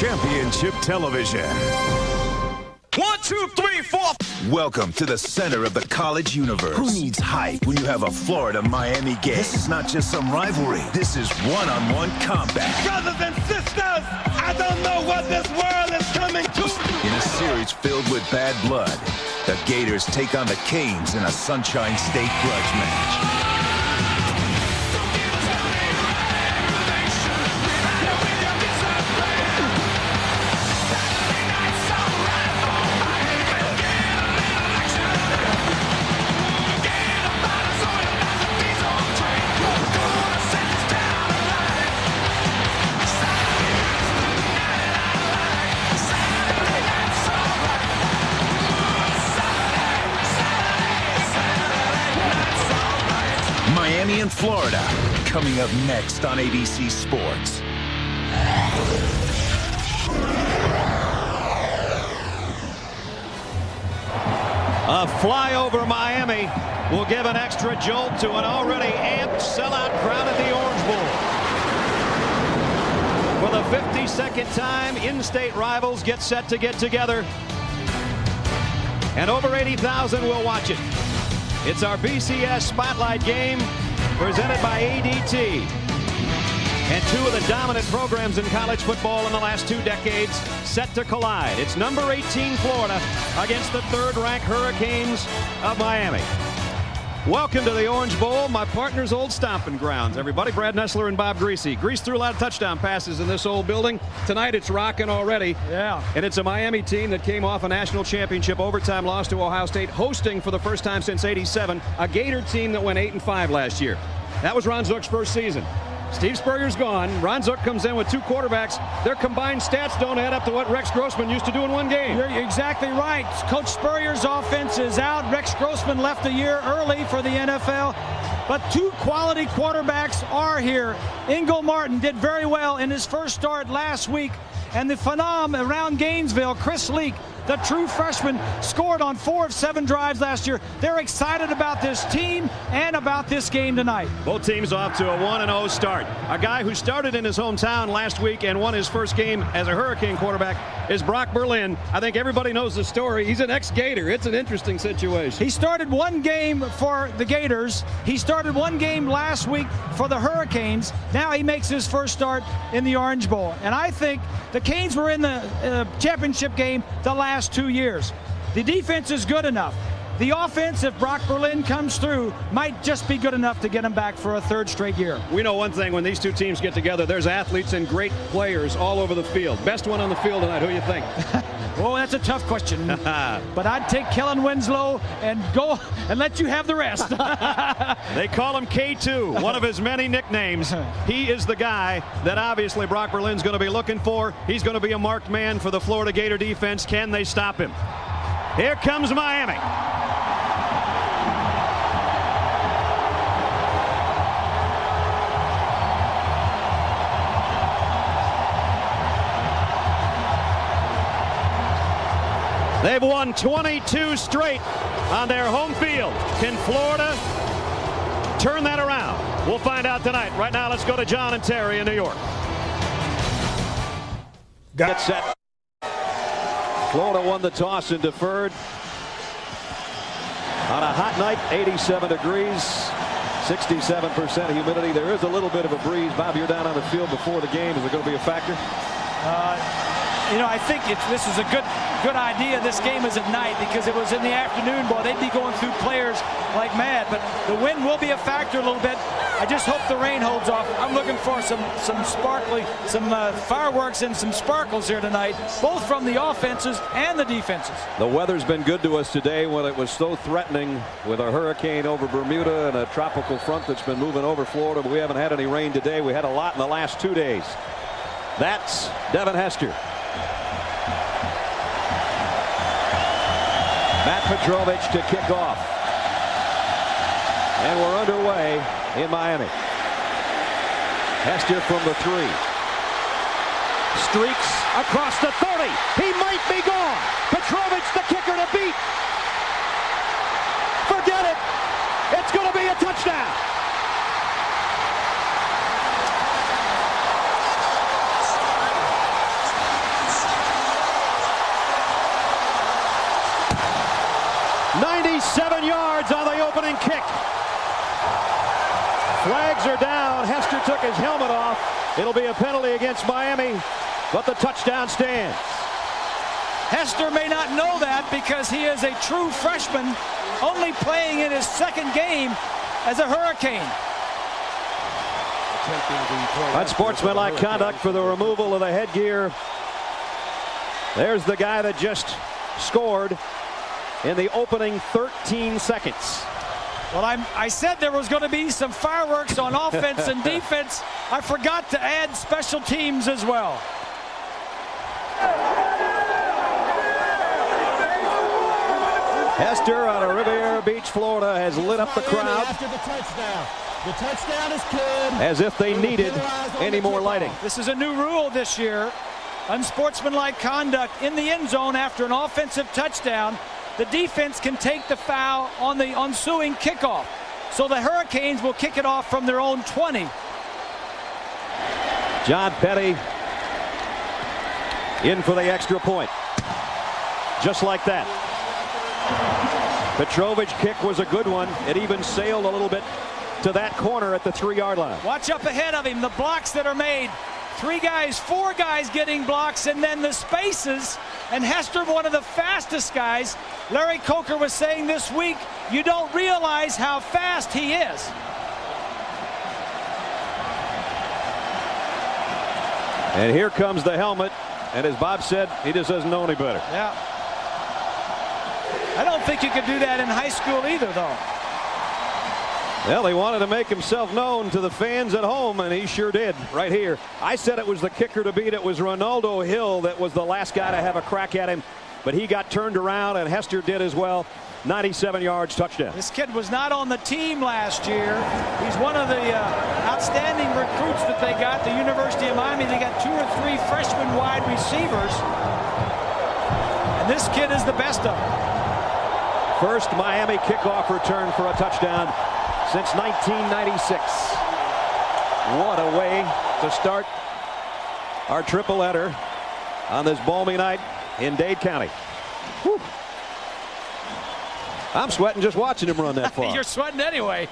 Championship Television. 1, 2, 3, 4. Welcome to the center of the college universe. Who needs hype when you have a Florida-Miami game? This is not just some rivalry. This is one-on-one combat. Brothers and sisters, I don't know what this world is coming to. In a series filled with bad blood, the Gators take on the Canes in a Sunshine State grudge match. Miami and Florida, coming up next on ABC Sports. A flyover Miami will give an extra jolt to an already amped sellout crowd at the Orange Bowl. For the 52nd time, in-state rivals get set to get together, and over 80,000 will watch it. It's our BCS Spotlight game presented by ADT. And two of the dominant programs in college football in the last 2 decades set to collide. It's number 18 Florida against the third-ranked Hurricanes of Miami. Welcome to the Orange Bowl, my partner's old stomping grounds. Everybody, Brad Nessler and Bob Greasy. Grease threw a lot of touchdown passes in this old building. Tonight it's rocking already. Yeah. And it's a Miami team that came off a national championship overtime loss to Ohio State, hosting for the first time since '87 a Gator team that went 8-5 last year. That was Ron Zook's first season. Steve Spurrier's gone. Ron Zook comes in with 2 quarterbacks. Their combined stats don't add up to what Rex Grossman used to do in 1 game. You're exactly right. Coach Spurrier's offense is out. Rex Grossman left a year early for the NFL. But 2 quality quarterbacks are here. Ingle Martin did very well in his first start last week. And the phenom around Gainesville, Chris Leak, the true freshman, scored on 4 of 7 drives last year. They're excited about this team and about this game tonight. Both teams off to a 1-0 start. A guy who started in his hometown last week and won his first game as a Hurricane quarterback is Brock Berlin. I think everybody knows the story. He's an ex-Gator. It's an interesting situation. He started 1 game for the Gators. He started 1 game last week for the Hurricanes. Now he makes his first start in the Orange Bowl. And I think the Canes were in the championship game the last 2 years. The defense is good enough. The offense, if Brock Berlin comes through, might just be good enough to get him back for a 3rd straight year. We know one thing, when these 2 teams get together, there's athletes and great players all over the field. Best one on the field tonight, who do you think? Oh, that's a tough question. But I'd take Kellen Winslow and go and let you have the rest. They call him K2, one of his many nicknames. He is the guy that obviously Brock Berlin's going to be looking for. He's going to be a marked man for the Florida Gator defense. Can they stop him? Here comes Miami. They've won 22 straight on their home field. Can Florida turn that around? We'll find out tonight. Right now, let's go to John and Terry in New York. Get set. Florida won the toss and deferred. On a hot night, 87 degrees, 67% humidity. There is a little bit of a breeze. Bob, you're down on the field before the game. Is it going to be a factor? You know, I think this is a good idea. This game is at night, because if it was in the afternoon, boy, they'd be going through players like mad. But the wind will be a factor a little bit. I just hope the rain holds off. I'm looking for some sparkly, some fireworks and some sparkles here tonight, both from the offenses and the defenses. The weather's been good to us today when it was so threatening with a hurricane over Bermuda and a tropical front that's been moving over Florida. But we haven't had any rain today. We had a lot in the last 2 days. That's Devin Hester. Matt Petrovich to kick off. And we're underway in Miami. Hester from the 3. Streaks across the 30. He might be gone. Petrovich, the kicker, to beat. Forget it. It's going to be a touchdown. 7 yards on the opening kick. Flags are down. Hester took his helmet off. It'll be a penalty against Miami, but the touchdown stands. Hester may not know that because he is a true freshman, only playing in his second game as a Hurricane. Unsportsmanlike conduct for the removal of the headgear. There's the guy that just scored in the opening 13 seconds. Well, I said there was going to be some fireworks on offense and defense. I forgot to add special teams as well. Hester out of Riviera Beach, Florida, has lit up the crowd. After the touchdown. The touchdown is good. As if they needed any more lighting. This is a new rule this year. Unsportsmanlike conduct in the end zone after an offensive touchdown. The defense can take the foul on the ensuing kickoff. So the Hurricanes will kick it off from their own 20. John Petty in for the extra point. Just like that. Petrovic's kick was a good one. It even sailed a little bit to that corner at the 3-yard line. Watch up ahead of him. The blocks that are made. 3 guys, 4 guys getting blocks, and then the spaces. And Hester, one of the fastest guys. Larry Coker was saying this week, you don't realize how fast he is. And here comes the helmet. And as Bob said, he just doesn't know any better. Yeah. I don't think you could do that in high school either, though. Well, he wanted to make himself known to the fans at home, and he sure did right here. I said it was the kicker to beat. It was Ronaldo Hill that was the last guy to have a crack at him, but he got turned around, and Hester did as well. 97 yards, touchdown. This kid was not on the team last year. He's one of the outstanding recruits that they got. The University of Miami, they got 2 or 3 freshman wide receivers, and this kid is the best of them. First Miami kickoff return for a touchdown since 1996. What a way to start our triple header on this balmy night in Dade County. Whew. I'm sweating just watching him run that far. You're sweating anyway.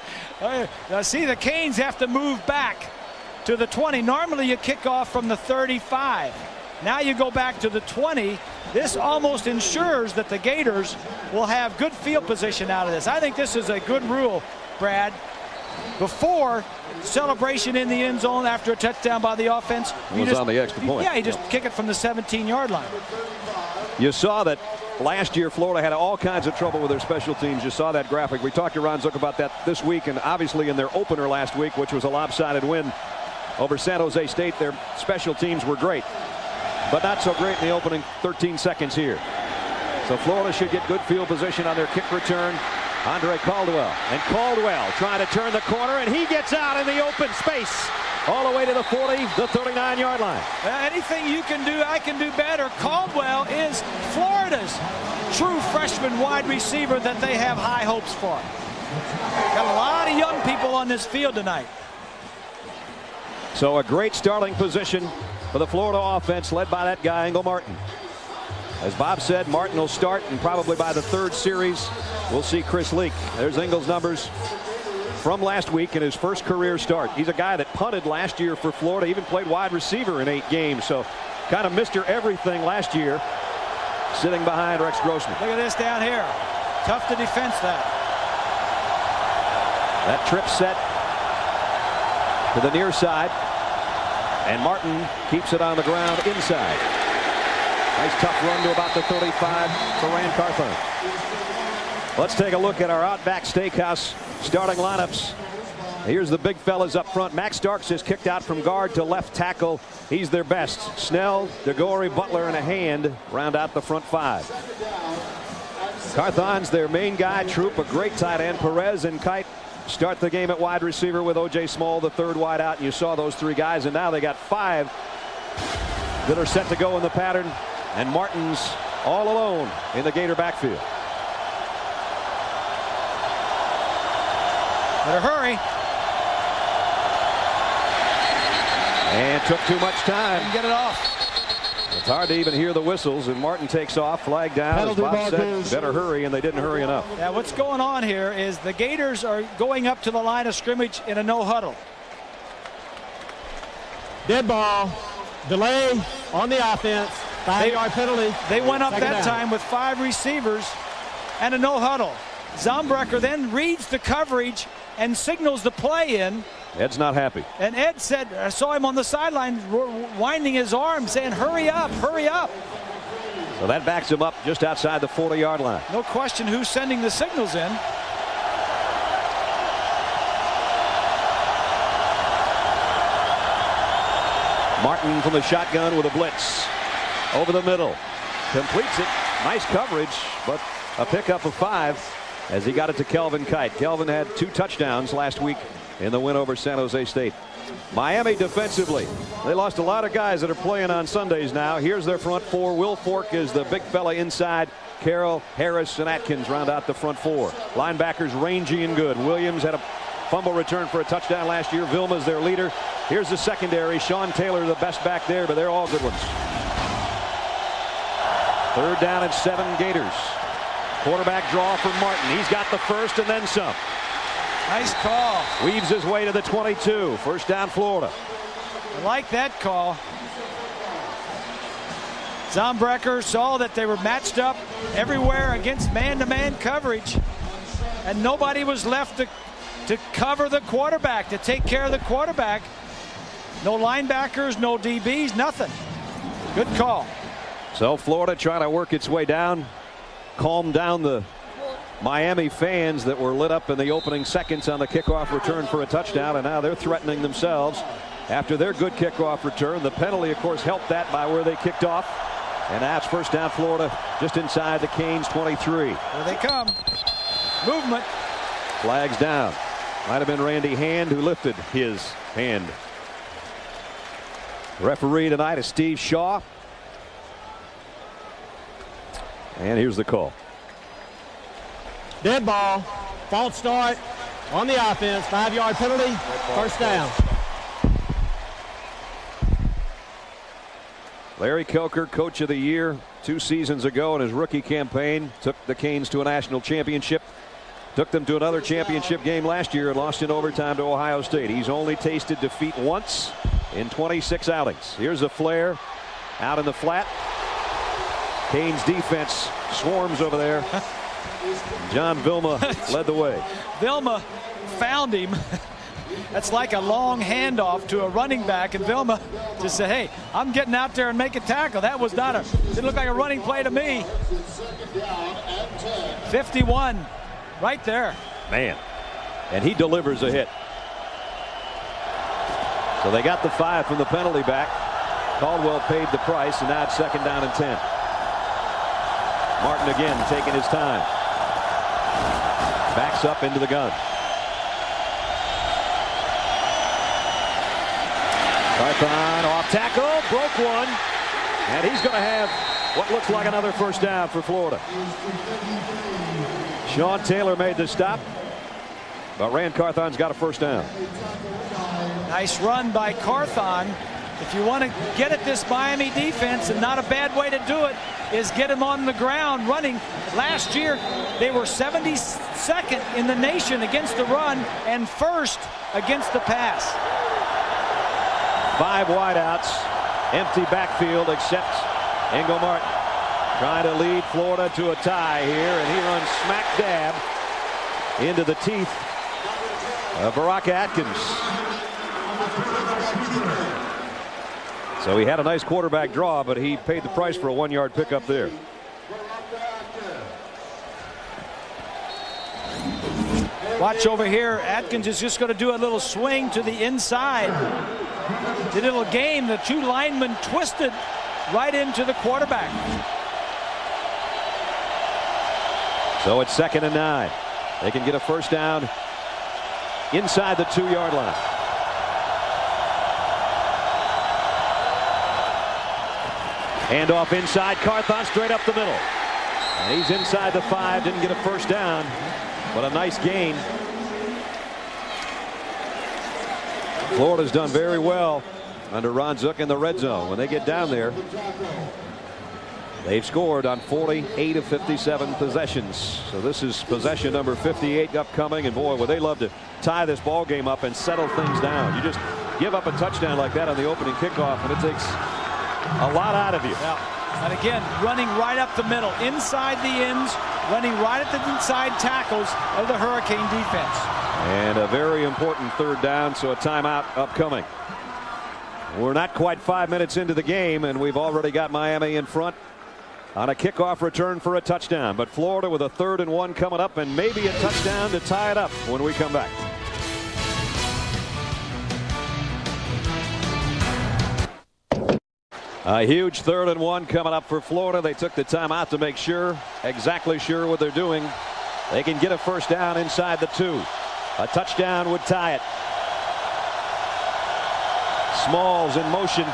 See, the Canes have to move back to the 20. Normally you kick off from the 35. Now you go back to the 20. This almost ensures that the Gators will have good field position out of this. I think this is a good rule, Brad. Before celebration in the end zone after a touchdown by the offense, it was on the extra point. Yeah, you just kick it from the 17-yard line. You saw that last year Florida had all kinds of trouble with their special teams. You saw that graphic. We talked to Ron Zook about that this week, and obviously in their opener last week, which was a lopsided win over San Jose State, their special teams were great, but not so great in the opening 13 seconds here. So Florida should get good field position on their kick return. Andre Caldwell, and Caldwell trying to turn the corner, and he gets out in the open space all the way to the 40, the 39-yard line. Anything you can do, I can do better. Caldwell is Florida's true freshman wide receiver that they have high hopes for. Got a lot of young people on this field tonight. So a great starting position for the Florida offense led by that guy, Engel Martin. As Bob said, Martin will start, and probably by the 3rd series, we'll see Chris Leak. There's Engel's numbers from last week in his first career start. He's a guy that punted last year for Florida, even played wide receiver in 8 games. So kind of Mr. Everything last year, sitting behind Rex Grossman. Look at this down here. Tough to defense that. That trip set to the near side, and Martin keeps it on the ground inside. Nice tough run to about the 35 for Rand Carthon. Let's take a look at our Outback Steakhouse starting lineups. Here's the big fellas up front. Max Starks is kicked out from guard to left tackle. He's their best. Snell, DeGore, Butler, and a hand round out the front 5. Carthon's their main guy. Troop, a great tight end. Perez and Kite start the game at wide receiver with O.J. Small, the 3rd wide out. And you saw those 3 guys, and now they got 5 that are set to go in the pattern. And Martin's all alone in the Gator backfield. Better hurry. And took too much time. Get it off. It's hard to even hear the whistles, and Martin takes off, flag down. As Bob said, better hurry, and they didn't hurry enough. Yeah, what's going on here is the Gators are going up to the line of scrimmage in a no huddle. Dead ball. Delay on the offense. 5-yard penalty. They went up that time with 5 receivers and a no huddle. Zombrecker then reads the coverage and signals the play in. Ed's not happy. And Ed said, I saw him on the sideline winding his arm saying, hurry up, hurry up. So that backs him up just outside the 40-yard line. No question who's sending the signals in. Martin from the shotgun with a blitz. Over the middle. Completes it. Nice coverage, but a pickup of 5 as he got it to Kelvin Kite. Kelvin had 2 touchdowns last week in the win over San Jose State. Miami defensively. They lost a lot of guys that are playing on Sundays now. Here's their front 4. Will Fork is the big fella inside. Carroll, Harris, and Atkins round out the front 4. Linebackers rangy and good. Williams had a fumble return for a touchdown last year. Vilma's their leader. Here's the secondary. Sean Taylor the best back there, but they're all good ones. 3rd down and 7 Gators. Quarterback draw for Martin. He's got the first and then some. Nice call. Weaves his way to the 22. First down Florida. I like that call. Zombrecker saw that they were matched up everywhere against man-to-man coverage, and nobody was left to cover the quarterback, to take care of the quarterback. No linebackers, no DBs, nothing. Good call. So Florida trying to work its way down, calm down the Miami fans that were lit up in the opening seconds on the kickoff return for a touchdown, and now they're threatening themselves after their good kickoff return. The penalty, of course, helped that by where they kicked off. And that's first down Florida just inside the Canes 23. Here they come. Movement. Flags down. Might have been Randy Hand who lifted his hand. Referee tonight is Steve Shaw. And here's the call. Dead ball. False start on the offense. 5-yard penalty. First down. Larry Coker, coach of the year 2 seasons ago in his rookie campaign, took the Canes to a national championship. Took them to another championship game last year and lost in overtime to Ohio State. He's only tasted defeat once in 26 outings. Here's a flare out in the flat. Canes defense swarms over there. John Vilma led the way. Vilma found him. That's like a long handoff to a running back, and Vilma just said, hey, I'm getting out there and make a tackle. That was not didn't look like a running play to me. 51 right there. Man, and he delivers a hit. So they got the 5 from the penalty back. Caldwell paid the price, and now it's 2nd down and 10. Martin again taking his time. Backs up into the gun. Carthon off tackle, broke one, and he's going to have what looks like another first down for Florida. Sean Taylor made the stop, but Rand Carthon's got a first down. Nice run by Carthon. If you want to get at this Miami defense, and not a bad way to do it is get him on the ground running. Last year they were 72nd in the nation against the run and 1st against the pass. 5 wideouts, empty backfield except Ingo Martin. Trying to lead Florida to a tie here, and he runs smack dab into the teeth of Barack Atkins. So he had a nice quarterback draw, but he paid the price for a 1-yard pickup there. Watch over here. Atkins is just going to do a little swing to the inside. The little game, the 2 linemen twisted right into the quarterback. So it's 2nd and 9. They can get a first down inside the 2-yard line. Handoff inside. Carthon straight up the middle. And he's inside the 5. Didn't get a first down, but a nice gain. Florida's done very well under Ron Zook in the red zone. When they get down there, they've scored on 48 of 57 possessions. So this is possession number 58 upcoming. And boy, would they love to tie this ball game up and settle things down. You just give up a touchdown like that on the opening kickoff, and it takes a lot out of you. Yeah. And again, running right up the middle, inside the ends, running right at the inside tackles of the Hurricane defense. And a very important third down, so a timeout upcoming. We're not quite 5 minutes into the game, and we've already got Miami in front on a kickoff return for a touchdown. But Florida with a 3rd and 1 coming up, and maybe a touchdown to tie it up when we come back. A huge 3rd and 1 coming up for Florida. They took the timeout to make sure, exactly sure what they're doing. They can get a first down inside the 2. A touchdown would tie it. Smalls in motion.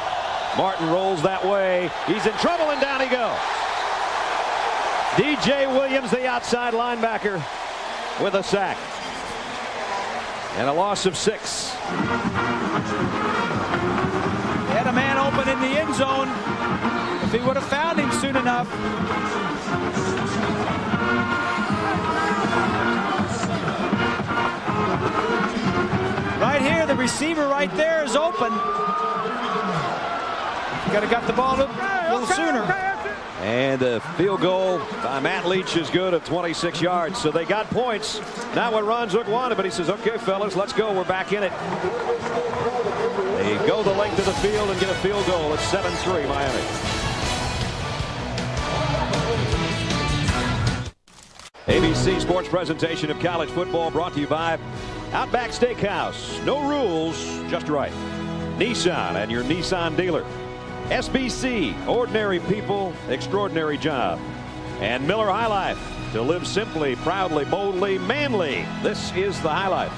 Martin rolls that way. He's in trouble, and down he goes. DJ Williams, the outside linebacker, with a sack. And a loss of 6. Had a man open in the end zone. If he would have found him soon enough. Right here, the receiver right there is open. Could have got the ball a little sooner. And a field goal by Matt Leach is good of 26 yards. So they got points. Not what Ron Zook wanted, but he says, okay, fellas, let's go. We're back in it. They go the length of the field and get a field goal. It's 7-3 Miami. ABC Sports presentation of college football brought to you by Outback Steakhouse. No rules, just right. Nissan and your Nissan dealer. SBC, ordinary people, extraordinary job. And Miller High Life, to live simply, proudly, boldly, manly. This is the High Life.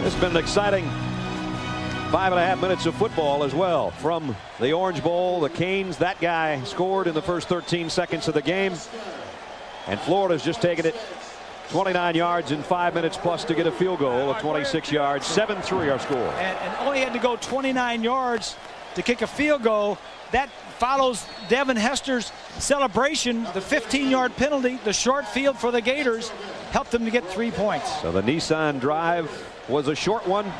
It's been an exciting 5.5 minutes of football as well. From the Orange Bowl, the Canes, that guy scored in the first 13 seconds of the game. And Florida's just taken it 29 yards in 5 minutes plus to get a field goal of 26 yards. 7-3 our score. And only had to go 29 yards to kick a field goal. That follows Devin Hester's celebration. The 15-yard penalty, the short field for the Gators, helped them to get 3 points. So the Nissan drive was a short one.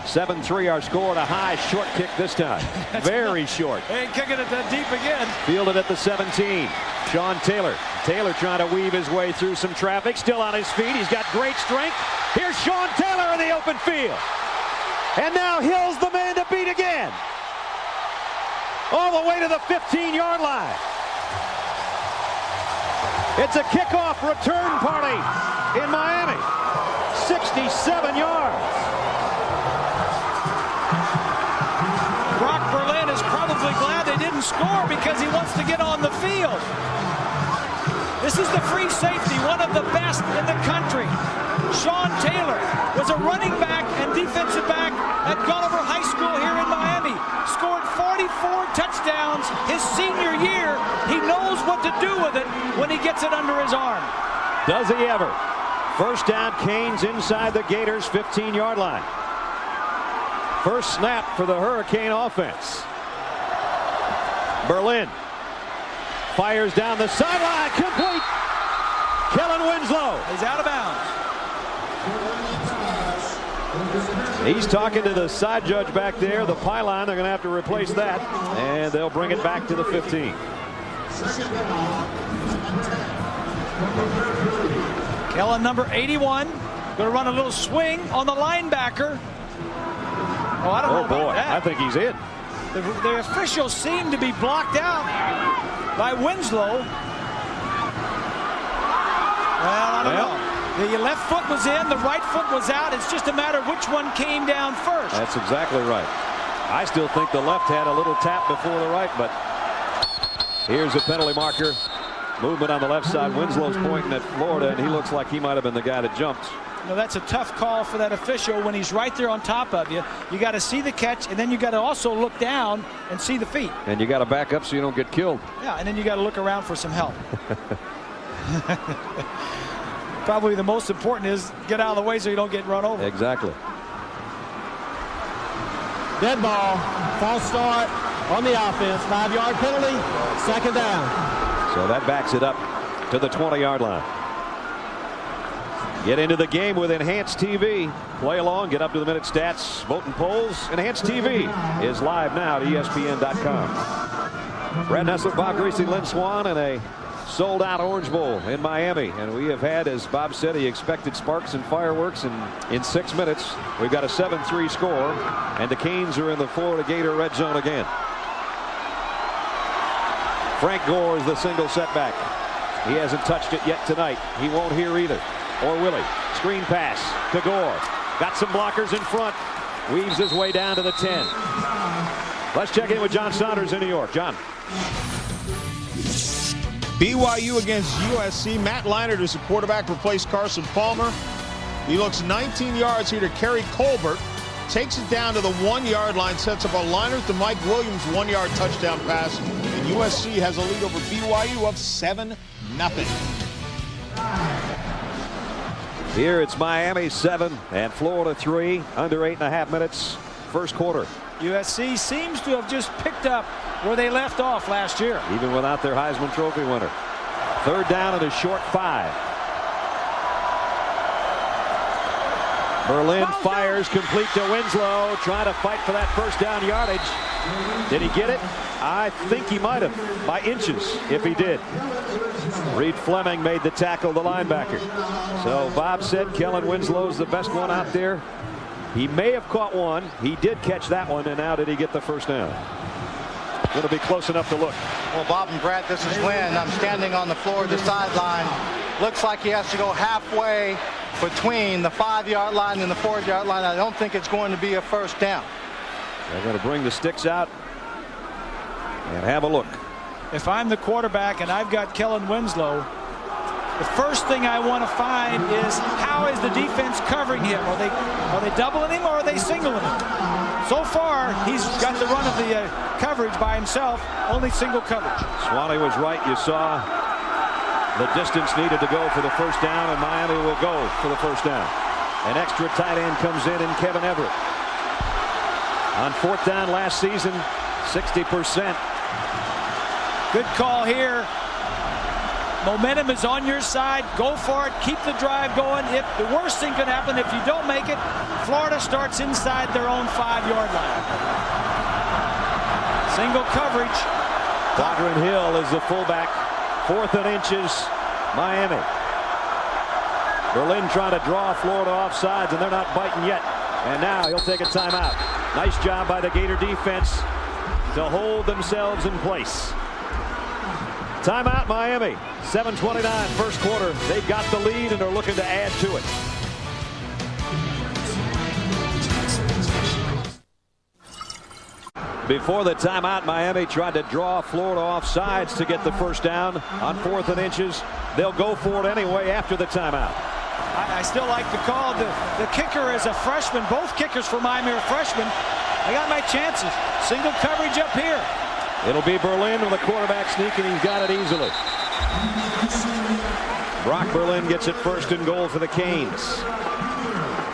7-3 our score, and a high short kick this time. Very short. And kicking it deep again. Fielded at the 17. Sean Taylor. Taylor trying to weave his way through some traffic. Still on his feet. He's got great strength. Here's Sean Taylor in the open field. And now Hill's the man to beat again. All the way to the 15-yard line. It's a kickoff return party in Miami. 67 yards. Glad they didn't score because he wants to get on the field. This is the free safety, one of the best in the country. Sean Taylor was a running back and defensive back at Gulliver High School here in Miami. Scored 44 touchdowns his senior year. He knows what to do with it when he gets it under his arm. Does he ever? First down, Canes inside the Gators' 15-yard line. First snap for the Hurricane offense. Berlin fires down the sideline, complete. Kellen Winslow. He's out of bounds. He's talking to the side judge back there, the pylon. They're going to have to replace that, and they'll bring it back to the 15. Kellen, number 81, going to run a little swing on the linebacker. Oh, I don't know about that. I think he's in. The officials seem to be blocked out by Winslow. Well, I don't know. The left foot was in, the right foot was out. It's just a matter of which one came down first. That's exactly right. I still think the left had a little tap before the right, but here's a penalty marker. Movement on the left side. Winslow's pointing at Florida, and he looks like he might have been the guy that jumped. You know, that's a tough call for that official when he's right there on top of you. You got to see the catch, and then you got to also look down and see the feet. And you got to back up so you don't get killed. Yeah, and then you got to look around for some help. Probably the most important is get out of the way so you don't get run over. Exactly. Dead ball. False start on the offense. 5-yard penalty. Second down. So that backs it up to the 20-yard line. Get into the game with Enhanced TV. Play along, get up to the minute stats, vote and polls. Enhanced TV is live now at ESPN.com. Brad Nessler, Bob Greasy, Lynn Swan, and a sold-out Orange Bowl in Miami. And we have had, as Bob said, he expected sparks and fireworks. And in 6 minutes, we've got a 7-3 score. And the Canes are in the Florida Gator red zone again. Frank Gore is the single setback. He hasn't touched it yet tonight. He won't here either. Or will he? Screen pass to Gore. Got some blockers in front. Weaves his way down to the 10. Let's check in with John Saunders in New York. John. BYU against USC. Matt Leinart is the quarterback, replaced Carson Palmer. He looks 19 yards here to Kerry Colbert. Takes it down to the 1-yard line. Sets up a Leinart to Mike Williams 1-yard touchdown pass. And USC has a lead over BYU of 7-0. Here it's Miami 7 and Florida 3. Under 8.5 minutes. First quarter. USC seems to have just picked up where they left off last year. Even without their Heisman Trophy winner. Third down and a short 5. Berlin fires complete to Winslow. Trying to fight for that first down yardage. Did he get it? I think he might have by inches if he did. Reed Fleming made the tackle, the linebacker. So Bob said Kellen Winslow's the best one out there. He may have caught one. He did catch that one. And now did he get the first down? Going to be close enough to look. Well, Bob and Brad, this is Lynn. I'm standing on the floor of the sideline. Looks like he has to go halfway between the 5-yard line and the 4-yard line. I don't think it's going to be a first down. They're going to bring the sticks out and have a look. If I'm the quarterback and I've got Kellen Winslow, the first thing I want to find is how is the defense covering him? Are they doubling him or are they singling him? So far, he's got the run of the coverage by himself, only single coverage. Swanee was right. You saw the distance needed to go for the first down, and Miami will go for the first down. An extra tight end comes in Kevin Everett. On fourth down last season, 60%. Good call here. Momentum is on your side. Go for it. Keep the drive going. If the worst thing could happen, if you don't make it, Florida starts inside their own 5-yard line. Single coverage. Quadrin Hill is the fullback. 4th and inches. Miami. Berlin trying to draw Florida off sides, and they're not biting yet. And now he'll take a timeout. Nice job by the Gator defense to hold themselves in place. Timeout, Miami. 7:29 first quarter. They've got the lead and are looking to add to it. Before the timeout, Miami tried to draw Florida off sides to get the first down on 4th and inches. They'll go for it anyway after the timeout. I still like the call. The kicker is a freshman. Both kickers for Miami are freshmen. I got my chances. Single coverage up here. It'll be Berlin with the quarterback sneak, and he's got it easily. Brock Berlin gets it 1st and goal for the Canes.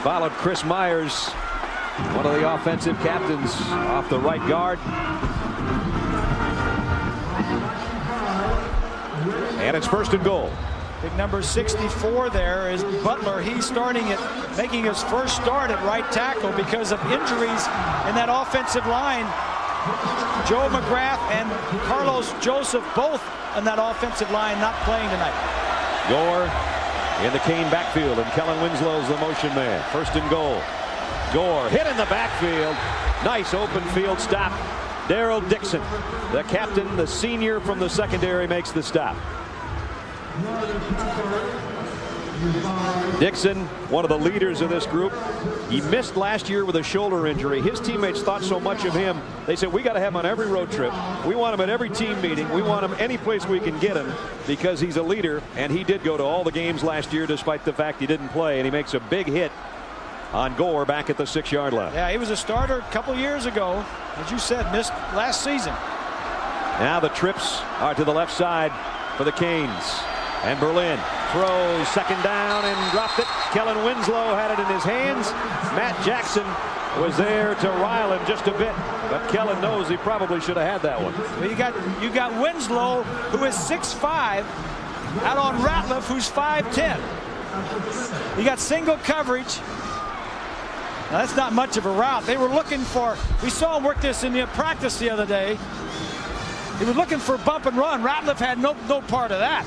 Followed Chris Myers, one of the offensive captains, off the right guard. And it's 1st and goal. Big number 64 there is Butler. He's starting it, making his first start at right tackle because of injuries in that offensive line. Joe McGrath and Carlos Joseph both on that offensive line not playing tonight. Gore in the Cane backfield, and Kellen Winslow's the motion man. 1st and goal. Gore hit in the backfield. Nice open field stop. Darrell Dixon, the captain, the senior from the secondary, makes the stop. Dixon, one of the leaders of this group. He missed last year with a shoulder injury. His teammates thought so much of him. They said, we got to have him on every road trip. We want him at every team meeting. We want him any place we can get him because he's a leader. And he did go to all the games last year despite the fact he didn't play. And he makes a big hit on Gore back at the 6-yard line. Yeah, he was a starter a couple years ago. As you said, missed last season. Now the trips are to the left side for the Canes. And Berlin throws second down and dropped it. Kellen Winslow had it in his hands. Matt Jackson was there to rile him just a bit, but Kellen knows he probably should have had that one. Well, you got Winslow, who is 6'5", out on Ratliff, who's 5'10". You got single coverage. Now, that's not much of a route. They were looking for, we saw him work this in the practice the other day. He was looking for bump and run. Ratliff had no part of that.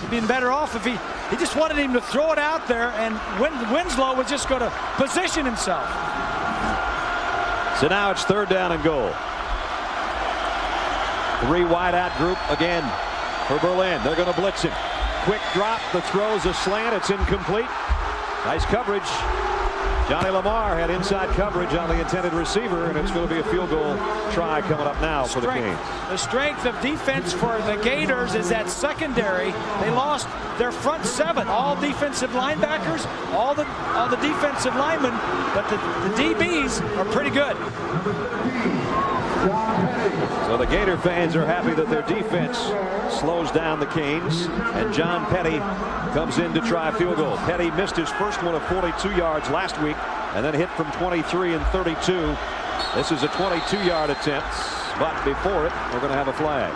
He'd been better off if he just wanted him to throw it out there, and Winslow was just going to position himself. So now it's third down and goal. 3 wide out group again for Berlin. They're going to blitz him. Quick drop. The throw's a slant. It's incomplete. Nice coverage. Johnny Lamar had inside coverage on the intended receiver, and it's going to be a field goal try coming up now for the Canes. The strength of defense for the Gators is that secondary. They lost their front 7, all defensive linebackers, all the defensive linemen, but the DBs are pretty good. So the Gator fans are happy that their defense slows down the Canes, and John Petty comes in to try a field goal. Petty missed his first one of 42 yards last week, and then hit from 23 and 32. This is a 22-yard attempt, but before it, we're going to have a flag.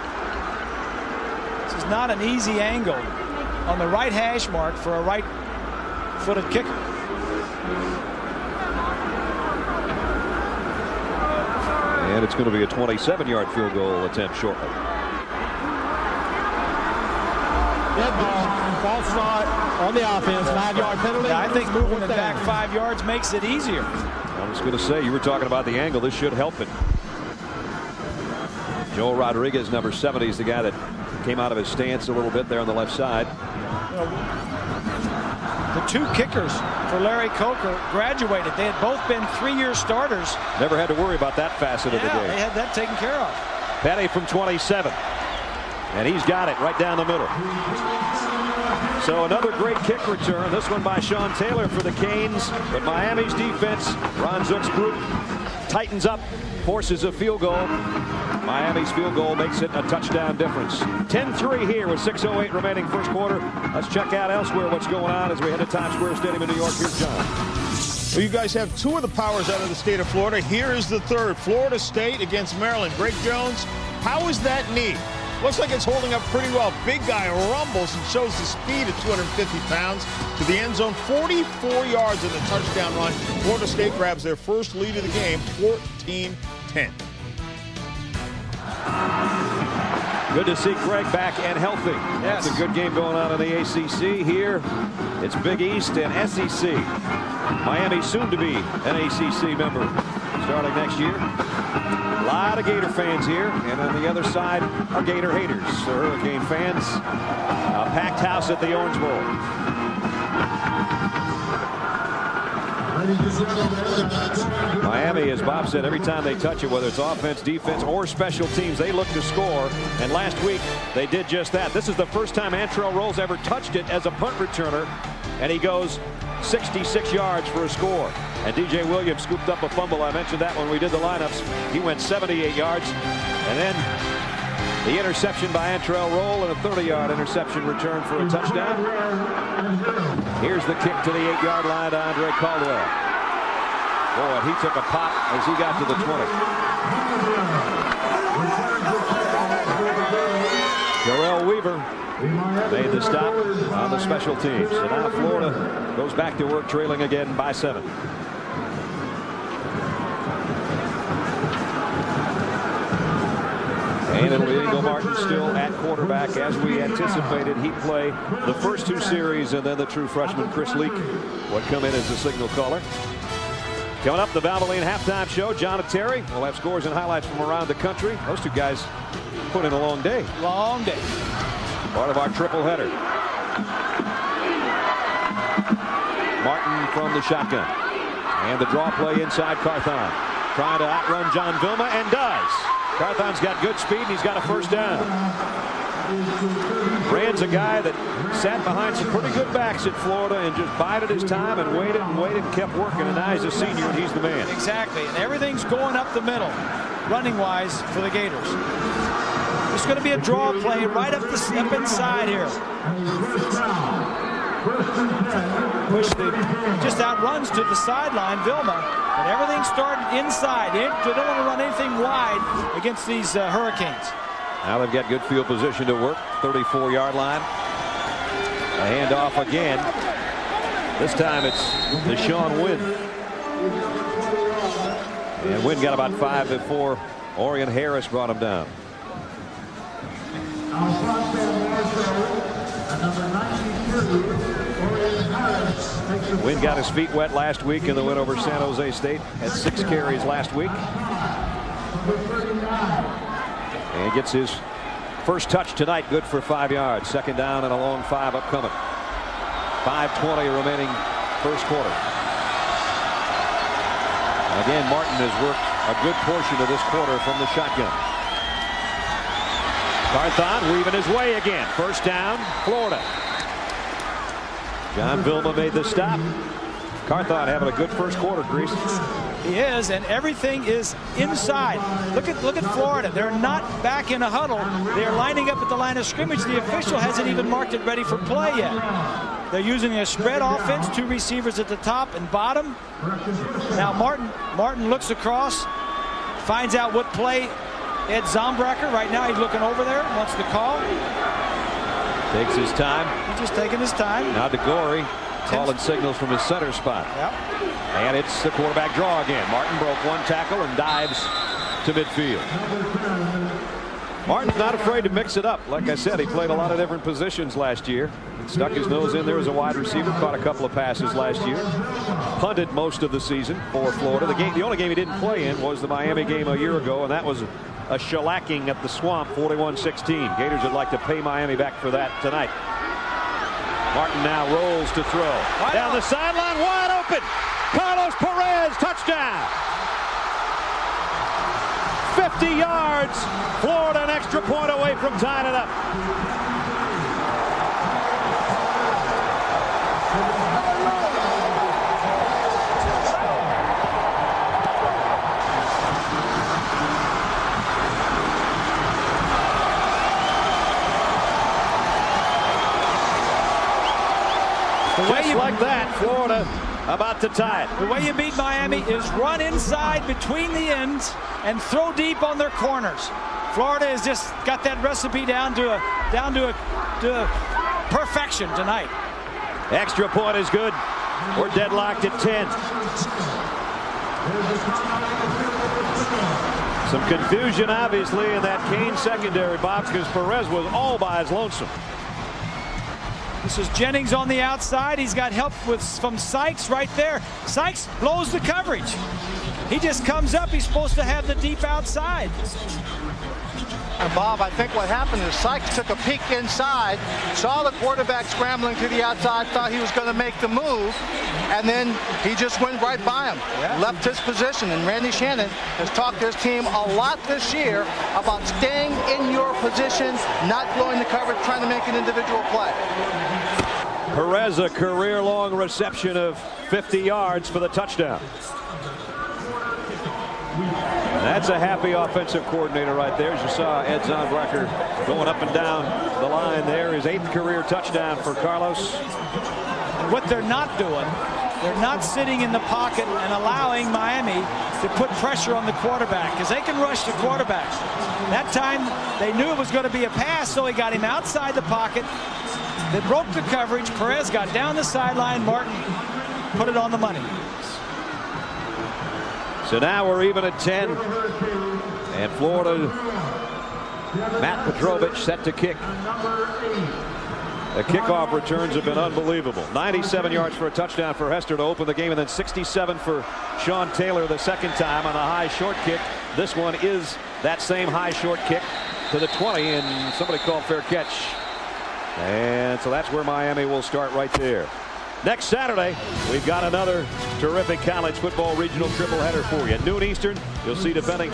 This is not an easy angle on the right hash mark for a right-footed kicker. And it's going to be a 27-yard field goal attempt shortly. Dead ball, false start on the offense, 5-yard penalty. Yeah, I think moving it back 5 yards makes it easier. I was going to say, you were talking about the angle. This should help it. Joel Rodriguez, number 70, is the guy that came out of his stance a little bit there on the left side. The 2 kickers for Larry Coker graduated. They had both been 3-year starters. Never had to worry about that facet of the game. They had that taken care of. Petty from 27. And he's got it right down the middle. So another great kick return. This one by Sean Taylor for the Canes. But Miami's defense, Ron Zook's group, tightens up, forces a field goal. Miami's field goal makes it a touchdown difference. 10-3 here with 6:08 remaining first quarter. Let's check out elsewhere what's going on as we head to Times Square Stadium in New York. Here's John. Well, you guys have 2 of the powers out of the state of Florida. Here is the third. Florida State against Maryland. Greg Jones, how is that knee? Looks like it's holding up pretty well. Big guy rumbles and shows the speed at 250 pounds to the end zone. 44 yards in the touchdown run. Florida State grabs their first lead of the game, 14-10. Good to see Greg back and healthy. Yes. That's a good game going on in the ACC here. It's Big East and SEC. Miami soon to be an ACC member starting next year. A lot of Gator fans here, and on the other side are Gator haters, the Hurricane fans. A packed house at the Orange Bowl. Miami, as Bob said, every time they touch it, whether it's offense, defense, or special teams, they look to score. And last week, they did just that. This is the first time Antrell Rolls ever touched it as a punt returner, and he goes 66 yards for a score. And DJ Williams scooped up a fumble. I mentioned that when we did the lineups. He went 78 yards. And then the interception by Antrell Roll and a 30-yard interception return for a touchdown. Here's the kick to the 8-yard line to Andre Caldwell. Boy, he took a pop as he got to the 20. Jarrell Weaver made the stop on the special teams. So now Florida goes back to work, trailing again by 7. And it'll be Ingo Martin still at quarterback. As we anticipated, he'd play the first 2 series, and then the true freshman Chris Leak would come in as the signal caller. Coming up, the Valvoline halftime show. John and Terry will have scores and highlights from around the country. Those 2 guys put in a long day. Long day. Part of our triple header. Martin from the shotgun. And the draw play inside Carthon. Trying to outrun John Vilma, and does. Carthon's got good speed, and he's got a first down. Rand's a guy that sat behind some pretty good backs at Florida and just bided his time and waited and kept working. And now he's a senior, and he's the man. Exactly. And everything's going up the middle, running-wise, for the Gators. It's going to be a draw play right up inside here. Just outruns to the sideline, Vilma. But everything started inside. They don't want to run anything wide against these Hurricanes. Now they've got good field position to work. 34-yard line. A handoff again. This time it's Deshaun Wynn. And Wynn got about 5 before Orion Harris brought him down. Wynn got his feet wet last week in the win over San Jose State. Had 6 carries last week. And gets his first touch tonight. Good for 5 yards. Second down and a long 5 upcoming. 5:20 remaining first quarter. And again, Martin has worked a good portion of this quarter from the shotgun. Carthon weaving his way again. First down, Florida. John Vilma made the stop. Carthon having a good first quarter, Grease. He is, and everything is inside. Look at Florida. They're not back in a huddle. They're lining up at the line of scrimmage. The official hasn't even marked it ready for play yet. They're using a spread offense, 2 receivers at the top and bottom. Now Martin looks across, finds out what play Ed Zombracker. Right now he's looking over there, wants the call. Takes his time. He's just taking his time. Now DeGory calling signals from his center spot. Yep. And it's the quarterback draw again. Martin broke 1 tackle and dives to midfield. Martin's not afraid to mix it up. Like I said, he played a lot of different positions last year. Stuck his nose in there as a wide receiver. Caught a couple of passes last year. Punted most of the season for Florida. The only game he didn't play in was the Miami game a year ago, and that was a shellacking at the Swamp, 41-16. Gators would like to pay Miami back for that tonight. Martin now rolls to throw. Down the sideline, wide open. Carlos Perez, touchdown. 50 yards. Florida an extra point away from tying it up. Just like that, Florida about to tie it. The way you beat Miami is run inside between the ends and throw deep on their corners. Florida has just got that recipe down to perfection tonight. Extra point is good. We're deadlocked at 10. Some confusion, obviously, in that Kane secondary, Bob, because Perez was all by his lonesome. This is Jennings on the outside. He's got help from Sykes right there. Sykes blows the coverage. He just comes up. He's supposed to have the deep outside. And Bob, I think what happened is Sykes took a peek inside, saw the quarterback scrambling to the outside, thought he was going to make the move, and then he just went right by him, left his position. And Randy Shannon has talked to his team a lot this year about staying in your position, not blowing the coverage, trying to make an individual play. Perez, a career-long reception of 50 yards for the touchdown. That's a happy offensive coordinator right there. As you saw Ed Zombracker going up and down the line there. His 8th career touchdown for Carlos. And what they're not doing, they're not sitting in the pocket and allowing Miami to put pressure on the quarterback, because they can rush the quarterback. That time they knew it was going to be a pass, so he got him outside the pocket. They broke the coverage. Perez got down the sideline. Martin put it on the money. So now we're even at 10. And Florida, Matt Petrovich set to kick. The kickoff returns have been unbelievable. 97 yards for a touchdown for Hester to open the game, and then 67 for Sean Taylor the second time on the high short kick. This one is that same high short kick to the 20, and somebody called fair catch. And so that's where Miami will start right there. Next Saturday, we've got another terrific college football regional triple header for you. Noon Eastern, You'll see defending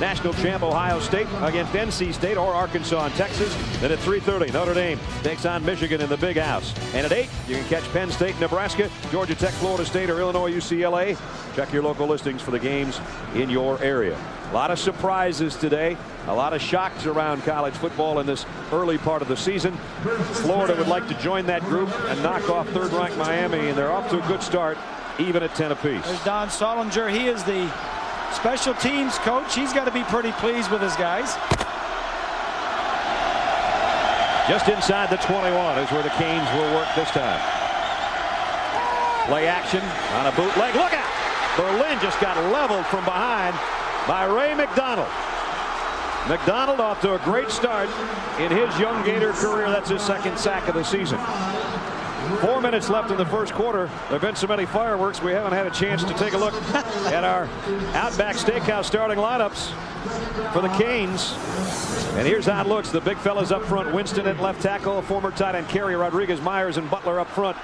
national champ Ohio State against NC State or Arkansas and Texas. Then at 3:30, Notre Dame takes on Michigan in the Big House. And at 8, you can catch Penn State, Nebraska, Georgia Tech, Florida State, or Illinois, UCLA. Check your local listings for the games in your area. A lot of surprises today. A lot of shocks around college football in this early part of the season. Florida would like to join that group and knock off third-ranked Miami, and they're off to a good start, even at 10 apiece. There's Don Solinger. He is the special teams coach. He's got to be pretty pleased with his guys. Just inside the 21 is where the Canes will work this time. Play action on a bootleg. Look out! Berlin just got leveled from behind by Ray McDonald. McDonald off to a great start in his young Gator career. That's his second sack of the season. 4 minutes left in the first quarter. There have been so many fireworks we haven't had a chance to take a look at our Outback Steakhouse starting lineups for the Canes. And here's how it looks. The big fellas up front. Winston at left tackle. Former tight end Carey, Rodriguez, Myers, and Butler up front.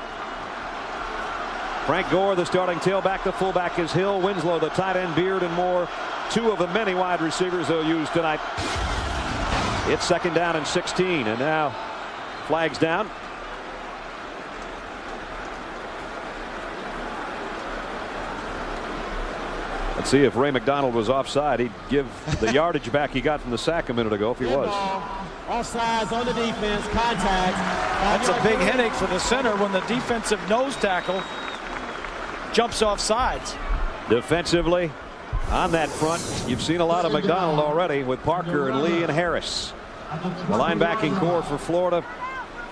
Frank Gore, the starting tailback. The fullback is Hill. Winslow, the tight end, Beard, and Moore. Two of the many wide receivers they'll use tonight. It's second down and 16. And now flags down. Let's see if Ray McDonald was offside. He'd give the yardage back he got from the sack a minute ago if he was. Offsides on the defense. Contact. That's a big headache for the center when the defensive nose tackle jumps off sides. Defensively on that front, you've seen a lot of McDonald already with Parker and Lee and Harris. The linebacking core for Florida: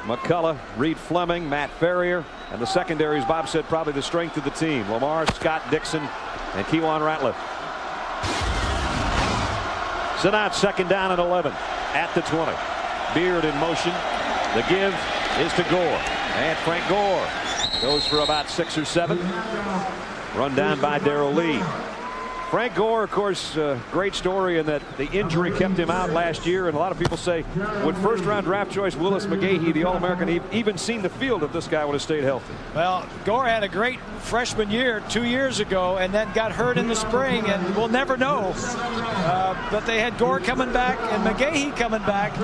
McCullough, Reed Fleming, Matt Ferrier, and the secondary, as Bob said, probably the strength of the team. Lamar, Scott Dixon, and Kewan Ratliff. So now it's second down and 11 at the 20. Beard in motion. The give is to Gore, and Frank Gore goes for about 6 or 7. Run down by Darrell Lee. Frank Gore, of course, great story in that the injury kept him out last year, and a lot of people say, would first-round draft choice Willis McGahee, the All-American, even seen the field if this guy would have stayed healthy? Well, Gore had a great freshman year 2 years ago, and then got hurt in the spring, and we'll never know. But they had Gore coming back and McGahee coming back,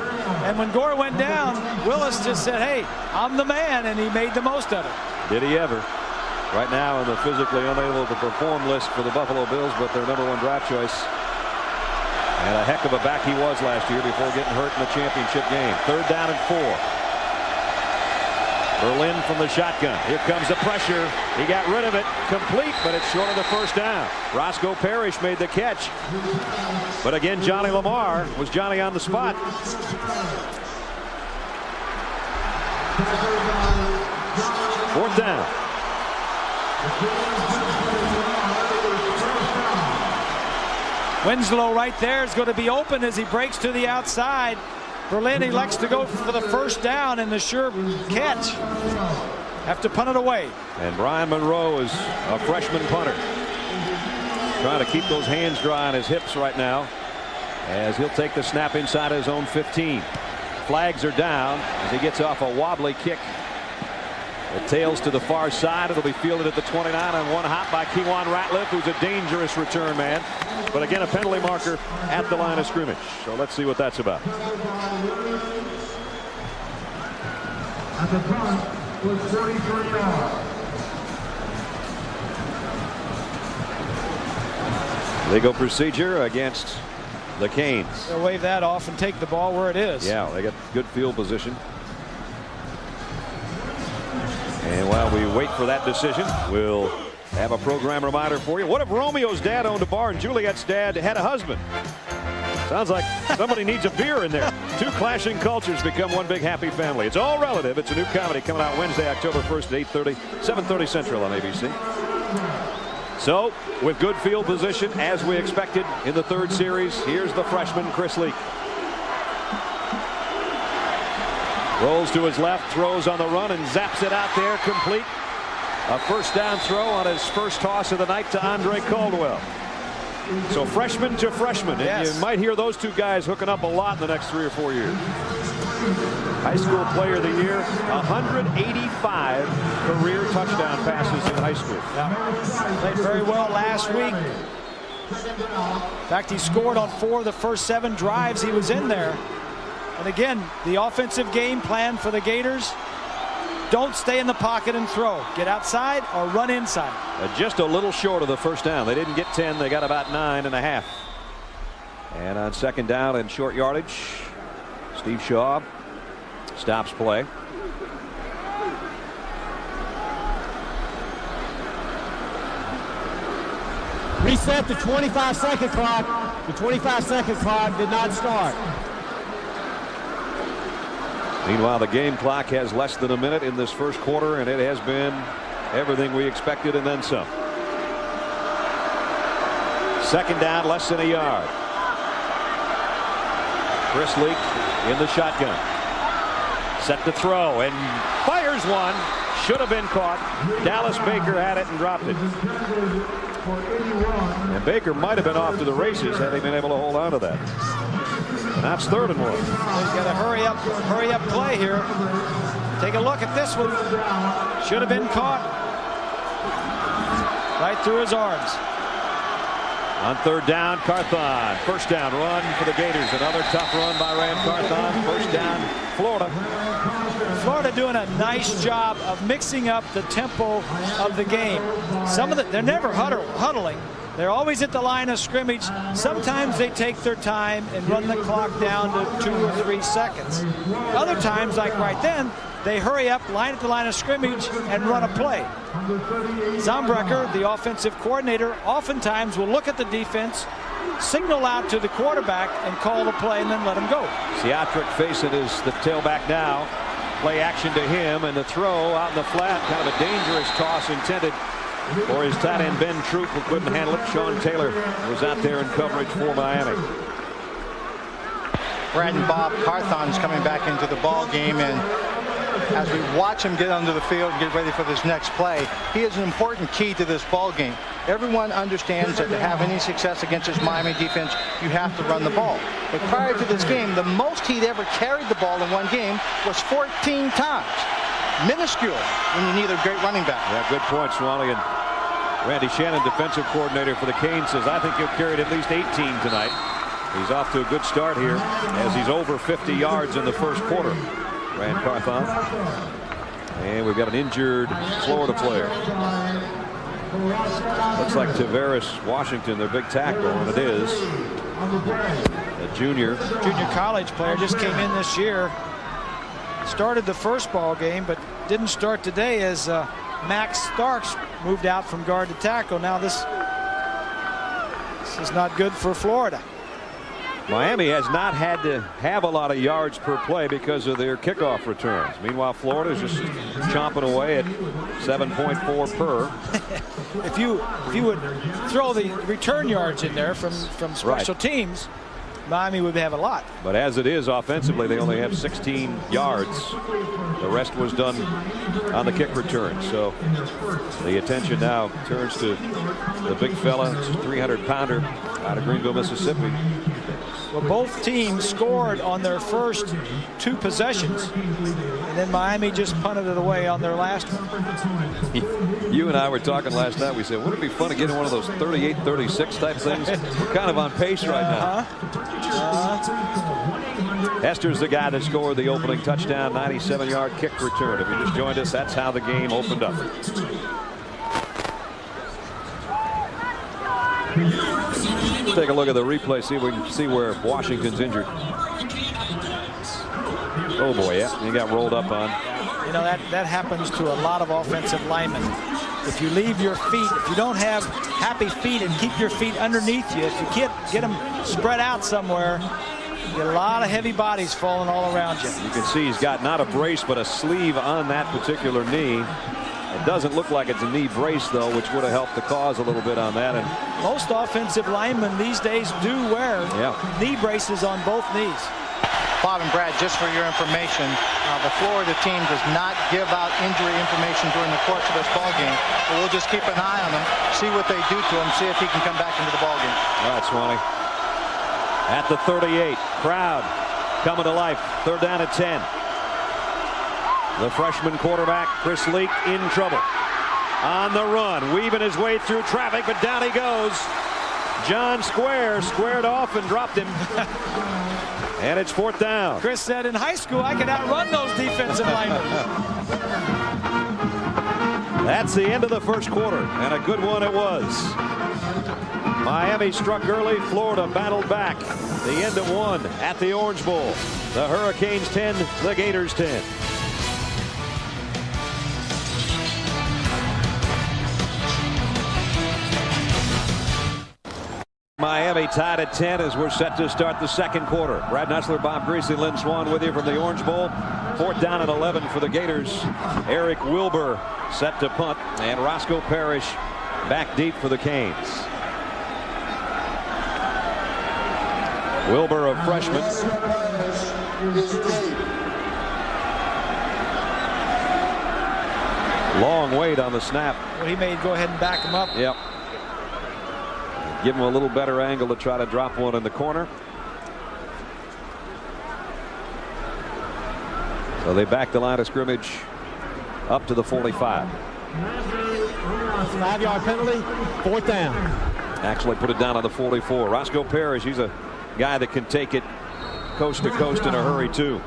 and when Gore went down, Willis just said, hey, I'm the man, and he made the most of it. Did he ever? Right now on the physically unable to perform list for the Buffalo Bills, but their #1 draft choice. And a heck of a back he was last year before getting hurt in the championship game. Third down and 4. Berlin from the shotgun. Here comes the pressure. He got rid of it. Complete, but it's short of the first down. Roscoe Parrish made the catch. But again, Johnny Lamar was Johnny on the spot. Fourth down. Winslow right there is going to be open as he breaks to the outside. Berlin elects to go for the first down and the sure catch. Have to punt it away. And Brian Monroe is a freshman punter. Trying to keep those hands dry on his hips right now as he'll take the snap inside his own 15. Flags are down as he gets off a wobbly kick. It tails to the far side. It'll be fielded at the 29 on one hop by Kewan Ratliff, who's a dangerous return man. But again, a penalty marker at the line of scrimmage. So let's see what that's about. At the front was 33 yards. Legal procedure against the Canes. They'll wave that off and take the ball where it is. Yeah, they got good field position. And while we wait for that decision, we'll have a program reminder for you. What if Romeo's dad owned a bar and Juliet's dad had a husband? Sounds like somebody needs a beer in there. Two clashing cultures become one big happy family. It's all relative. It's a new comedy coming out Wednesday, October 1st at 8:30, 7:30 Central on ABC. So, with good field position, as we expected in the third series, here's the freshman, Chris Leak. Rolls to his left, throws on the run, and zaps it out there, complete. A first down throw on his first toss of the night to Andre Caldwell. So freshman to freshman. Yes. And you might hear those two guys hooking up a lot in the next 3 or 4 years. High school player of the year, 185 career touchdown passes in high school. Yeah. Played very well last week. In fact, he scored on 4 of the first 7 drives he was in there. And again, the offensive game plan for the Gators: don't stay in the pocket and throw. Get outside or run inside. Just a little short of the first down. They didn't get 10. They got about 9.5. And on second down and short yardage, Steve Shaw stops play. Reset the 25-second clock. The 25-second clock did not start. Meanwhile, the game clock has less than a minute in this first quarter, and it has been everything we expected and then some. Second down, less than a yard. Chris Leak in the shotgun. Set to throw and fires one. Should have been caught. Dallas Baker had it and dropped it. And Baker might have been off to the races had he been able to hold on to that. And that's 3rd and 1. He's got a hurry up play here. Take a look at this one. Should have been caught. Right through his arms. On 3rd down, Carthon. First down run for the Gators. Another tough run by Ram Carthon. First down, Florida. Florida doing a nice job of mixing up the tempo of the game. They're never huddling. They're always at the line of scrimmage. Sometimes they take their time and run the clock down to 2 or 3 seconds. Other times, like right then, they hurry up, line at the line of scrimmage, and run a play. Zombrecker, the offensive coordinator, oftentimes will look at the defense, signal out to the quarterback, and call the play, and then let him go. Seatrick facing the tailback now. Play action to him, and the throw out in the flat. Kind of a dangerous toss intended for his tight end, Ben Troop, who couldn't handle it. Sean Taylor was out there in coverage for Miami. Brad and Bob Carthon's coming back into the ball game, and as we watch him get onto the field and get ready for this next play, he is an important key to this ball game. Everyone understands that to have any success against this Miami defense, you have to run the ball. But prior to this game, the most he'd ever carried the ball in one game was 14 times. Minuscule when you need a great running back. Yeah, good point, Swally. And Randy Shannon, defensive coordinator for the Canes, says, I think he'll carry it at least 18 tonight. He's off to a good start here as he's over 50 yards in the first quarter. Rand Carthon. And we've got an injured Florida player. Looks like Tavares Washington, their big tackle, and it is a junior college player, just came in this year. Started the first ball game, but didn't start today as Max Starks moved out from guard to tackle. Now this is not good for Florida. Miami has not had to have a lot of yards per play because of their kickoff returns. Meanwhile, Florida is just chomping away at 7.4 per. If you would throw the return yards in there from special teams, Miami would have a lot. But as it is offensively, they only have 16 yards. The rest was done on the kick return. So the attention now turns to the big fella, 300-pounder out of Greenville, Mississippi. Well, both teams scored on their first 2 possessions, and then Miami just punted it away on their last one. You and I were talking last night. We said, wouldn't it be fun to get in one of those 38-36 type things? We're kind of on pace right now. Hester's the guy that scored the opening touchdown, 97-yard kick return. If you just joined us, that's how the game opened up. Take a look at the replay, see if we can see where Washington's injured. Oh boy, yeah, he got rolled up on. You know, that happens to a lot of offensive linemen. If you leave your feet, if you don't have happy feet and keep your feet underneath you, if you can't get them spread out somewhere, you get a lot of heavy bodies falling all around you. You can see he's got not a brace but a sleeve on that particular knee. It doesn't look like it's a knee brace, though, which would have helped the cause a little bit on that. And most offensive linemen these days do wear knee braces on both knees. Bob and Brad, just for your information, the Florida team does not give out injury information during the course of this ball game. But we'll just keep an eye on them, see what they do to him, see if he can come back into the ball game. All right, Swanee. At the 38, crowd coming to life. 3rd down at 10. The freshman quarterback, Chris Leak, in trouble. On the run, weaving his way through traffic, but down he goes. John squared off and dropped him. And it's 4th down. Chris said in high school I could outrun those defensive linemen. That's the end of the first quarter, and a good one it was. Miami struck early. Florida battled back. The end at 1 at the Orange Bowl. The Hurricanes 10, the Gators 10. Miami tied at 10 as we're set to start the second quarter. Brad Nessler, Bob Greasy, Lynn Swan with you from the Orange Bowl. 4th down and 11 for the Gators. Eric Wilbur set to punt, and Roscoe Parrish back deep for the Canes. Wilbur, a freshman. Long wait on the snap. Well, he may go ahead and back him up. Yep. Give him a little better angle to try to drop one in the corner. So they back the line of scrimmage up to the 45. 5-yard penalty, 4th down. Actually put it down on the 44. Roscoe Parrish, he's a guy that can take it coast to coast in a hurry too.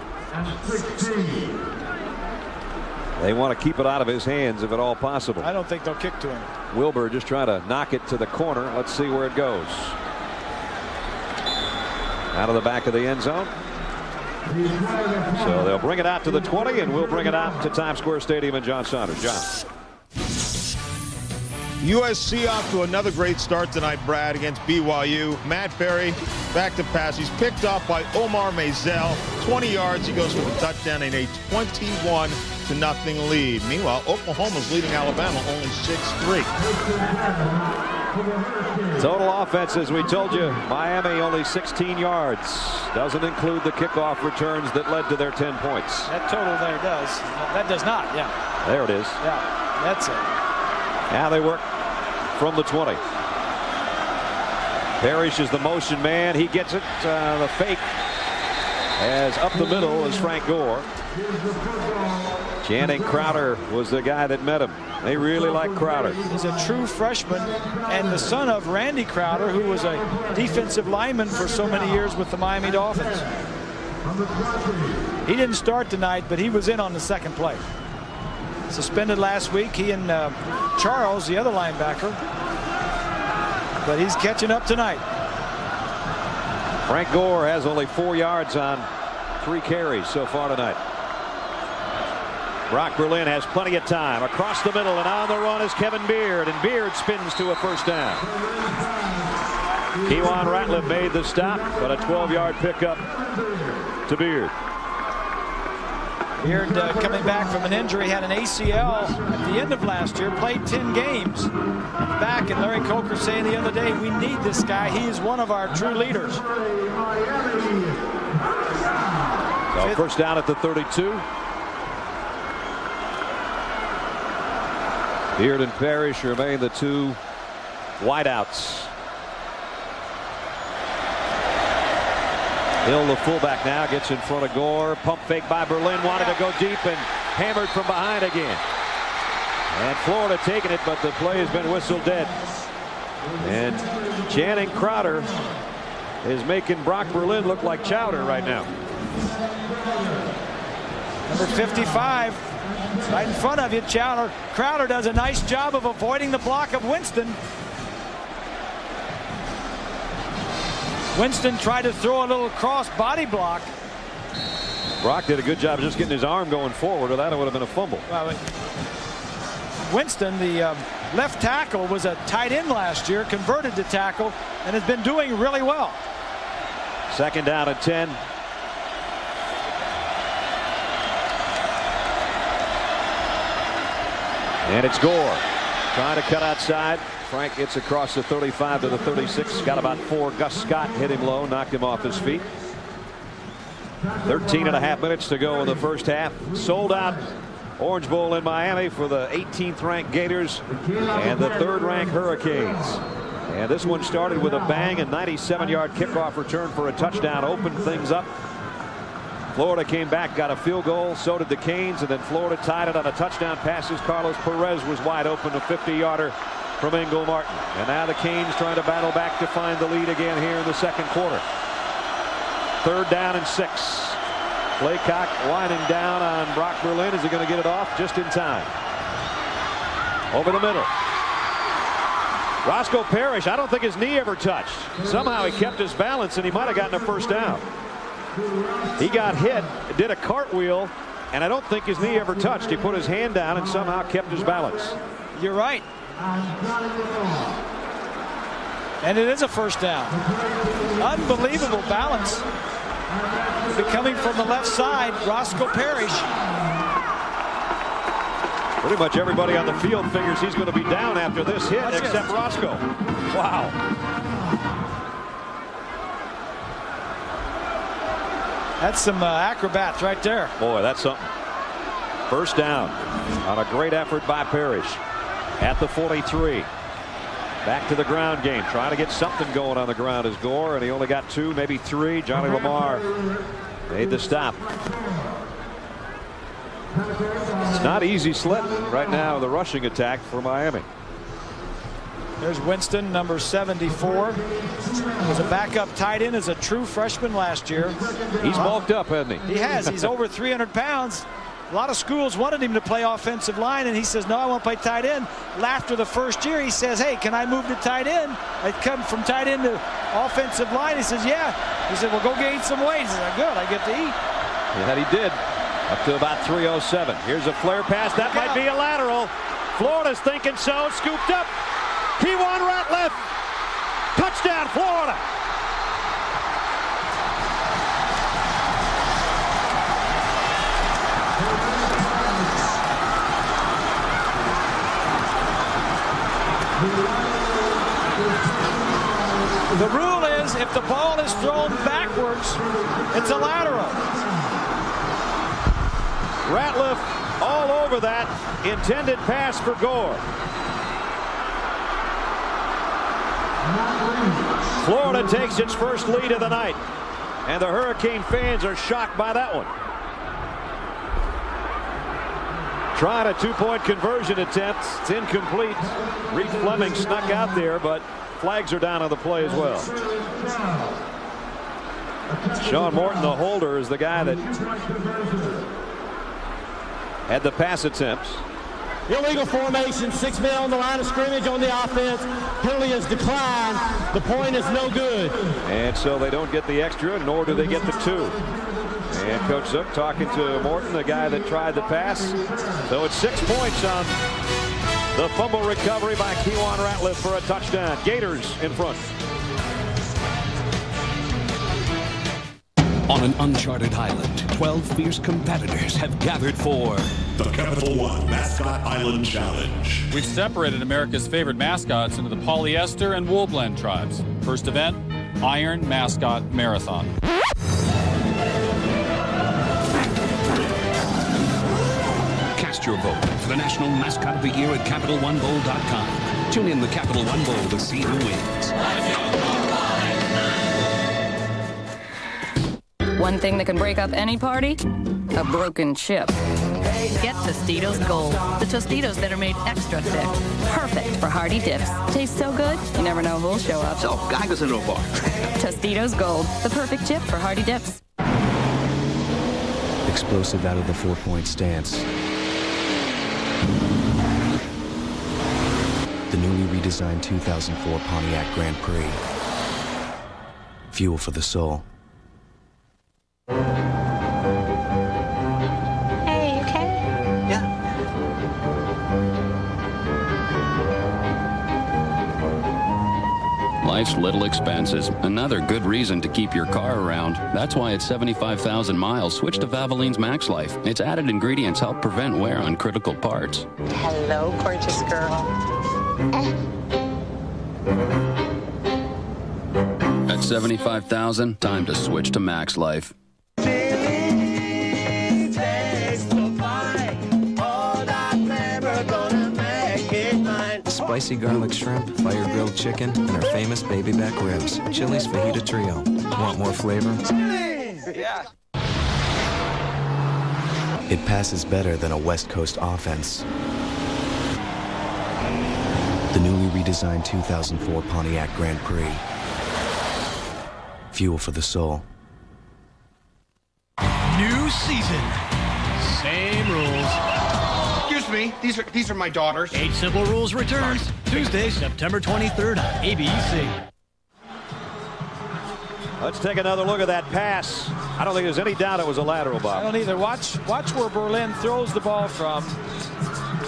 They want to keep it out of his hands if at all possible. I don't think they'll kick to him. Wilbur just trying to knock it to the corner. Let's see where it goes. Out of the back of the end zone. So they'll bring it out to the 20, and we'll bring it out to Times Square Stadium and John Saunders. John. USC off to another great start tonight, Brad, against BYU. Matt Berry back to pass. He's picked off by Omar Mazel. 20 yards. He goes for the touchdown in a 21-0 lead. Meanwhile, Oklahoma's leading Alabama only 6-3. Total offense, as we told you, Miami only 16 yards. Doesn't include the kickoff returns that led to their 10 points. That total there does. That does not, yeah. There it is. Yeah, that's it. Now they work from the 20. Parrish is the motion man. He gets it. The fake as up the middle is Frank Gore. Channing Crowder was the guy that met him. They really like Crowder. He's a true freshman and the son of Randy Crowder, who was a defensive lineman for so many years with the Miami Dolphins. He didn't start tonight, but he was in on the second play. Suspended last week, he and Charles, the other linebacker, but he's catching up tonight. Frank Gore has only 4 yards on 3 carries so far tonight. Brock Berlin has plenty of time across the middle, and on the run is Kevin Beard, and Beard spins to a 1st down. Kewan Ratliff made the stop, but a 12-yard pickup to Beard. Beard coming back from an injury, had an ACL at the end of last year, played 10 games. Back, and Larry Coker saying the other day, we need this guy. He is one of our true leaders. So 1st down at the 32. Beard and Parrish remain the 2 wideouts. Hill, the fullback, now gets in front of Gore. Pump fake by Berlin, wanted to go deep and hammered from behind again. And Florida taking it, but the play has been whistled dead. And Channing Crowder is making Brock Berlin look like chowder right now. Number 55, right in front of you, Chowder. Crowder does a nice job of avoiding the block of Winston. Winston tried to throw a little cross body block. Brock did a good job of just getting his arm going forward, or that would have been a fumble. Well, Winston, the left tackle, was a tight end last year, converted to tackle, and has been doing really well. 2nd down and 10. And it's Gore trying to cut outside. Frank gets across the 35 to the 36. Got about 4. Gus Scott hit him low, knocked him off his feet. 13.5 minutes to go in the first half. Sold out Orange Bowl in Miami for the 18th ranked Gators and the 3rd ranked Hurricanes. And this one started with a bang, a 97-yard kickoff return for a touchdown, opened things up. Florida came back, got a field goal, so did the Canes, and then Florida tied it on a touchdown passes. Carlos Perez was wide open, a 50-yarder from Ingle Martin. And now the Canes trying to battle back to find the lead again here in the second quarter. 3rd down and 6. Laycock winding down on Brock Berlin. Is he going to get it off just in time? Over the middle. Roscoe Parrish, I don't think his knee ever touched. Somehow he kept his balance and he might have gotten a first down. He got hit, did a cartwheel, and I don't think his knee ever touched. He put his hand down and somehow kept his balance. You're right. And it is a first down. Unbelievable balance. Coming from the left side, Roscoe Parrish. Pretty much everybody on the field figures he's going to be down after this hit, except Roscoe. Wow. That's some acrobats right there. Boy, that's something. First down on a great effort by Parrish at the 43. Back to the ground game. Trying to get something going on the ground is Gore, and he only got 2, maybe 3. Johnny Lamar made the stop. It's not easy slip right now, the rushing attack for Miami. There's Winston, number 74. Was a backup tight end as a true freshman last year. He's bulked up, hasn't he? He has. He's over 300 pounds. A lot of schools wanted him to play offensive line, and he says, no, I want to play tight end. After the first year, he says, hey, can I move to tight end? I come from tight end to offensive line. He says, yeah. He said, well, go gain some weight. He said, good, I get to eat. Yeah, he did. Up to about 307. Here's a flare pass. That might be a lateral. Florida's thinking so. Scooped up. Kewan Ratliff. Touchdown, Florida. The rule is if the ball is thrown backwards, it's a lateral. Ratliff all over that intended pass for Gore. Florida takes its first lead of the night, and the Hurricane fans are shocked by that one. Trying a 2-point conversion attempt. It's incomplete. Reed Fleming snuck out there, but flags are down on the play as well. Sean Morton, the holder, is the guy that had the pass attempts. Illegal formation, 6 men on the line of scrimmage on the offense. Penalty is declined. The point is no good. And so they don't get the extra, nor do they get the 2. And Coach Zook talking to Morton, the guy that tried the pass. So it's 6 points on the fumble recovery by Kewan Ratliff for a touchdown. Gators in front. On an uncharted island, 12 fierce competitors have gathered for the Capital One Mascot Island Challenge. We've separated America's favorite mascots into the polyester and wool blend tribes. First event, Iron Mascot Marathon. Cast your vote for the National Mascot of the Year at CapitalOneBowl.com. Tune in the Capital One Bowl to see who wins. One thing that can break up any party? A broken chip. Get Tostitos Gold. The Tostitos that are made extra thick. Perfect for hearty dips. Tastes so good, you never know who'll show up. So, guy goes into a bar. Tostitos Gold. The perfect chip for hearty dips. Explosive out of the 4-point stance. The newly redesigned 2004 Pontiac Grand Prix. Fuel for the soul. Hey, you okay? Yeah. Life's little expenses. Another good reason to keep your car around. That's why at 75,000 miles, switch to Valvoline's Max Life. Its added ingredients help prevent wear on critical parts. Hello, gorgeous girl. At 75,000, time to switch to Max Life. Spicy garlic shrimp, fire grilled chicken, and our famous baby back ribs. Chili's Fajita Trio. Want more flavor? Yeah. It passes better than a West Coast offense. The newly redesigned 2004 Pontiac Grand Prix. Fuel for the soul. New season. Same rules. Excuse me, these are my daughters. 8 Simple Rules returns Tuesday, September 23rd on ABC. Let's take another look at that pass. I don't think there's any doubt it was a lateral, Bob. I don't either. Watch where Berlin throws the ball from.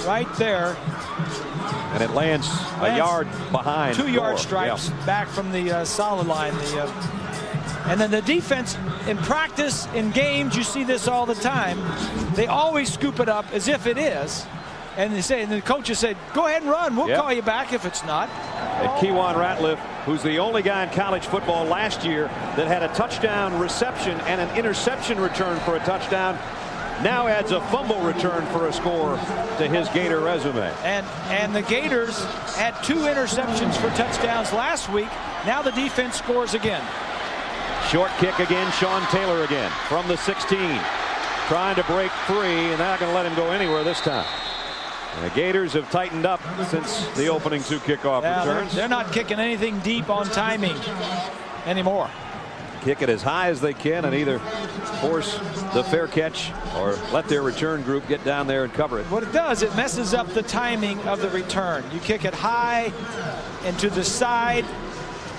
Right there. And it lands a yard behind. 2-yard stripes back from the solid line. And then the defense, in practice, in games, you see this all the time. They always scoop it up as if it is. And the coaches say, go ahead and run. We'll call you back if it's not. And Kewan Ratliff, who's the only guy in college football last year that had a touchdown reception and an interception return for a touchdown, now adds a fumble return for a score to his Gator resume. And the Gators had 2 interceptions for touchdowns last week. Now the defense scores again. Short kick again, Sean Taylor again from the 16. Trying to break free, and they're not going to let him go anywhere this time. And the Gators have tightened up since the opening 2 kickoff returns. They're not kicking anything deep on timing anymore. Kick it as high as they can and either force the fair catch or let their return group get down there and cover it. What it does, it messes up the timing of the return. You kick it high and to the side.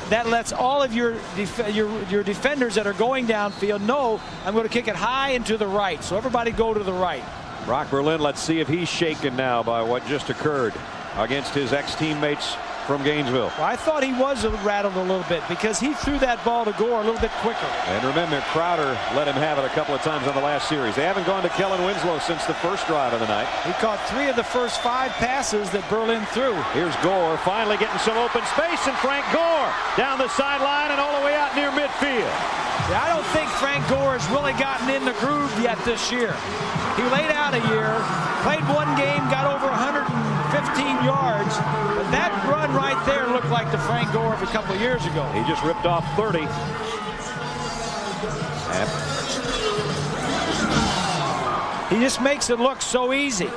That lets all of your defenders that are going downfield know I'm going to kick it high and to the right. So everybody go to the right. Brock Berlin, let's see if he's shaken now by what just occurred against his ex-teammates from Gainesville. Well, I thought he was rattled a little bit because he threw that ball to Gore a little bit quicker. And remember, Crowder let him have it a couple of times on the last series. They haven't gone to Kellen Winslow since the first drive of the night. He caught 3 of the first 5 passes that Berlin threw. Here's Gore finally getting some open space, and Frank Gore down the sideline and all the way out near midfield. Yeah, I don't think Frank Gore has really gotten in the groove yet this year. He laid out a year, played 1 game, got over 115 yards, but that run right there looked like the Frank Gore of a couple of years ago. He just ripped off 30. He just makes it look so easy.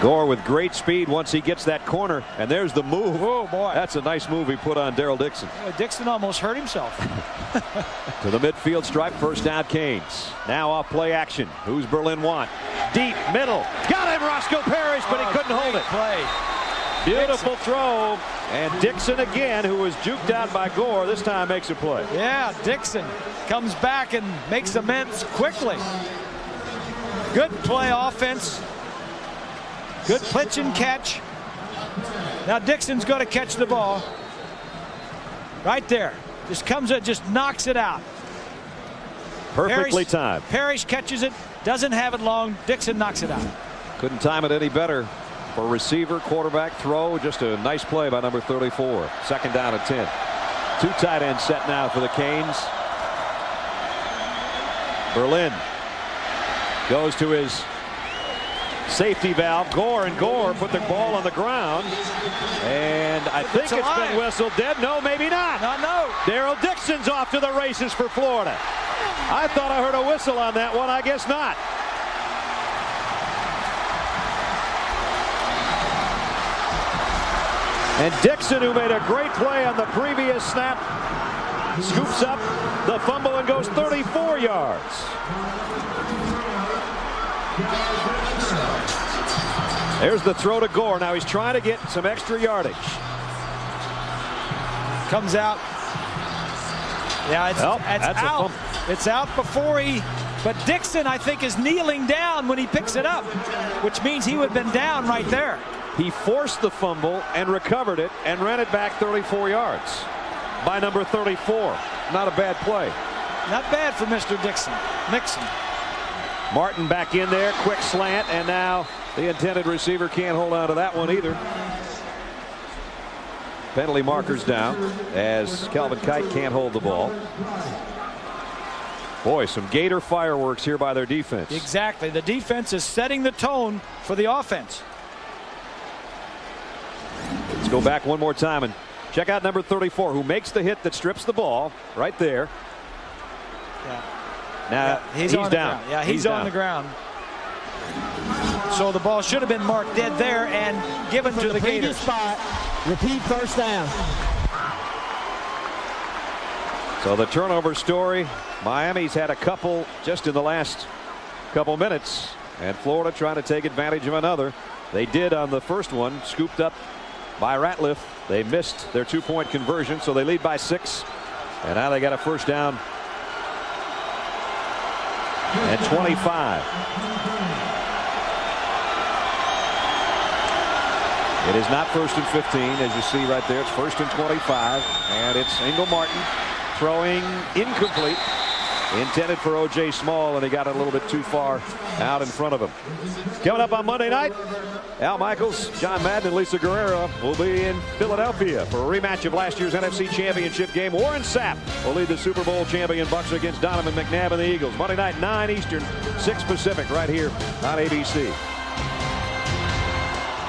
Gore with great speed once he gets that corner, and there's the move. Oh boy, that's a nice move he put on Daryl Dixon. Boy, Dixon almost hurt himself. To the midfield stripe, first down Canes. Now off play action. Who's Berlin want? Deep middle, got him, Roscoe Parrish, but he couldn't hold it. Play. Beautiful throw, and Dixon again, who was juked out by Gore, this time makes a play. Yeah, Dixon comes back and makes amends quickly. Good play offense. Good pitch and catch. Now Dixon's going to catch the ball. Right there. Just comes in, just knocks it out. Perfectly timed. Parrish catches it, doesn't have it long. Dixon knocks it out. Couldn't time it any better for receiver, quarterback, throw. Just a nice play by number 34. Second down and 10. 2 tight ends set now for the Canes. Berlin goes to his safety valve. Gore put the ball on the ground, and I think it's been whistled dead. No, maybe not. No. Daryl Dixon's off to the races for Florida. I thought I heard a whistle on that one. I guess not. And Dixon, who made a great play on the previous snap, scoops up the fumble and goes 34 yards. There's the throw to Gore. Now he's trying to get some extra yardage. Comes out. Yeah, it's out. It's out before he. But Dixon, I think, is kneeling down when he picks it up, which means he would have been down right there. He forced the fumble and recovered it and ran it back 34 yards by number 34. Not a bad play. Not bad for Mr. Dixon. Nixon. Martin back in there, quick slant, and now the intended receiver can't hold on to that one either. Penalty markers down as Calvin Kite can't hold the ball. Boy, some Gator fireworks here by their defense. Exactly. The defense is setting the tone for the offense. Let's go back one more time and check out number 34, who makes the hit that strips the ball right there. Yeah. Now he's down. Yeah, he's on the ground. So the ball should have been marked dead there and given to the Gators. Spot, repeat first down. So the turnover story, Miami's had a couple just in the last couple minutes, and Florida trying to take advantage of another. They did on the first one, scooped up by Ratliff. They missed their 2-point conversion, so they lead by 6. And now they got a first down at 25. It is not 1st and 15, as you see right there. It's 1st and 25, and it's Ingle Martin throwing incomplete. Intended for O.J. Small, and he got it a little bit too far out in front of him. Coming up on Monday night, Al Michaels, John Madden, and Lisa Guerrero will be in Philadelphia for a rematch of last year's NFC Championship game. Warren Sapp will lead the Super Bowl champion Bucs against Donovan McNabb and the Eagles. Monday night, 9 Eastern, 6 Pacific, right here on ABC.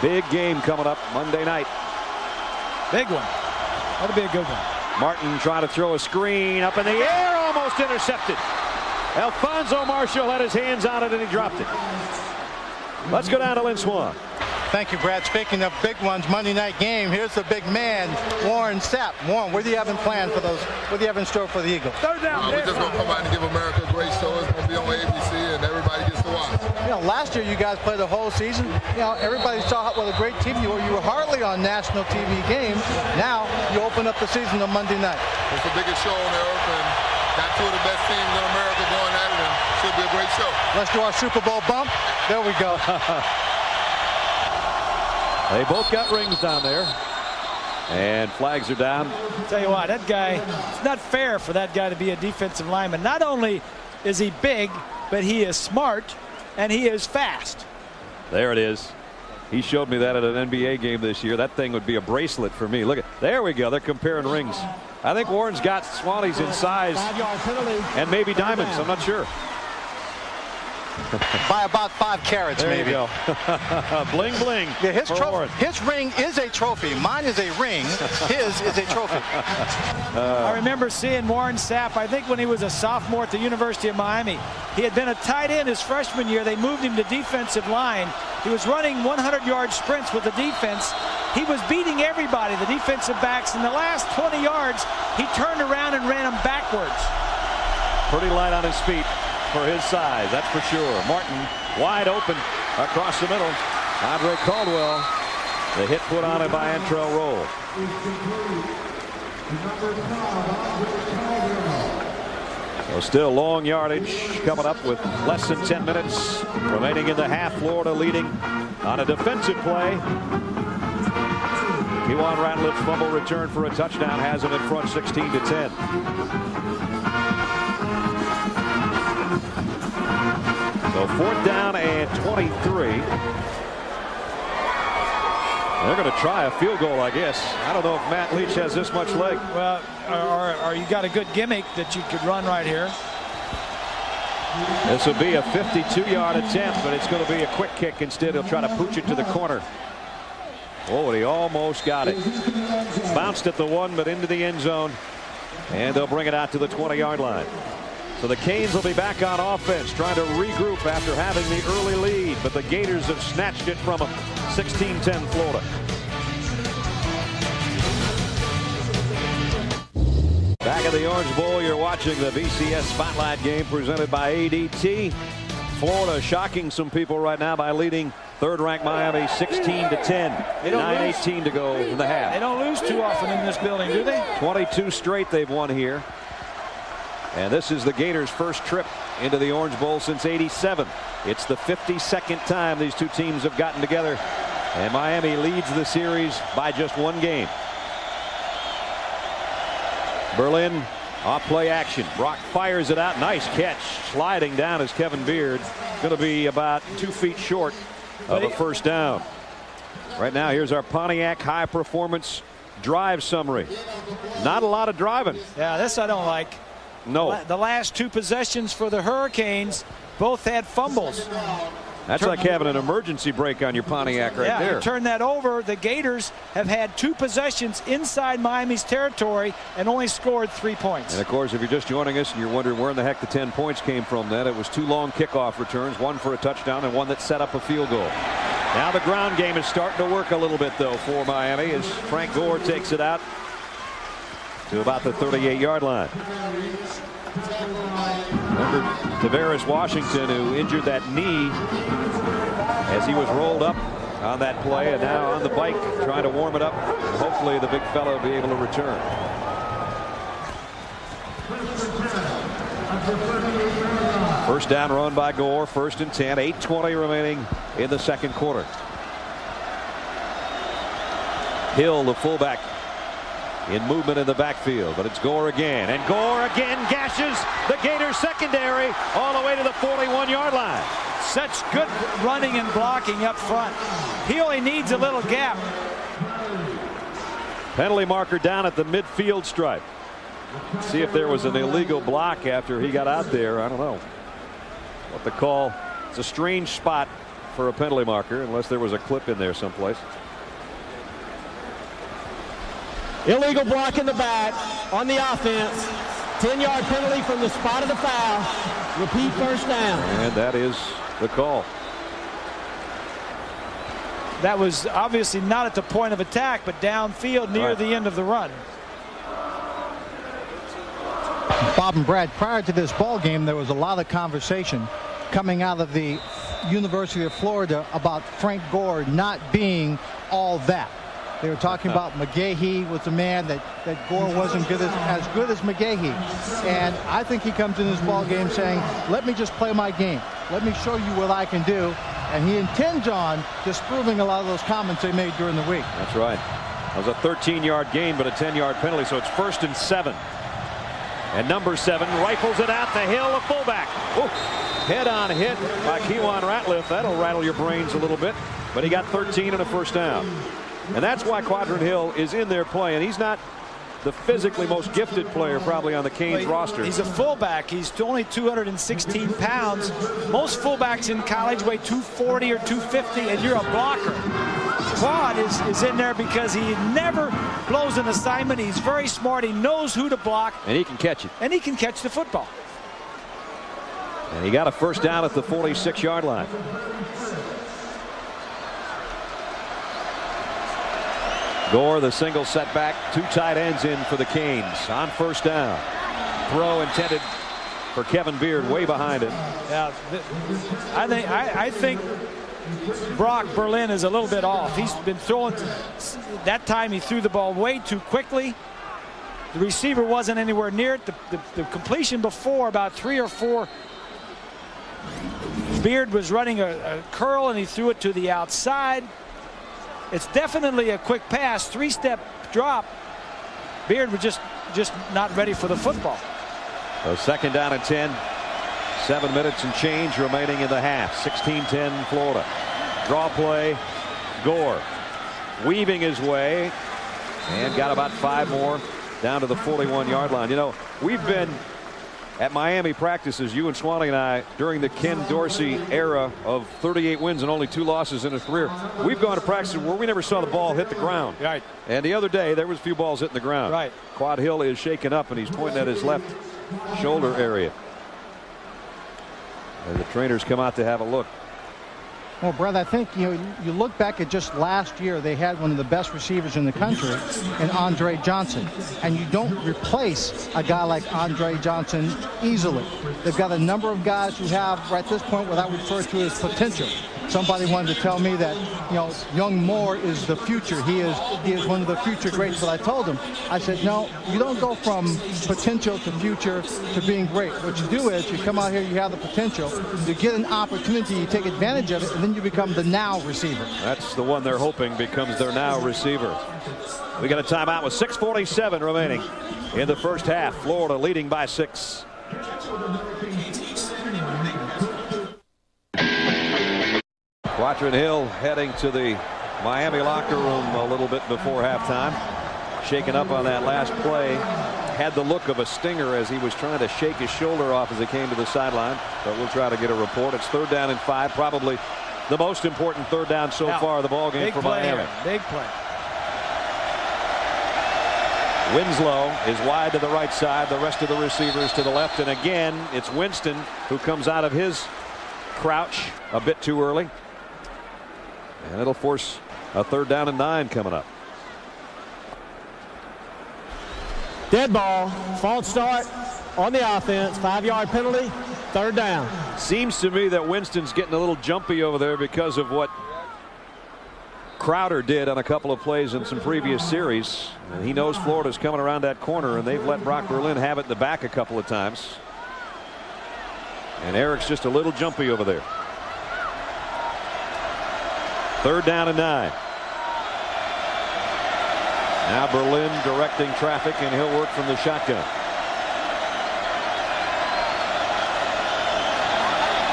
Big game coming up Monday night. Big one. That'll be a good one. Martin trying to throw a screen up in the air, almost intercepted. Alfonso Marshall had his hands on it and he dropped it. Let's go down to Lynn Swan. Thank you, Brad. Speaking of big ones, Monday night game, here's the big man, Warren Sapp. Warren, what do you have in plan for those? What do you have in store for the Eagles? Third down. We're just going to come out and give America a great show. It's going to be on ABC and everybody gets to watch. You know, last year you guys played the whole season. You know, everybody saw what a great team you were. You were hardly on national TV games. Now you open up the season on Monday night. It's the biggest show on earth, and got two of the best teams in America going at it, and it should be a great show. Let's do our Super Bowl bump. There we go. They both got rings down there, and flags are down. I'll tell you what, that guy, it's not fair for that guy to be a defensive lineman. Not only is he big, but he is smart and he is fast. There it is. He showed me that at an NBA game this year. That thing would be a bracelet for me. Look at, there we go. They're comparing rings. I think Warren's got Swannies in size and maybe diamonds. I'm not sure. By about 5 carats, there maybe. You go. Bling bling. Yeah, his ring is a trophy. Mine is a ring. His is a trophy. I remember seeing Warren Sapp, I think when he was a sophomore at the University of Miami. He had been a tight end his freshman year. They moved him to defensive line. He was running 100-yard sprints with the defense. He was beating everybody, the defensive backs. In the last 20 yards, he turned around and ran them backwards. Pretty light on his feet for his size, that's for sure. Martin wide open across the middle. Andre Caldwell, the hit put on it by Antrell Roll. So still long yardage coming up with less than 10 minutes remaining in the half. Florida leading on a defensive play. Kewan Ratliff's fumble return for a touchdown has him in front 16-10. So 4th down and 23. They're going to try a field goal, I guess. I don't know if Matt Leach has this much leg. Well, or you got a good gimmick that you could run right here. This will be a 52-yard attempt, but it's going to be a quick kick instead. He'll try to pooch it to the corner. Oh, and he almost got it. Bounced at the 1, but into the end zone. And they'll bring it out to the 20-yard line. So the Canes will be back on offense, trying to regroup after having the early lead, but the Gators have snatched it from them. 16-10 Florida. Back at the Orange Bowl, you're watching the VCS Spotlight game presented by ADT. Florida shocking some people right now by leading third-ranked Miami 16-10. 9:18 to go in the half. They don't lose too often in this building, do they? 22 straight they've won here. And this is the Gators' first trip into the Orange Bowl since '87. It's the 52nd time these two teams have gotten together. And Miami leads the series by just 1 game. Berlin off play action. Brock fires it out. Nice catch. Sliding down is Kevin Beard. Going to be about 2 feet short of a first down. Right now, here's our Pontiac high performance drive summary. Not a lot of driving. Yeah, this I don't like. No. The last 2 possessions for the Hurricanes both had fumbles. That's like having an emergency brake on your Pontiac right there. Yeah, turn that over. The Gators have had 2 possessions inside Miami's territory and only scored 3 points. And of course, if you're just joining us and you're wondering where in the heck the 10 points came from, then it was 2 long kickoff returns, 1 for a touchdown and 1 that set up a field goal. Now the ground game is starting to work a little bit, though, for Miami as Frank Gore takes it out to about the 38-yard line. Remember Tavares Washington, who injured that knee as he was rolled up on that play, and now on the bike trying to warm it up. Hopefully the big fellow will be able to return. First down run by Gore, 1st and 10, 8:20 remaining in the second quarter. Hill, the fullback, in movement in the backfield, but it's Gore again, and Gore again gashes the Gators secondary all the way to the 41-yard line. Such good running and blocking up front. He only needs a little gap. Penalty marker down at the midfield stripe. See if there was an illegal block after he got out there. I don't know what the call. It's a strange spot for a penalty marker unless there was a clip in there someplace. Illegal block in the back on the offense. 10-yard penalty from the spot of the foul. Repeat first down. And that is the call. That was obviously not at the point of attack, but downfield near the end of the run. Bob and Brad, prior to this ball game, there was a lot of conversation coming out of the University of Florida about Frank Gore not being all that. They were talking about McGahee was the man that Gore wasn't as good as McGahee. And I think he comes in this ball game saying, let me just play my game. Let me show you what I can do. And he intends on disproving a lot of those comments they made during the week. That's right. That was a 13-yard gain, but a 10-yard penalty, so it's 1st and 7. And number 7 rifles it out the hill, a fullback. Ooh, head-on hit by Kewan Ratliff. That'll rattle your brains a little bit. But he got 13 and a first down. And that's why Quadrant Hill is in there playing. He's not the physically most gifted player probably on the Canes roster. He's a fullback. He's only 216 pounds. Most fullbacks in college weigh 240 or 250, and you're a blocker. Quad is in there because he never blows an assignment. He's very smart. He knows who to block. And he can catch it. And he can catch the football. And he got a first down at the 46-yard line. Gore, the single setback, 2 tight ends in for the Canes on first down. Throw intended for Kevin Beard, way behind him. Yeah, I think Brock Berlin is a little bit off. He's been throwing. That time he threw the ball way too quickly. The receiver wasn't anywhere near it. The completion before, about 3 or 4. Beard was running a curl and he threw it to the outside. It's definitely a quick pass, 3-step drop. Beard was just not ready for the football. So 2nd down and 10. 7 minutes and change remaining in the half. 16-10 Florida. Draw play. Gore weaving his way and got about 5 more down to the 41-yard line. You know, we've been at Miami practices, you and Swanee and I, during the Ken Dorsey era of 38 wins and only 2 losses in his career. We've gone to practices where we never saw the ball hit the ground. Right. And the other day, there was a few balls hitting the ground. Right. Quad Hill is shaken up, and he's pointing at his left shoulder area. And the trainers come out to have a look. Well, Brad, I think you look back at just last year, they had one of the best receivers in the country in Andre Johnson, and you don't replace a guy like Andre Johnson easily. They've got a number of guys who have, right at this point, what I would refer to as potential. Somebody wanted to tell me that, young Moore is the future. He is one of the future greats. But I told him, I said, no, you don't go from potential to future to being great. What you do is you come out here, you have the potential, you get an opportunity, you take advantage of it, and then you become the now receiver. That's the one they're hoping becomes their now receiver. We got a timeout with 6:47 remaining in the first half. Florida leading by 6. Quadrant Hill heading to the Miami locker room a little bit before halftime. Shaken up on that last play had the look of a stinger as he was trying to shake his shoulder off as he came to the sideline. But we'll try to get a report. It's 3rd down and 5, probably the most important 3rd down so far of the ball game for Miami. Big play. Winslow is wide to the right side, the rest of the receivers to the left, and again it's Winston who comes out of his crouch a bit too early, and it'll force a 3rd down and 9 coming up. Dead ball, false start on the offense, 5-yard penalty, 3rd down. Seems to me that Winston's getting a little jumpy over there because of what Crowder did on a couple of plays in some previous series. And he knows Florida's coming around that corner, and they've let Brock Berlin have it in the back a couple of times. And Eric's just a little jumpy over there. 3rd down and 9. Now Berlin directing traffic, and he'll work from the shotgun.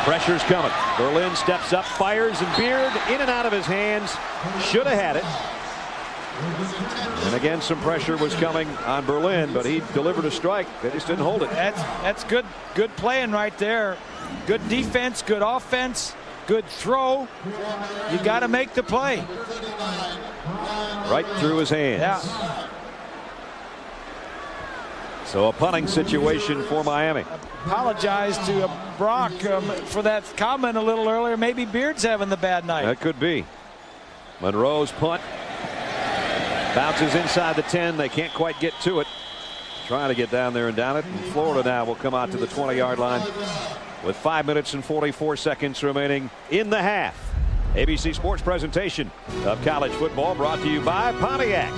Pressure's coming. Berlin steps up, fires, and Beard in and out of his hands. Should have had it. And again, some pressure was coming on Berlin, but he delivered a strike. They just didn't hold it. That's good playing right there. Good defense, good offense, good throw. You got to make the play. Right through his hands. Yeah. So a punting situation for Miami. Apologize to Brock for that comment a little earlier. Maybe Beard's having the bad night. That could be. Monroe's punt bounces inside the 10. They can't quite get to it. Trying to get down there and down it. And Florida now will come out to the 20-yard line with 5 minutes and 44 seconds remaining in the half. ABC Sports presentation of college football brought to you by Pontiac,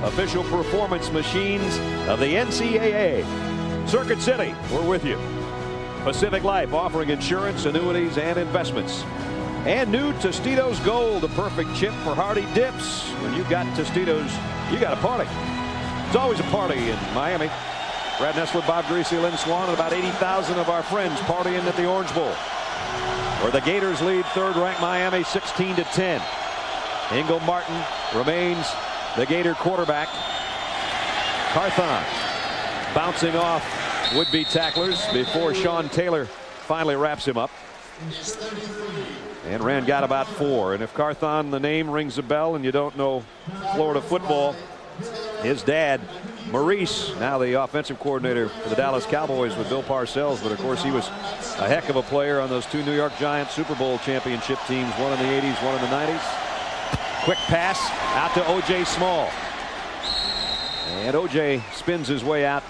official performance machines of the NCAA. Circuit City, we're with you. Pacific Life offering insurance, annuities, and investments. And new Tostitos Gold, the perfect chip for hearty dips. When you got Tostitos, you got a party. It's always a party in Miami. Brad Nessler, Bob Greasy, Lynn Swan, and about 80,000 of our friends partying at the Orange Bowl, where the Gators lead 3rd-ranked Miami 16-10. Ingle Martin remains the Gator quarterback. Carthon bouncing off would-be tacklers before Sean Taylor finally wraps him up. And Rand got about 4. And if Carthon, the name rings a bell and you don't know Florida football, his dad, Maurice, now the offensive coordinator for the Dallas Cowboys with Bill Parcells. But of course he was a heck of a player on those 2 New York Giants Super Bowl championship teams, one in the 80s, one in the 90s. Quick pass out to O.J. Small. And O.J. spins his way out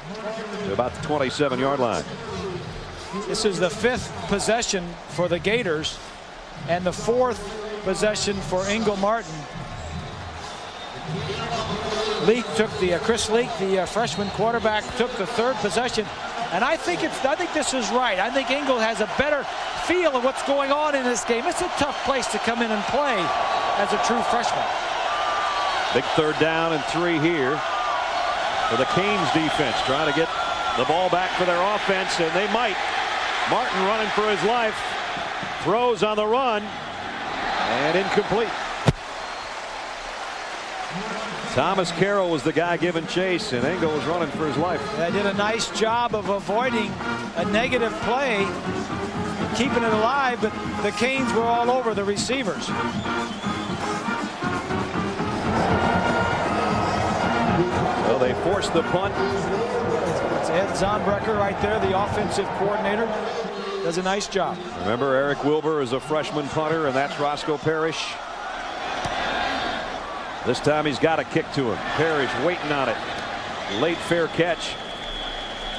to about the 27-yard line. This is the 5th possession for the Gators and the 4th possession for Ingle Martin. Leak took Chris Leak, the freshman quarterback, took the 3rd possession. And I think this is right. I think Ingle has a better feel of what's going on in this game. It's a tough place to come in and play as a true freshman. Big 3rd down and 3 here for the Canes defense, trying to get the ball back for their offense, and they might. Martin running for his life, throws on the run, and incomplete. Thomas Carroll was the guy giving chase, and Ingle was running for his life. They did a nice job of avoiding a negative play, keeping it alive, but the Canes were all over the receivers. Well, they forced the punt. It's Ed Zondbrecker right there, the offensive coordinator. Does a nice job. Remember, Eric Wilbur is a freshman punter, and that's Roscoe Parrish. This time he's got a kick to him. Parrish waiting on it. Late fair catch.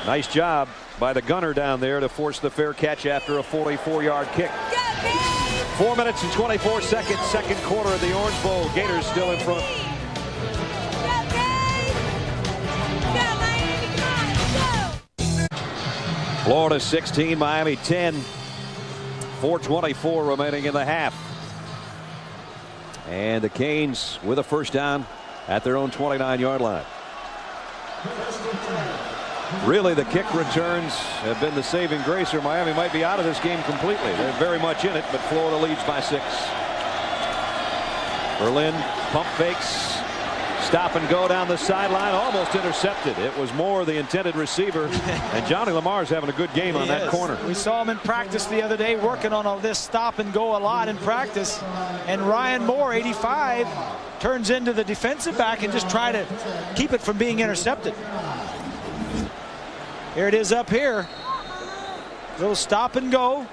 Nice job by the gunner down there to force the fair catch after a 44-yard kick. 4 minutes and 24 seconds, second quarter of the Orange Bowl. Gators still in front. Florida 16, Miami 10. 4:24 remaining in the half. And the Canes with a first down at their own 29-yard line. Really, the kick returns have been the saving grace, or Miami might be out of this game completely. They're very much in it, but Florida leads by 6. Berlin pump fakes, Stop and go down the sideline, almost intercepted. It was Moore, the intended receiver, and Johnny Lamar's having a good game on that corner. We saw him in practice the other day working on all this stop and go a lot in practice, and Ryan Moore, 85, turns into the defensive back and just try to keep it from being intercepted. Here it is up here. Little stop and go.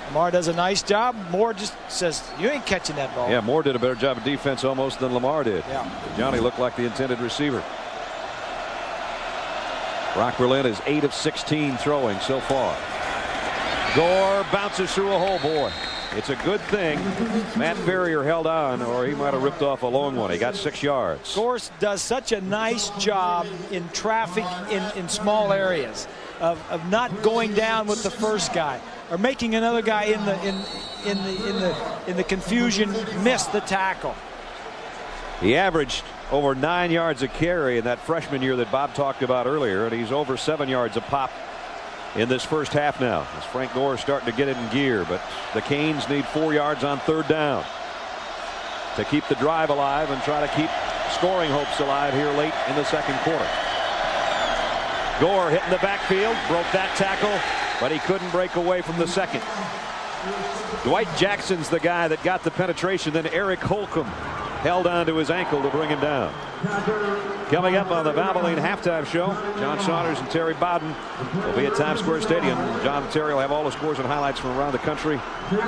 Lamar does a nice job. Moore just says, you ain't catching that ball. Yeah, Moore did a better job of defense almost than Lamar did. Yeah. Johnny looked like the intended receiver. Brock Berlin is 8 of 16 throwing so far. Gore bounces through a hole. Boy, it's a good thing Matt Ferrier held on, or he might have ripped off a long one. He got 6 yards. Gore does such a nice job in traffic in small areas of not going down with the first guy or making another guy in the confusion miss the tackle. He averaged over 9 yards a carry in that freshman year that Bob talked about earlier, and he's over 7 yards a pop in this first half now, as Frank Gore is starting to get it in gear. But the Canes need 4 yards on 3rd down to keep the drive alive and try to keep scoring hopes alive here late in the second quarter. Gore hitting the backfield, broke that tackle, but he couldn't break away from the second. Dwight Jackson's the guy that got the penetration. Then Eric Holcomb held on to his ankle to bring him down. Coming up on the Valvoline halftime show, John Saunders and Terry Bowden will be at Times Square Stadium. John and Terry will have all the scores and highlights from around the country.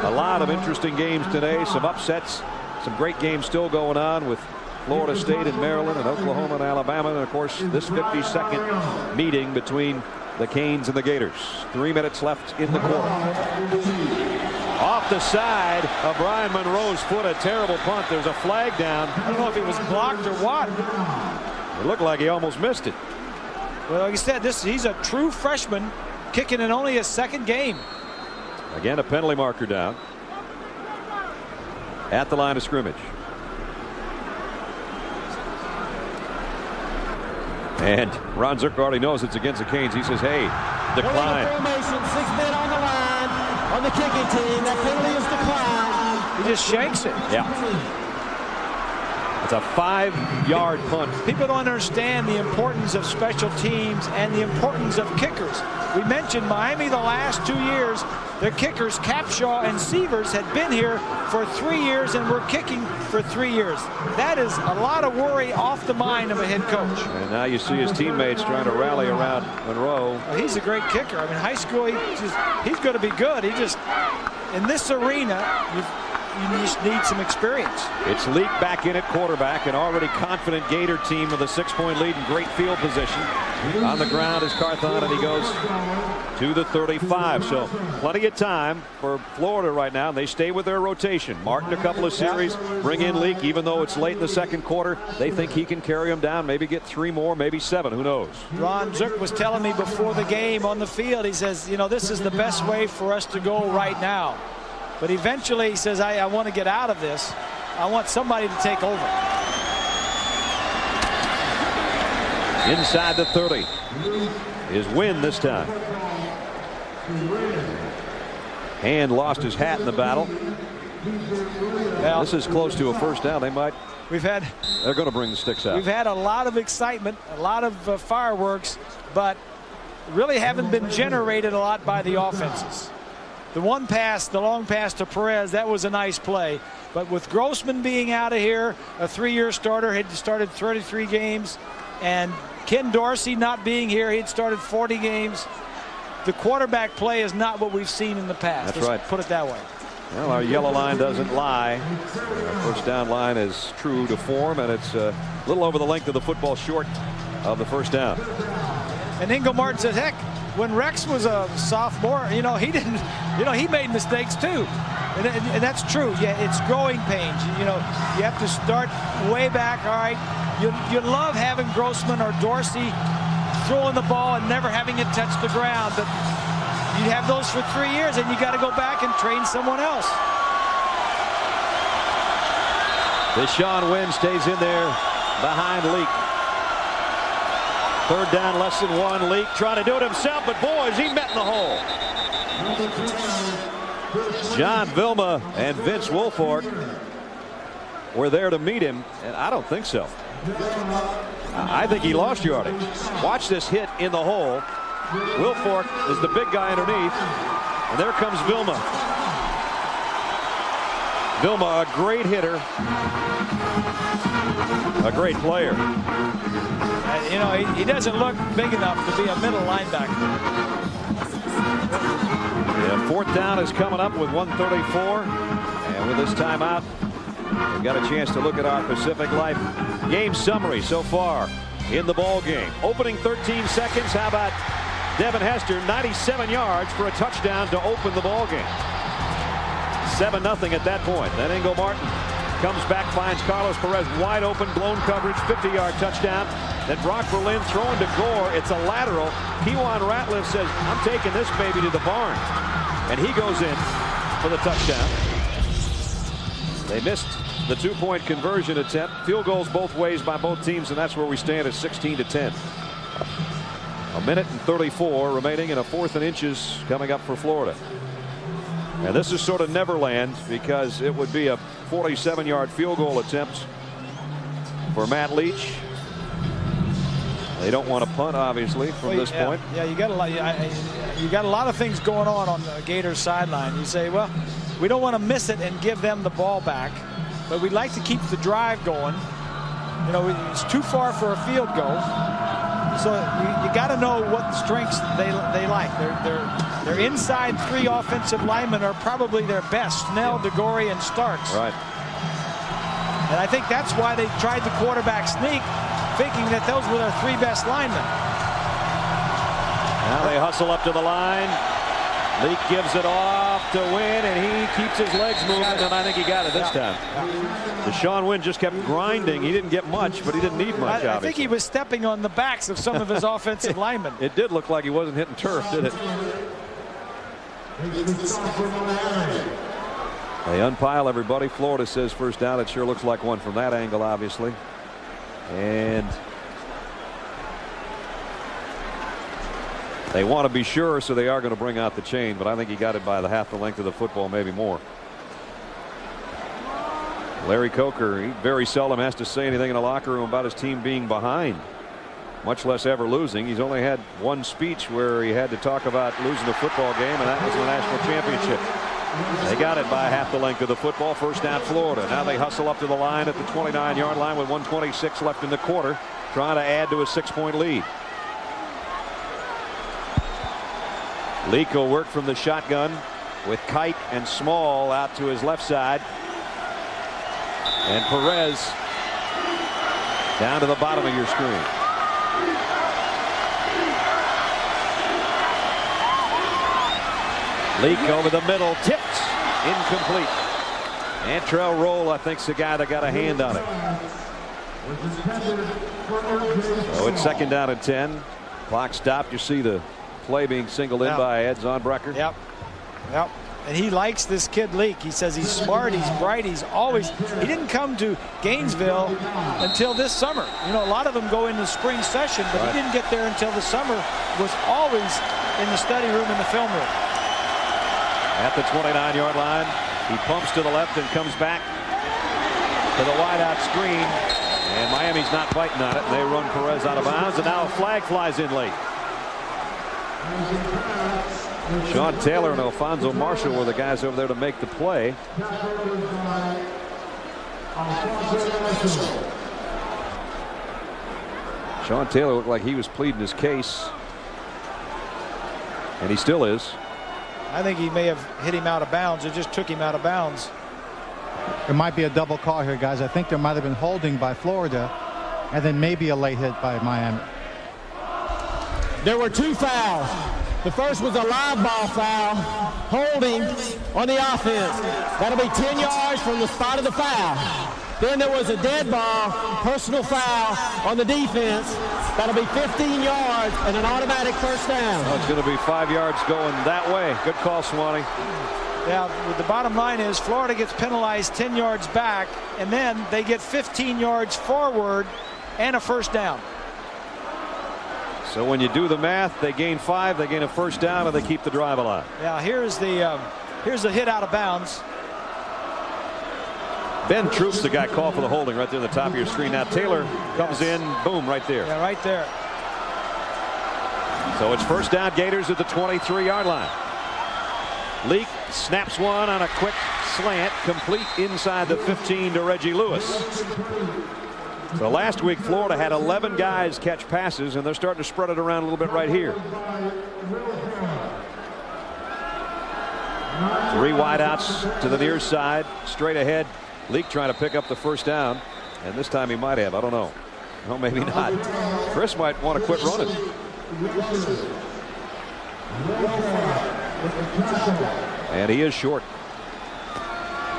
A lot of interesting games today, some upsets, some great games still going on with Florida State and Maryland and Oklahoma and Alabama, and of course this 52nd meeting between the Canes and the Gators. 3 minutes left in the quarter. Off the side of Brian Monroe's foot, a terrible punt. There's a flag down. I don't know if he was blocked or what. It looked like he almost missed it. Well, like I said, he's a true freshman kicking in only his 2nd game. Again, a penalty marker down at the line of scrimmage. And Ron Zirk already knows it's against the Canes. He says, hey, decline. Formation, 6 men on the line on the kicking team. That penalty is declined. He just shanks it. Yeah. It's a 5-yard punt. People don't understand the importance of special teams and the importance of kickers. We mentioned Miami the last 2 years. Their kickers, Capshaw and Sievers, had been here for 3 years and were kicking for 3 years. That is a lot of worry off the mind of a head coach. And now you see his teammates trying to rally around Monroe. Well, he's a great kicker. I mean, high school, he's going to be good. He just, in this arena, you just need some experience. It's Leak back in at quarterback, an already confident Gator team with a 6-point lead and great field position. On the ground is Carthon, and he goes to the 35. So plenty of time for Florida right now. They stay with their rotation. Martin a couple of series, bring in Leak, even though it's late in the second quarter. They think he can carry them down, maybe get 3 more, maybe 7. Who knows? Ron Zook was telling me before the game on the field, he says, you know, this is the best way for us to go right now. But eventually he says, I want to get out of this. I want somebody to take over. Inside the 30 is Wynn this time. Hand lost his hat in the battle. Well, this is close to a first down. They're going to bring the sticks out. We've had a lot of excitement, a lot of fireworks, but really haven't been generated a lot by the offenses. The one pass, the long pass to Perez, that was a nice play. But with Grossman being out of here, a 3-year starter, had started 33 games, and Ken Dorsey not being here, he'd started 40 games. The quarterback play is not what we've seen in the past. That's right. Put it that way. Well, our yellow line doesn't lie. Our first down line is true to form, and it's a little over the length of the football short of the first down. And Ingle Martin says, heck, when Rex was a sophomore, he didn't, he made mistakes too. And that's true. Yeah, it's growing pains. You have to start way back. All right. You love having Grossman or Dorsey throwing the ball and never having it touch the ground. But you have those for 3 years, and you got to go back and train someone else. Deshaun Wynn stays in there behind Leak. 3rd down, less than 1. Leak trying to do it himself, but boy, is he met in the hole. John Vilma and Vince Wilfork were there to meet him, and I don't think so. I think he lost yardage. Watch this hit in the hole. Wilfork is the big guy underneath, and there comes Vilma. Vilma, a great hitter, a great player. You know, he doesn't look big enough to be a middle linebacker. Yeah, fourth down is coming up with 1:34, and with this timeout, we've got a chance to look at our Pacific Life game summary so far in the ball game. Opening 13 seconds. How about Devin Hester, 97 yards for a touchdown to open the ball game. 7-0 at that point. Then Ingo Martin comes back, finds Carlos Perez wide open, blown coverage, 50-yard touchdown. Then Brock Berlin throwing to Gore. It's a lateral. Kewan Ratliff says, I'm taking this baby to the barn. And he goes in for the touchdown. They missed the two-point conversion attempt. Field goals both ways by both teams, and that's where we stand at 16-10. A minute and 34 remaining, and a 4th and inches coming up for Florida. And this is sort of Neverland, because it would be a 47-yard field goal attempt for Matt Leach. They don't want to punt, obviously, from this point. Yeah, you got a lot of things going on the Gators sideline. You say, well, we don't want to miss it and give them the ball back, but we'd like to keep the drive going. You know, it's too far for a field goal. So you got to know what strengths they like. Their inside 3 offensive linemen are probably their best: Snell, DeGore, and Starks. Right. And I think that's why they tried the quarterback sneak, thinking that those were their 3 best linemen. Now they hustle up to the line. Leak gives it off to Wynn, and he keeps his legs moving, and I think he got it this time. Deshaun Wynn just kept grinding. He didn't get much, but he didn't need much, I think he was stepping on the backs of some of his offensive linemen. It did look like he wasn't hitting turf, did it? They unpile everybody. Florida says first down. It sure looks like one from that angle, obviously. And they want to be sure, so they are going to bring out the chain, but I think he got it by half the length of the football, maybe more. Larry Coker, he very seldom has to say anything in the locker room about his team being behind, much less ever losing. He's only had one speech where he had to talk about losing the football game, and that was the national championship. They got it by half the length of the football. First down, Florida. Now they hustle up to the line at the 29-yard line with 1:26 left in the quarter, trying to add to a 6-point lead. Leak will work from the shotgun with Kite and Small out to his left side. And Perez down to the bottom of your screen. Leak over the middle, tipped, incomplete. Antrell Roll, I think, is the guy that got a hand on it. So it's second down and 10. Clock stopped. You see the play being singled in by Ed Zonbrecker. Yep. And he likes this kid Leak. He says he's smart, he's bright, he didn't come to Gainesville until this summer. You know, a lot of them go into spring session, but he didn't get there until the summer. Was always in the study room and the film room. At the 29-yard line, he pumps to the left and comes back to the wide-out screen. And Miami's not biting on it. And they run Perez out of bounds, and now a flag flies in late. Sean Taylor and Alfonso Marshall were the guys over there to make the play. Sean Taylor looked like he was pleading his case, and he still is. I think he may have hit him out of bounds or just took him out of bounds. There might be a double call here, guys. I think there might have been holding by Florida and then maybe a late hit by Miami. There were 2 fouls. The first was a live ball foul, holding on the offense. That'll be 10 yards from the spot of the foul. Then there was a dead ball, personal foul on the defense. That'll be 15 yards and an automatic first down. Oh, it's going to be 5 yards going that way. Good call, Swanee. Yeah, the bottom line is Florida gets penalized 10 yards back, and then they get 15 yards forward and a first down. So when you do the math, they gain 5, they gain a first down, and they keep the drive alive. Yeah, here's the hit out of bounds. Ben Troop's the guy called for the holding right there at the top of your screen. Now Taylor comes in, boom, right there. Yeah, right there. So it's first down, Gators at the 23-yard line. Leak snaps one on a quick slant, complete inside the 15 to Reggie Lewis. So last week Florida had 11 guys catch passes, and they're starting to spread it around a little bit right here. 3 wideouts to the near side, straight ahead. Leak trying to pick up the first down, and this time he might have. I don't know. No, maybe not. Chris might want to quit running. And he is short.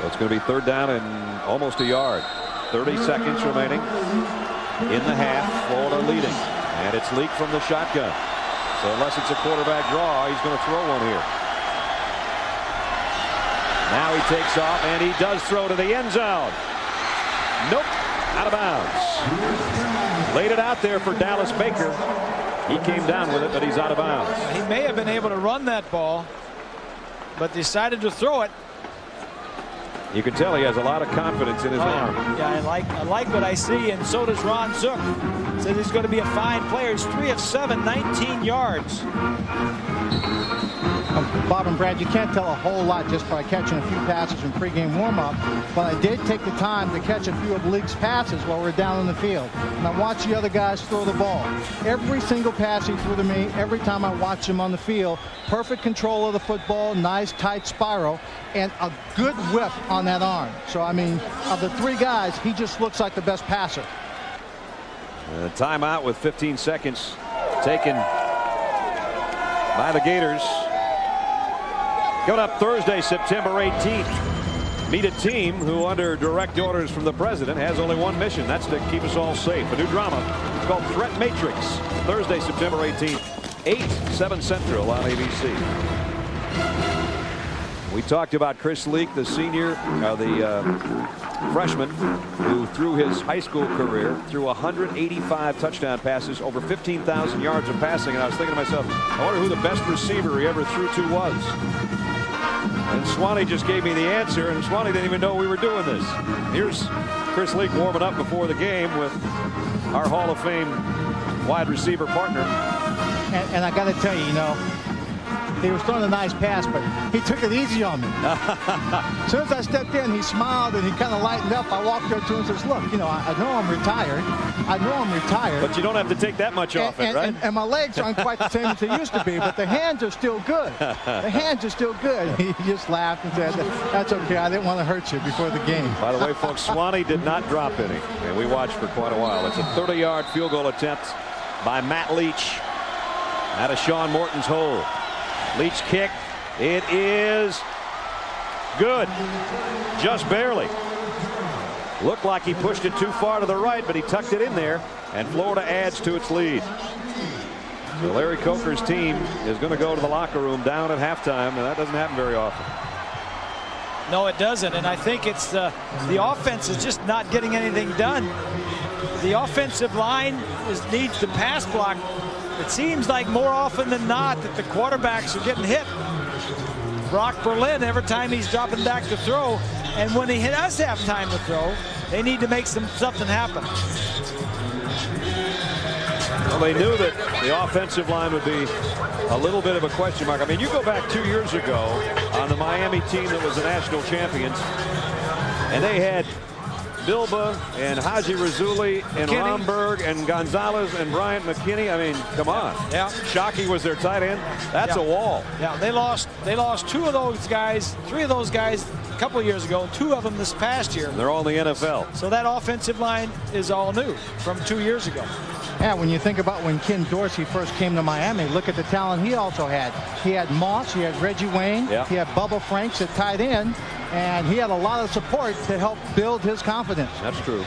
So it's going to be third down and almost a yard. 30 seconds remaining in the half. Florida leading. And it's Leak from the shotgun. So unless it's a quarterback draw, he's going to throw one here. Now he takes off, and he does throw to the end zone. Nope, out of bounds. Laid it out there for Dallas Baker. He came down with it, but he's out of bounds. He may have been able to run that ball, but decided to throw it. You can tell he has a lot of confidence in his arm. Yeah, I like what I see, and so does Ron Zook. Says he's going to be a fine player. He's 3 of 7, 19 yards. Bob and Brad, you can't tell a whole lot just by catching a few passes in pregame warm-up, but I did take the time to catch a few of Leak's passes while we're down in the field. And I watched the other guys throw the ball. Every single pass he threw to me, every time I watched him on the field, perfect control of the football, nice tight spiral, and a good whip on that arm. So, I mean, of the 3 guys, he just looks like the best passer. Timeout with 15 seconds taken by the Gators. Coming up Thursday, September 18th, meet a team who, under direct orders from the president, has only one mission. That's to keep us all safe. A new drama. It's called Threat Matrix. Thursday, September 18th, 8, 7 Central on ABC. We talked about Chris Leak, the senior, the freshman, who through his high school career threw 185 touchdown passes, over 15,000 yards of passing. And I was thinking to myself, I wonder who the best receiver he ever threw to was. And Swanee just gave me the answer, and Swanee didn't even know we were doing this. Here's Chris Leak warming up before the game with our Hall of Fame wide receiver partner. And I got to tell you, you know, he was throwing a nice pass, but he took it easy on me. As soon as I stepped in, he smiled and he kind of lightened up. I walked up to him and says, look, you know, I know I'm retired. I know I'm retired. But you don't have to take that much off it, right? And my legs aren't quite the same as they used to be, but the hands are still good. The hands are still good. He just laughed and said, that's okay. I didn't want to hurt you before the game. By the way, folks, Swanee did not drop any, and we watched for quite a while. It's a 30-yard field goal attempt by Matt Leach out of Sean Morton's hole. Leach kick. It is good. Just barely. Looked like he pushed it too far to the right, but he tucked it in there, and Florida adds to its lead. So Larry Coker's team is going to go to the locker room down at halftime, and that doesn't happen very often. No, it doesn't, and I think it's the offense is just not getting anything done. The offensive line needs to pass block. It seems like more often than not that the quarterbacks are getting hit. Brock Berlin, every time he's dropping back to throw, and when he does have time to throw, they need to make something happen. Well, they knew that the offensive line would be a little bit of a question mark. I mean, you go back 2 years ago on the Miami team that was the national champions, and they had Bilba and Haji Razuli and McKinney. Romberg and Gonzalez and Bryant McKinney. I mean, come on. Yeah. Shockey was their tight end. That's a wall. Yeah, they lost 2 of those guys, 3 of those guys a couple of years ago, 2 of them this past year. And they're all in the NFL. So that offensive line is all new from 2 years ago. Yeah, when you think about when Ken Dorsey first came to Miami, look at the talent he also had. He had Moss, he had Reggie Wayne, he had Bubba Franks at tight end, and he had a lot of support to help build his confidence. That's true.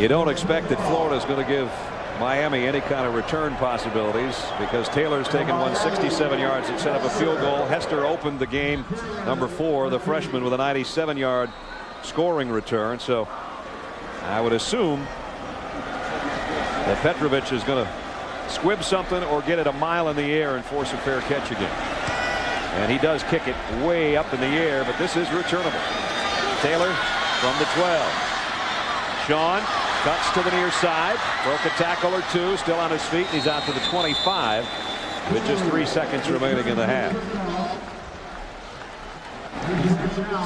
You don't expect that Florida's going to give Miami any kind of return possibilities because Taylor's taken 167 yards and set up a field goal. Hester opened the game, number 4, the freshman, with a 97-yard scoring return. So I would assume that Petrovic is going to squib something or get it a mile in the air and force a fair catch again. And he does kick it way up in the air, but this is returnable. Taylor from the 12. Sean cuts to the near side. Broke a tackle or two. Still on his feet. And he's out to the 25 with just 3 seconds remaining in the half.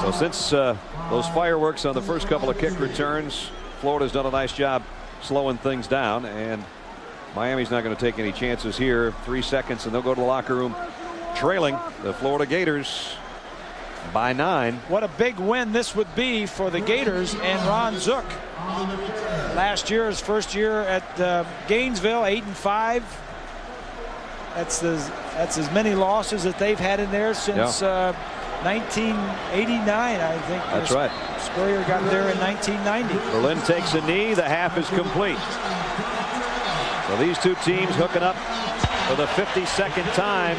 So since those fireworks on the first couple of kick returns, Florida's done a nice job slowing things down. And Miami's not going to take any chances here. 3 seconds and they'll go to the locker room trailing the Florida Gators by 9. What a big win this would be for the Gators and Ron Zook. Last year, his first year at Gainesville, 8-5. That's as many losses that they've had in there since 1989, I think. That's right. Spurrier got there in 1990. Berlin takes a knee. The half is complete. So these two teams hooking up for the 52nd time.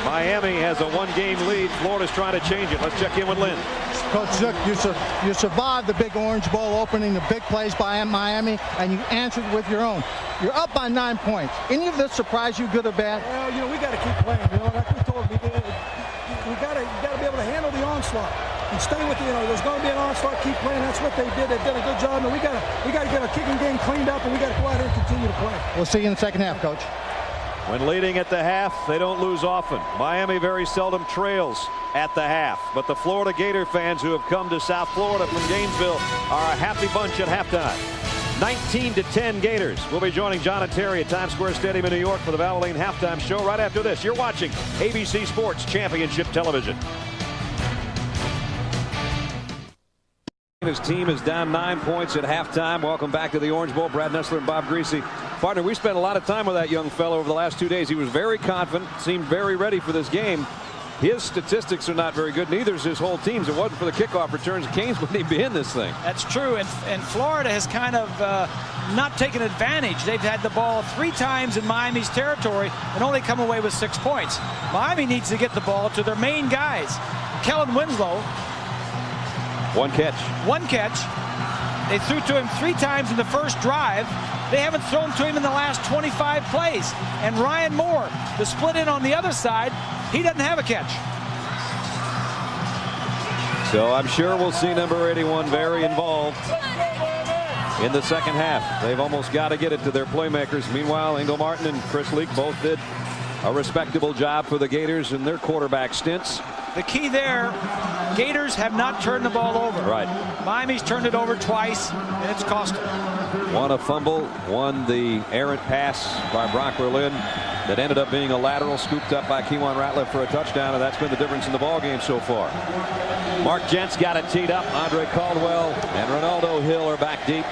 Miami has a 1-game lead. Florida's trying to change it. Let's check in with Lynn. Coach Zook, you survived the big Orange Bowl opening, the big plays by Miami, and you answered with your own. You're up by 9 points. Any of this surprise you, good or bad? Well, you know, we got to keep playing. You know, like we told me, you got to be able to handle the onslaught and stay with there's going to be an onslaught. Keep playing. That's what they did. They've done a good job. And we got to get our kicking game cleaned up, and we got to go out there and continue to play. We'll see you in the second half, Coach. When leading at the half, they don't lose often. Miami very seldom trails at the half. But the Florida Gator fans who have come to South Florida from Gainesville are a happy bunch at halftime. 19-10 Gators. We'll be joining John and Terry at Times Square Stadium in New York for the Valvoline halftime show right after this. You're watching ABC Sports Championship Television. His team is down 9 points at halftime. Welcome back to the Orange Bowl. Brad Nessler and Bob Greasy. Partner, we spent a lot of time with that young fellow over the last 2 days. He was very confident, seemed very ready for this game. His statistics are not very good. Neither is his whole team's. It wasn't for the kickoff returns. Canes wouldn't even be in this thing. That's true. And Florida has kind of not taken advantage. They've had the ball 3 times in Miami's territory and only come away with 6 points. Miami needs to get the ball to their main guys. Kellen Winslow. 1 catch. 1 catch. They threw to him 3 times in the first drive. They haven't thrown to him in the last 25 plays. And Ryan Moore, the split in on the other side, he doesn't have a catch. So I'm sure we'll see number 81 very involved in the second half. They've almost got to get it to their playmakers. Meanwhile, Ingle Martin and Chris Leak both did a respectable job for the Gators in their quarterback stints. The key there, Gators have not turned the ball over. Right. Miami's turned it over twice, and it's cost them. One a fumble, one the errant pass by Brock Berlin that ended up being a lateral scooped up by Kewan Ratliff for a touchdown, and that's been the difference in the ball game so far. Mark Gent's got it teed up. Andre Caldwell and Ronaldo Hill are back deep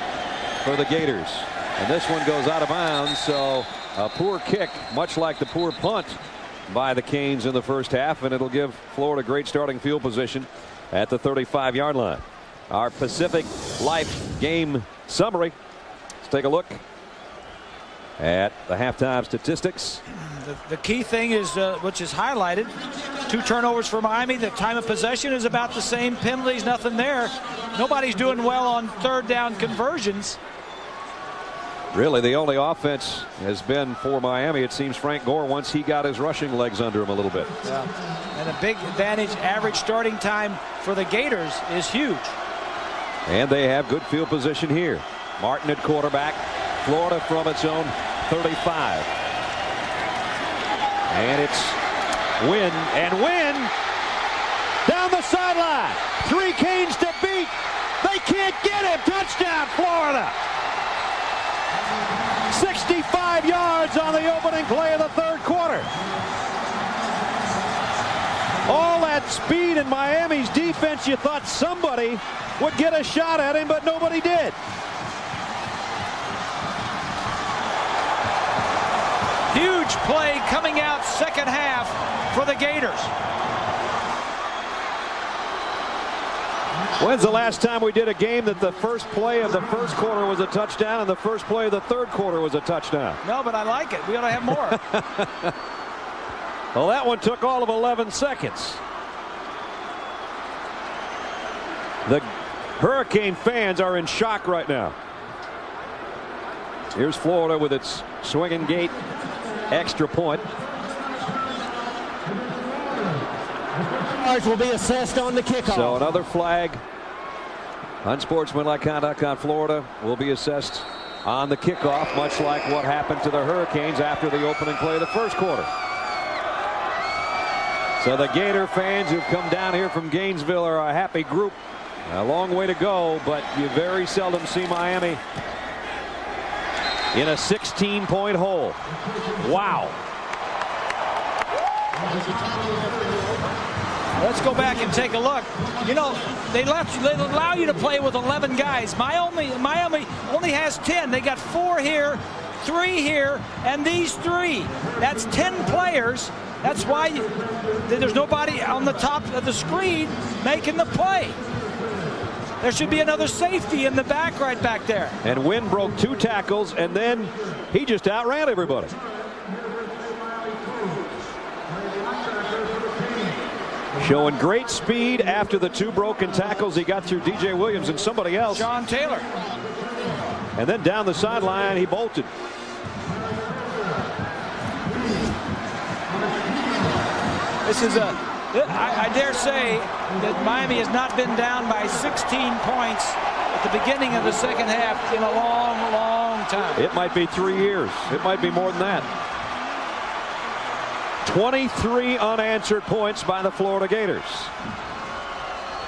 for the Gators. And this one goes out of bounds, so a poor kick, much like the poor punt by the Canes in the first half, and it'll give Florida great starting field position at the 35-yard line. Our Pacific Life game summary. Let's take a look at the halftime statistics. The key thing is, which is highlighted, 2 turnovers for Miami. The time of possession is about the same. Penalties, nothing there. Nobody's doing well on third down conversions. Really, the only offense has been for Miami, it seems, Frank Gore, once he got his rushing legs under him a little bit. Yeah. And a big advantage. Average starting time for the Gators is huge. And they have good field position here. Martin at quarterback. Florida from its own 35. And it's Wynn. And Wynn down the sideline. 3 Canes to beat. They can't get him. Touchdown, Florida. 65 yards on the opening play of the third quarter. All that speed in Miami's defense, you thought somebody would get a shot at him, but nobody did. Huge play coming out second half for the Gators. When's the last time we did a game that the first play of the first quarter was a touchdown and the first play of the third quarter was a touchdown? No, but I like it. We ought to have more. Well, that one took all of 11 seconds. The Hurricane fans are in shock right now. Here's Florida with its swinging gate extra point. Yards will be assessed on the kickoff. So another flag. Unsportsmanlike conduct on Florida will be assessed on the kickoff, much like what happened to the Hurricanes after the opening play of the first quarter. So the Gator fans who've come down here from Gainesville are a happy group. A long way to go, but you very seldom see Miami in a 16-point hole. Wow. Let's go back and take a look. You know, they allow you to play with 11 guys. Miami only has 10. They got 4 here, 3 here, and these 3. That's 10 players. That's why there's nobody on the top of the screen making the play. There should be another safety in the back, right back there. And Wynn broke 2 tackles, and then he just outran everybody. Showing great speed after the 2 broken tackles. He got through DJ Williams and somebody else. Sean Taylor. And then down the sideline, he bolted. This is I dare say that Miami has not been down by 16 points at the beginning of the second half in a long, long time. It might be 3 years. It might be more than that. 23 unanswered points by the Florida Gators.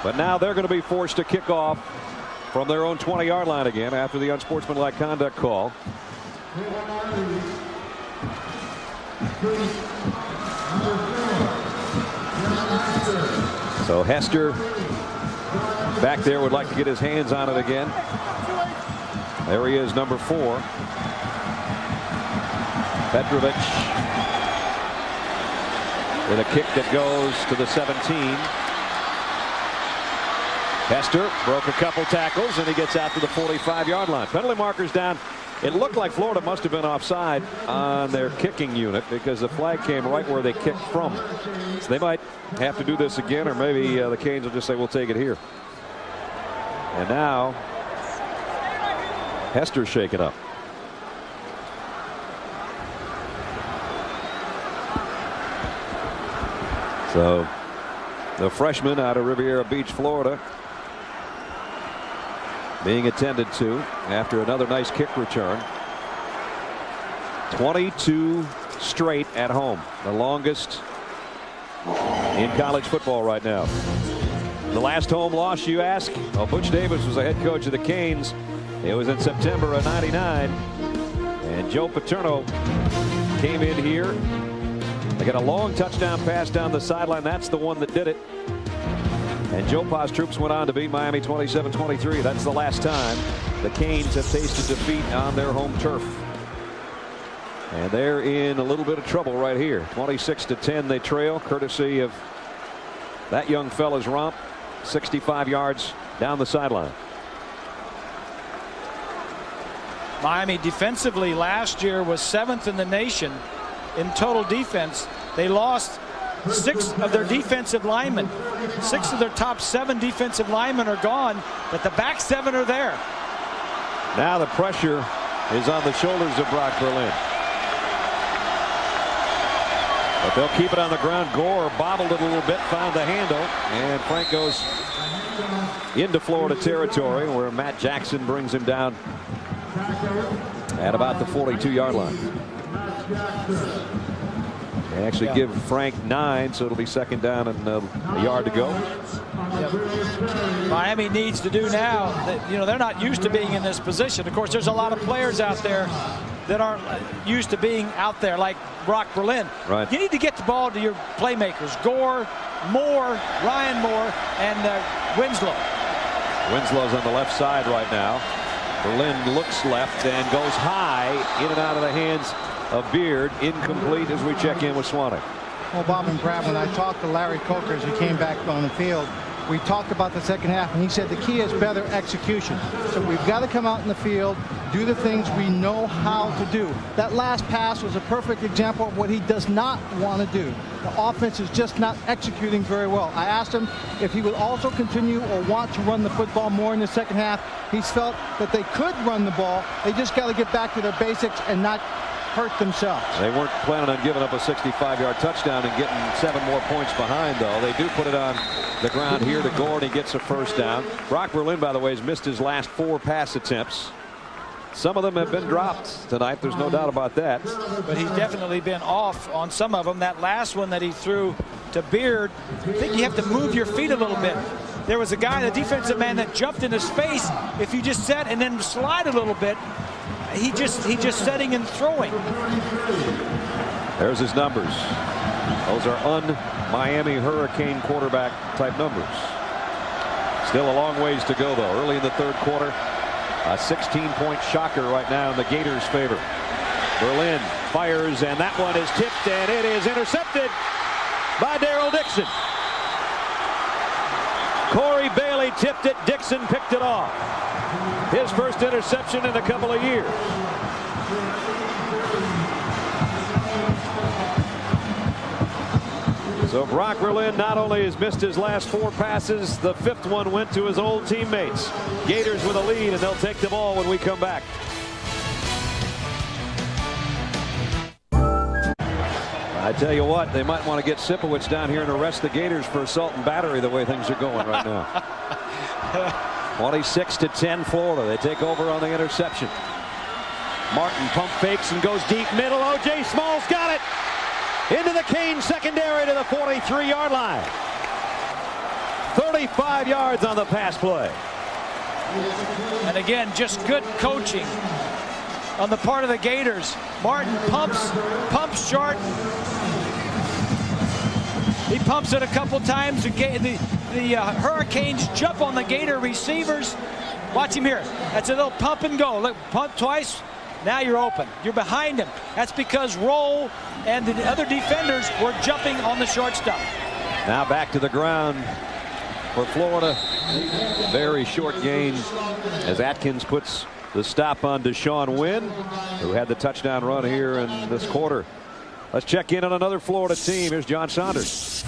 But now they're going to be forced to kick off from their own 20-yard line again after the unsportsmanlike conduct call. So Hester back there would like to get his hands on it again. There he is, number 4. Petrovic with a kick that goes to the 17. Hester broke a couple tackles and he gets out to the 45-yard line. Penalty markers down. It looked like Florida must have been offside on their kicking unit because the flag came right where they kicked from. So they might have to do this again, or maybe the Canes will just say, we'll take it here. And now Hester's shaken up. So the freshman out of Riviera Beach, Florida, being attended to after another nice kick return. 22 straight at home, the longest in college football right now. The last home loss, you ask? Well, Butch Davis was the head coach of the Canes. It was in September of '99, and Joe Paterno came in here. They got a long touchdown pass down the sideline. That's the one that did it. And Joe Pa's troops went on to beat Miami 27-23. That's the last time the Canes have tasted defeat on their home turf. And they're in a little bit of trouble right here. 26-10 they trail, courtesy of that young fella's romp. 65 yards down the sideline. Miami defensively last year was 7th in the nation in total defense. They lost 6 of their defensive linemen. 6 of their top 7 defensive linemen are gone, but the back 7 are there. Now the pressure is on the shoulders of Brock Berlin. But they'll keep it on the ground. Gore bobbled it a little bit, found the handle, and Frank goes into Florida territory where Matt Jackson brings him down at about the 42-yard line. They actually give Frank 9, so it'll be second down and a yard to go. Yep. Miami needs to do now. They're not used to being in this position. Of course, there's a lot of players out there that aren't used to being out there, like Brock Berlin. Right. You need to get the ball to your playmakers. Gore, Moore, Ryan Moore, and Winslow. Winslow's on the left side right now. Berlin looks left and goes high, in and out of the hands of Beard. Incomplete as we check in with Swannick. Well, Bob and Brad, when I talked to Larry Coker as he came back on the field, we talked about the second half, and he said the key is better execution. So we've got to come out in the field, do the things we know how to do. That last pass was a perfect example of what he does not want to do. The offense is just not executing very well. I asked him if he would also continue or want to run the football more in the second half. He's felt that they could run the ball. They just got to get back to their basics and not hurt themselves. They weren't planning on giving up a 65-yard touchdown and getting 7 more points behind, though. They do put it on the ground here to Gore, and he gets a first down. Brock Berlin, by the way, has missed his last 4 pass attempts. Some of them have been dropped tonight. There's no doubt about that. But he's definitely been off on some of them. That last one that he threw to Beard, I think you have to move your feet a little bit. There was a guy, the defensive man, that jumped in his face. If you just set and then slide a little bit, he just setting and throwing. There's his numbers. Those are un-Miami Hurricane quarterback type numbers. Still a long ways to go, though. Early in the third quarter, a 16-point shocker right now in the Gators' favor. Berlin fires, and that one is tipped, and it is intercepted by Darrell Dixon. Corey Bailey tipped it. Dixon picked it off. His first interception in a couple of years. So Brock Berlin not only has missed his last 4 passes, the 5th one went to his old teammates. Gators with a lead, and they'll take the ball when we come back. I tell you what, they might want to get Sipowicz down here and arrest the Gators for assault and battery the way things are going right now. 26-10 Florida. They take over on the interception. Martin pump fakes and goes deep middle. O.J. Small's got it. Into the Cane secondary to the 43-yard line. 35 yards on the pass play. And again, just good coaching on the part of the Gators. Martin pumps short. He pumps it a couple times. The Hurricanes jump on the Gator receivers. Watch him here. That's a little pump and go. Look, pump twice. Now you're open. You're behind him. That's because Roll and the other defenders were jumping on the short stuff. Now back to the ground for Florida. Very short gain as Atkins puts the stop on Deshaun Wynn, who had the touchdown run here in this quarter. Let's check in on another Florida team. Here's John Saunders.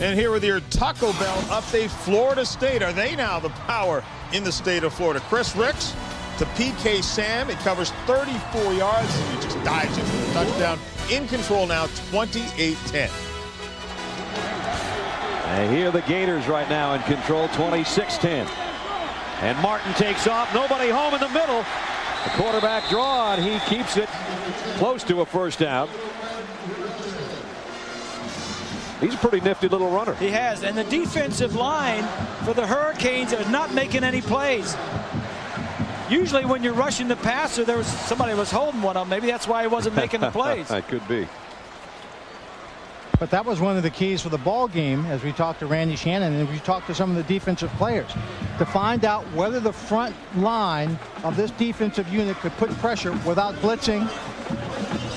And here with your Taco Bell update, Florida State. Are they now the power in the state of Florida? Chris Ricks to PK Sam. It covers 34 yards. He just dives into the touchdown. In control now, 28-10. And here are the Gators right now in control, 26-10. And Martin takes off. Nobody home in the middle. The quarterback draw, and he keeps it close to a first down. He's a pretty nifty little runner. He has. And the defensive line for the Hurricanes is not making any plays. Usually when you're rushing the passer, there was somebody was holding one of them. Maybe that's why he wasn't making the plays. That could be. But that was one of the keys for the ball game, as we talked to Randy Shannon and we talked to some of the defensive players, to find out whether the front line of this defensive unit could put pressure without blitzing,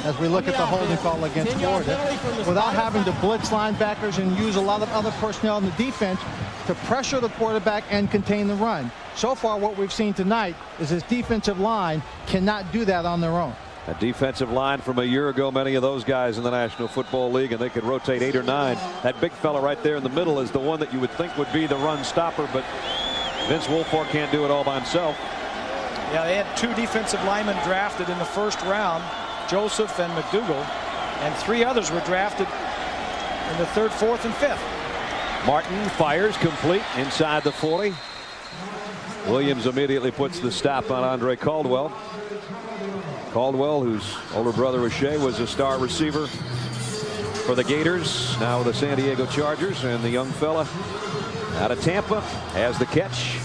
as we look at the holding call against Florida, without having to blitz linebackers and use a lot of other personnel in the defense to pressure the quarterback and contain the run. So far, what we've seen tonight is this defensive line cannot do that on their own. A defensive line from a year ago, many of those guys in the National Football League, and they could rotate 8 or 9. That big fella right there in the middle is the one that you would think would be the run stopper, but Vince Wilfork can't do it all by himself. Yeah, they had 2 defensive linemen drafted in the first round, Joseph and McDougal, and 3 others were drafted in the 3rd, 4th, and 5th. Martin fires complete inside the 40. Williams immediately puts the stop on Andre Caldwell. Caldwell, whose older brother O'Shea was a star receiver for the Gators, now with the San Diego Chargers, and the young fella out of Tampa has the catch.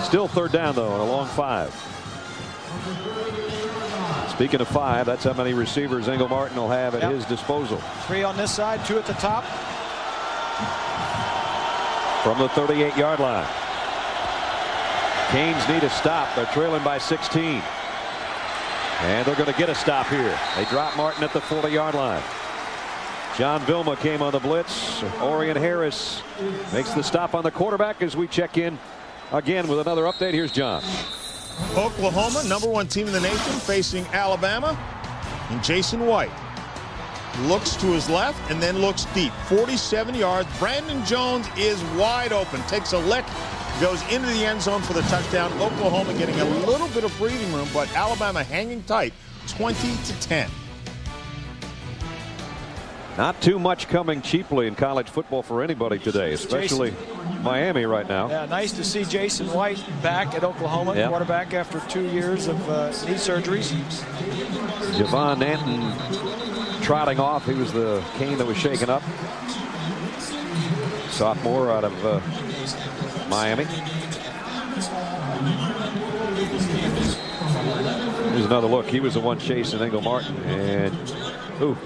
Still 3rd down, though, and a long 5. Speaking of 5, that's how many receivers Ingle Martin will have at his disposal. 3 on this side, 2 at the top. From the 38-yard line. Canes need a stop. They're trailing by 16. And they're going to get a stop here. They drop Martin at the 40-yard line. John Vilma came on the blitz. Orion Harris makes the stop on the quarterback as we check in again with another update. Here's John. Oklahoma, #1 team in the nation, facing Alabama. And Jason White looks to his left and then looks deep. 47 yards. Brandon Jones is wide open. Takes a lick. Goes into the end zone for the touchdown. Oklahoma getting a little bit of breathing room, but Alabama hanging tight 20-10. Not too much coming cheaply in college football for anybody today, especially Miami right now. Yeah, nice to see Jason White back at Oklahoma, quarterback after 2 years of knee surgeries. Javon Nanton trotting off. He was the cane that was shaken up. Sophomore out of Miami. Here's another look. He was the one chasing Ingle Martin, and ooh,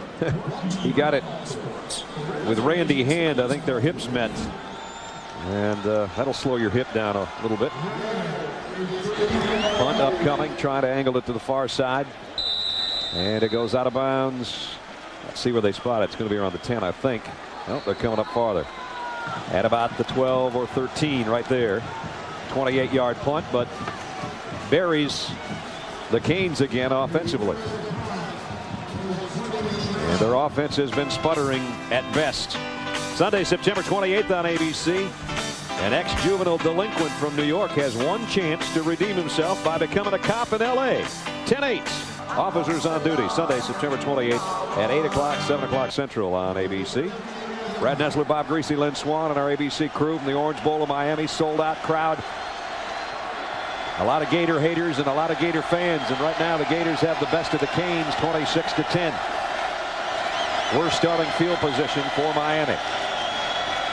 he got it with Randy Hand. I think their hips met, and that'll slow your hip down a little bit. Punt upcoming, trying to angle it to the far side, and it goes out of bounds. Let's see where they spot it. It's going to be around the 10, I think. Nope, they're coming up farther. At about the 12 or 13 right there. 28-yard punt, but buries the Canes again offensively. And their offense has been sputtering at best. Sunday, September 28th on ABC. An ex-juvenile delinquent from New York has one chance to redeem himself by becoming a cop in L.A. 10-8. Officers on duty. Sunday, September 28th at 8 o'clock, 7 o'clock Central on ABC. Brad Nessler, Bob Greasy, Lynn Swan, and our ABC crew from the Orange Bowl of Miami. Sold out crowd. A lot of Gator haters and a lot of Gator fans. And right now the Gators have the best of the Canes, 26-10. Worst starting field position for Miami.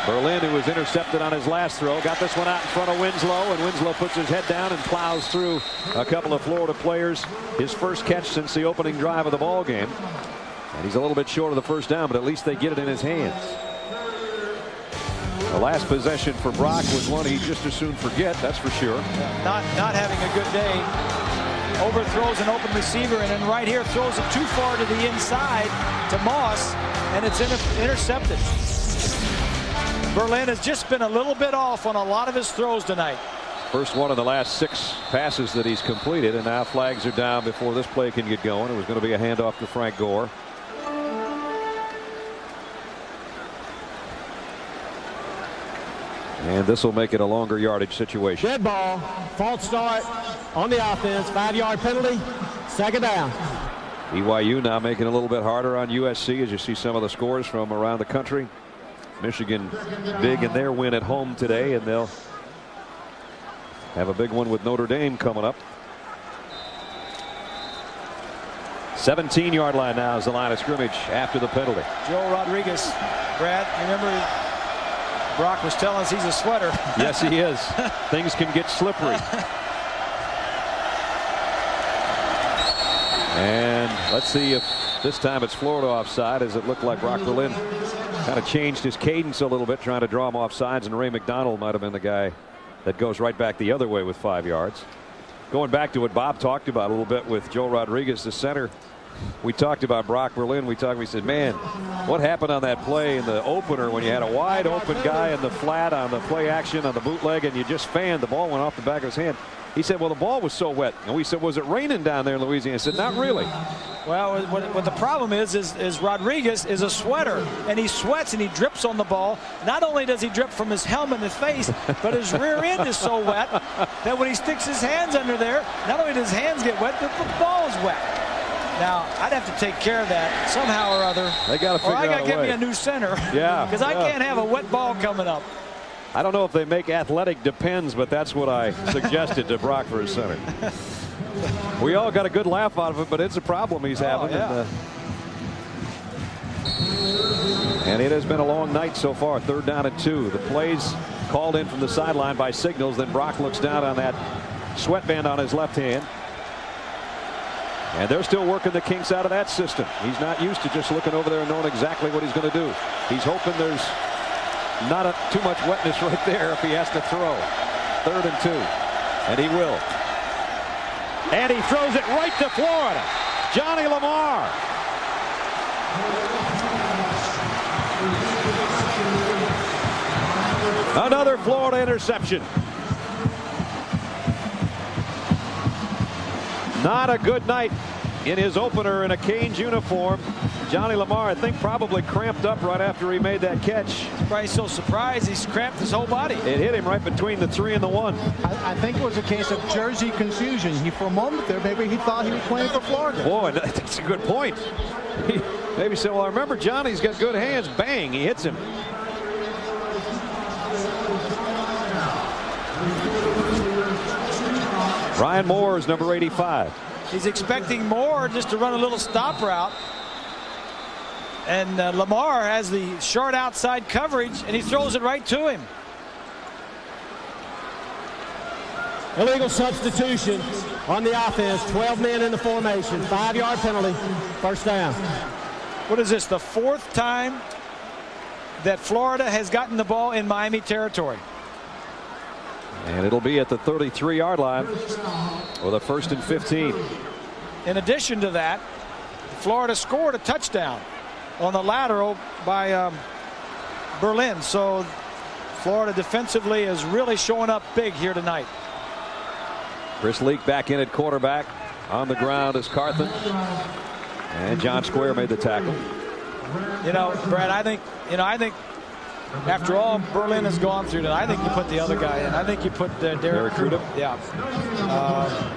Berlin, who was intercepted on his last throw, got this one out in front of Winslow, and Winslow puts his head down and plows through a couple of Florida players. His first catch since the opening drive of the ball game. And he's a little bit short of the first down, but at least they get it in his hands. The last possession for Brock was one he'd just as soon forget, that's for sure. Not having a good day. Overthrows an open receiver, and then right here throws it too far to the inside to Moss, and it's intercepted. Berlin has just been a little bit off on a lot of his throws tonight. First one of the last 6 passes that he's completed, and now flags are down before this play can get going. It was going to be a handoff to Frank Gore. And this will make it a longer yardage situation. Dead ball, false start on the offense, 5-yard penalty, second down. BYU now making it a little bit harder on USC as you see some of the scores from around the country. Michigan big in their win at home today, and they'll have a big one with Notre Dame coming up. 17-yard line now is the line of scrimmage after the penalty. Joe Rodriguez, Brad, remember Brock was telling us he's a sweater. Yes, he is. Things can get slippery. And let's see if this time it's Florida offside, as it looked like Brock Berlin kind of changed his cadence a little bit, trying to draw him off sides, and Ray McDonald might have been the guy that goes right back the other way with 5 yards. Going back to what Bob talked about a little bit with Joe Rodriguez, the center. We talked about Brock Berlin. We said, man, what happened on that play in the opener when you had a wide open guy in the flat on the play action on the bootleg, and you just fanned, the ball went off the back of his hand. He said, well, the ball was so wet. And we said, was it raining down there in Louisiana? I said, not really. Well, what the problem is Rodriguez is a sweater, and he sweats and he drips on the ball. Not only does he drip from his helmet and his face, but his rear end is so wet that when he sticks his hands under there, not only does his hands get wet, but the ball is wet. Now, I'd have to take care of that somehow or other. They got to figure out a way. Or I got to get me a new center. Yeah. Because I can't have a wet ball coming up. I don't know if they make athletic depends, but that's what I suggested to Brock for his center. We all got a good laugh out of it, but it's a problem he's having. Yeah. And it has been a long night so far. 3rd down and 2. The plays called in from the sideline by signals. Then Brock looks down on that sweatband on his left hand. And they're still working the kinks out of that system. He's not used to just looking over there and knowing exactly what he's going to do. He's hoping there's not too much wetness right there if he has to throw. 3rd and 2. And he will. And he throws it right to Florida. Johnny Lamar. Another Florida interception. Not a good night in his opener in a Canes uniform. Johnny Lamar, I think, probably cramped up right after he made that catch. He's probably so surprised he's cramped his whole body. It hit him right between the 3 and the 1. I think it was a case of jersey confusion. For a moment there, maybe he thought he was playing for Florida. Boy, that's a good point. He maybe said, well, I remember Johnny's got good hands. Bang, he hits him. Ryan Moore is number 85. He's expecting Moore just to run a little stop route. And Lamar has the short outside coverage, and he throws it right to him. Illegal substitution on the offense. 12 men in the formation. 5-yard penalty. First down. What is this? The 4th time that Florida has gotten the ball in Miami territory. And it'll be at the 33-yard line with a 1st and 15. In addition to that, Florida scored a touchdown on the lateral by Berlin. So Florida defensively is really showing up big here tonight. Chris Leak back in at quarterback. On the ground is Carthen. And John Square made the tackle. You know, Brad, I think after all Berlin has gone through tonight, I think you put the other guy in. I think you put Derek Crudup. Yeah.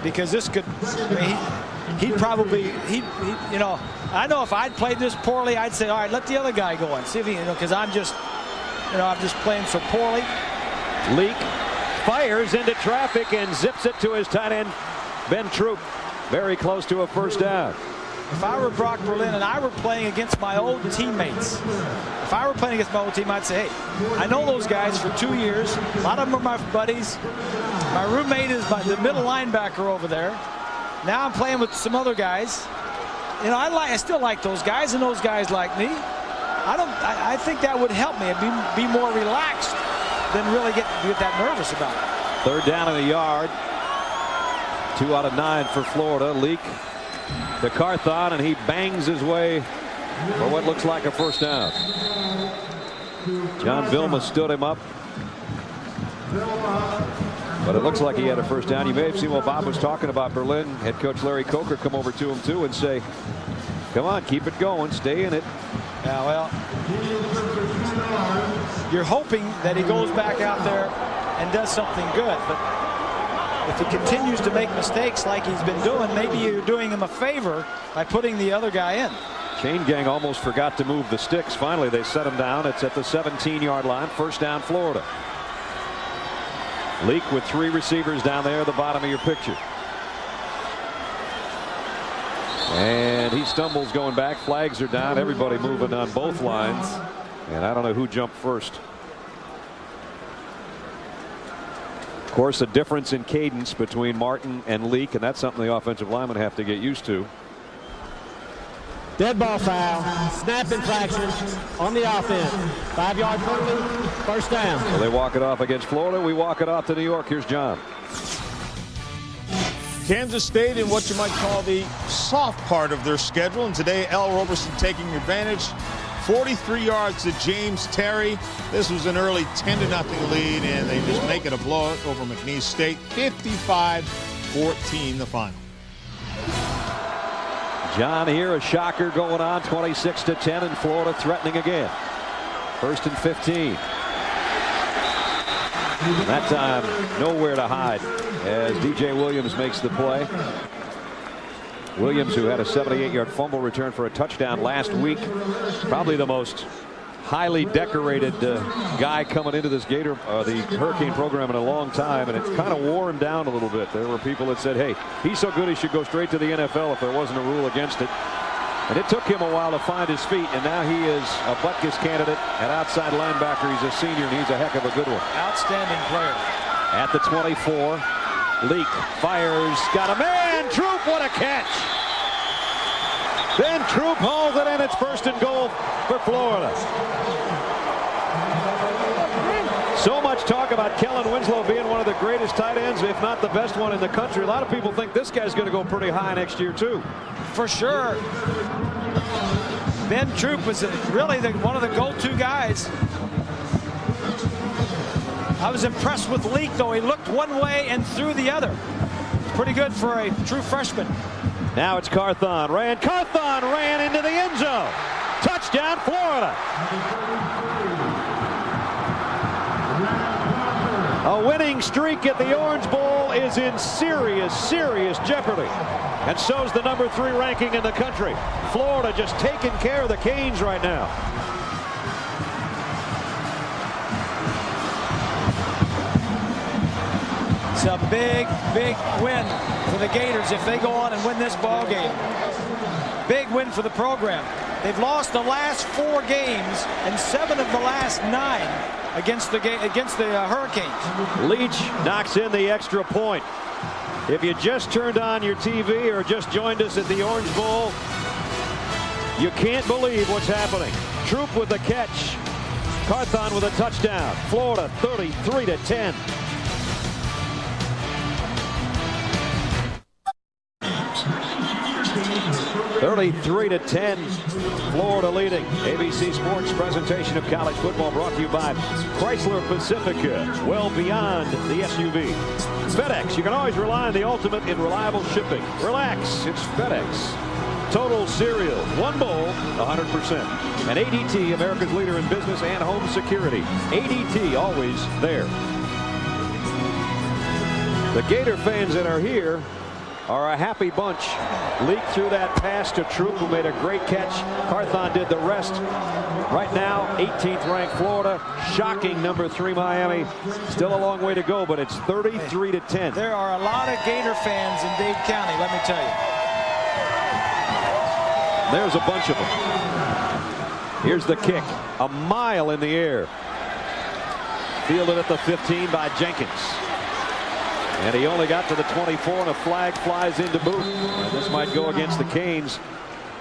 Because this could, he'd probably, you know, I know if I'd played this poorly, I'd say, all right, let the other guy go and see if he, because I'm just playing so poorly. Leak fires into traffic and zips it to his tight end, Ben Troop. Very close to a first down. If I were Brock Berlin and I were playing against my old teammates, I'd say, hey, I know those guys for 2 years. A lot of them are my buddies. My roommate is the middle linebacker over there. Now I'm playing with some other guys. You know, I still like those guys, and those guys like me. I think that would help me. I'd be more relaxed than really get that nervous about it. 3rd down and a yard. 2 out of 9 for Florida. Leak to Carthon, and he bangs his way for what looks like a first down. John Vilma stood him up, but it looks like he had a first down. You may have seen what Bob was talking about Berlin. Head coach Larry Coker come over to him too and say, come on, keep it going, stay in it. Yeah, well, you're hoping that he goes back out there and does something good, but if he continues to make mistakes like he's been doing, maybe you're doing him a favor by putting the other guy in. Chain gang almost forgot to move the sticks. Finally, they set him down. It's at the 17-yard line. First down, Florida. Leak with 3 receivers down there at the bottom of your picture. And he stumbles going back. Flags are down. Everybody moving on both lines. And I don't know who jumped first. Of course, a difference in cadence between Martin and Leak, and that's something the offensive linemen have to get used to. Dead ball foul, snap infraction on the offense. 5-yard penalty, first down. So they walk it off against Florida. We walk it off to New York. Here's John. Kansas State in what you might call the soft part of their schedule, and today Al Roberson taking advantage. 43 yards to James Terry. This was an early 10-0 lead, and they just make it a blowout over McNeese State. 55-14 the final. John here, a shocker going on, 26-10, and Florida threatening again. 1st and 15. And that time, nowhere to hide as DJ Williams makes the play. Williams, who had a 78-yard fumble return for a touchdown last week, probably the most highly decorated guy coming into this the Hurricane program in a long time, and it kind of wore him down a little bit. There were people that said, hey, he's so good he should go straight to the NFL if there wasn't a rule against it. And it took him a while to find his feet, and now he is a Butkus candidate at outside linebacker. He's a senior, and he's a heck of a good one. Outstanding player. At the 24, Leak fires, got a man. Troop, what a catch. Then Troop hauls it in. It's 1st and goal for Florida. So much talk about Kellen Winslow being one of the greatest tight ends, if not the best one in the country. A lot of people think this guy's going to go pretty high next year too. For sure. Ben Troop was really one of the go-to guys. I was impressed with Leak, though. He looked one way and threw the other. Pretty good for a true freshman. Now it's Carthon. Carthon ran into the end zone. Touchdown, Florida. A winning streak at the Orange Bowl is in serious jeopardy. And so's the number 3 ranking in the country. Florida just taking care of the Canes right now. It's a big win for the Gators if they go on and win this ball game. Big win for the program. They've lost the last 4 games and 7 of the last 9 against the Hurricanes. Leach knocks in the extra point. If you just turned on your TV or just joined us at the Orange Bowl, you can't believe what's happening. Troop with the catch. Carthon with a touchdown. Florida 33-10. (33-10). Florida leading. ABC Sports presentation of college football brought to you by Chrysler Pacifica. Well beyond the SUV. FedEx. You can always rely on the ultimate in reliable shipping. Relax. It's FedEx. Total Cereal. One bowl, 100%. And ADT, America's leader in business and home security. ADT, always there. The Gator fans that are here are a happy bunch. Leaked through that pass to Troop, who made a great catch. Carthon did the rest. Right now, 18th ranked Florida. Shocking number 3 Miami. Still a long way to go, but it's 33-10. There are a lot of Gator fans in Dade County, let me tell you. There's a bunch of them. Here's the kick. A mile in the air. Fielded at the 15 by Jenkins. And he only got to the 24, and a flag flies into boot. And this might go against the Canes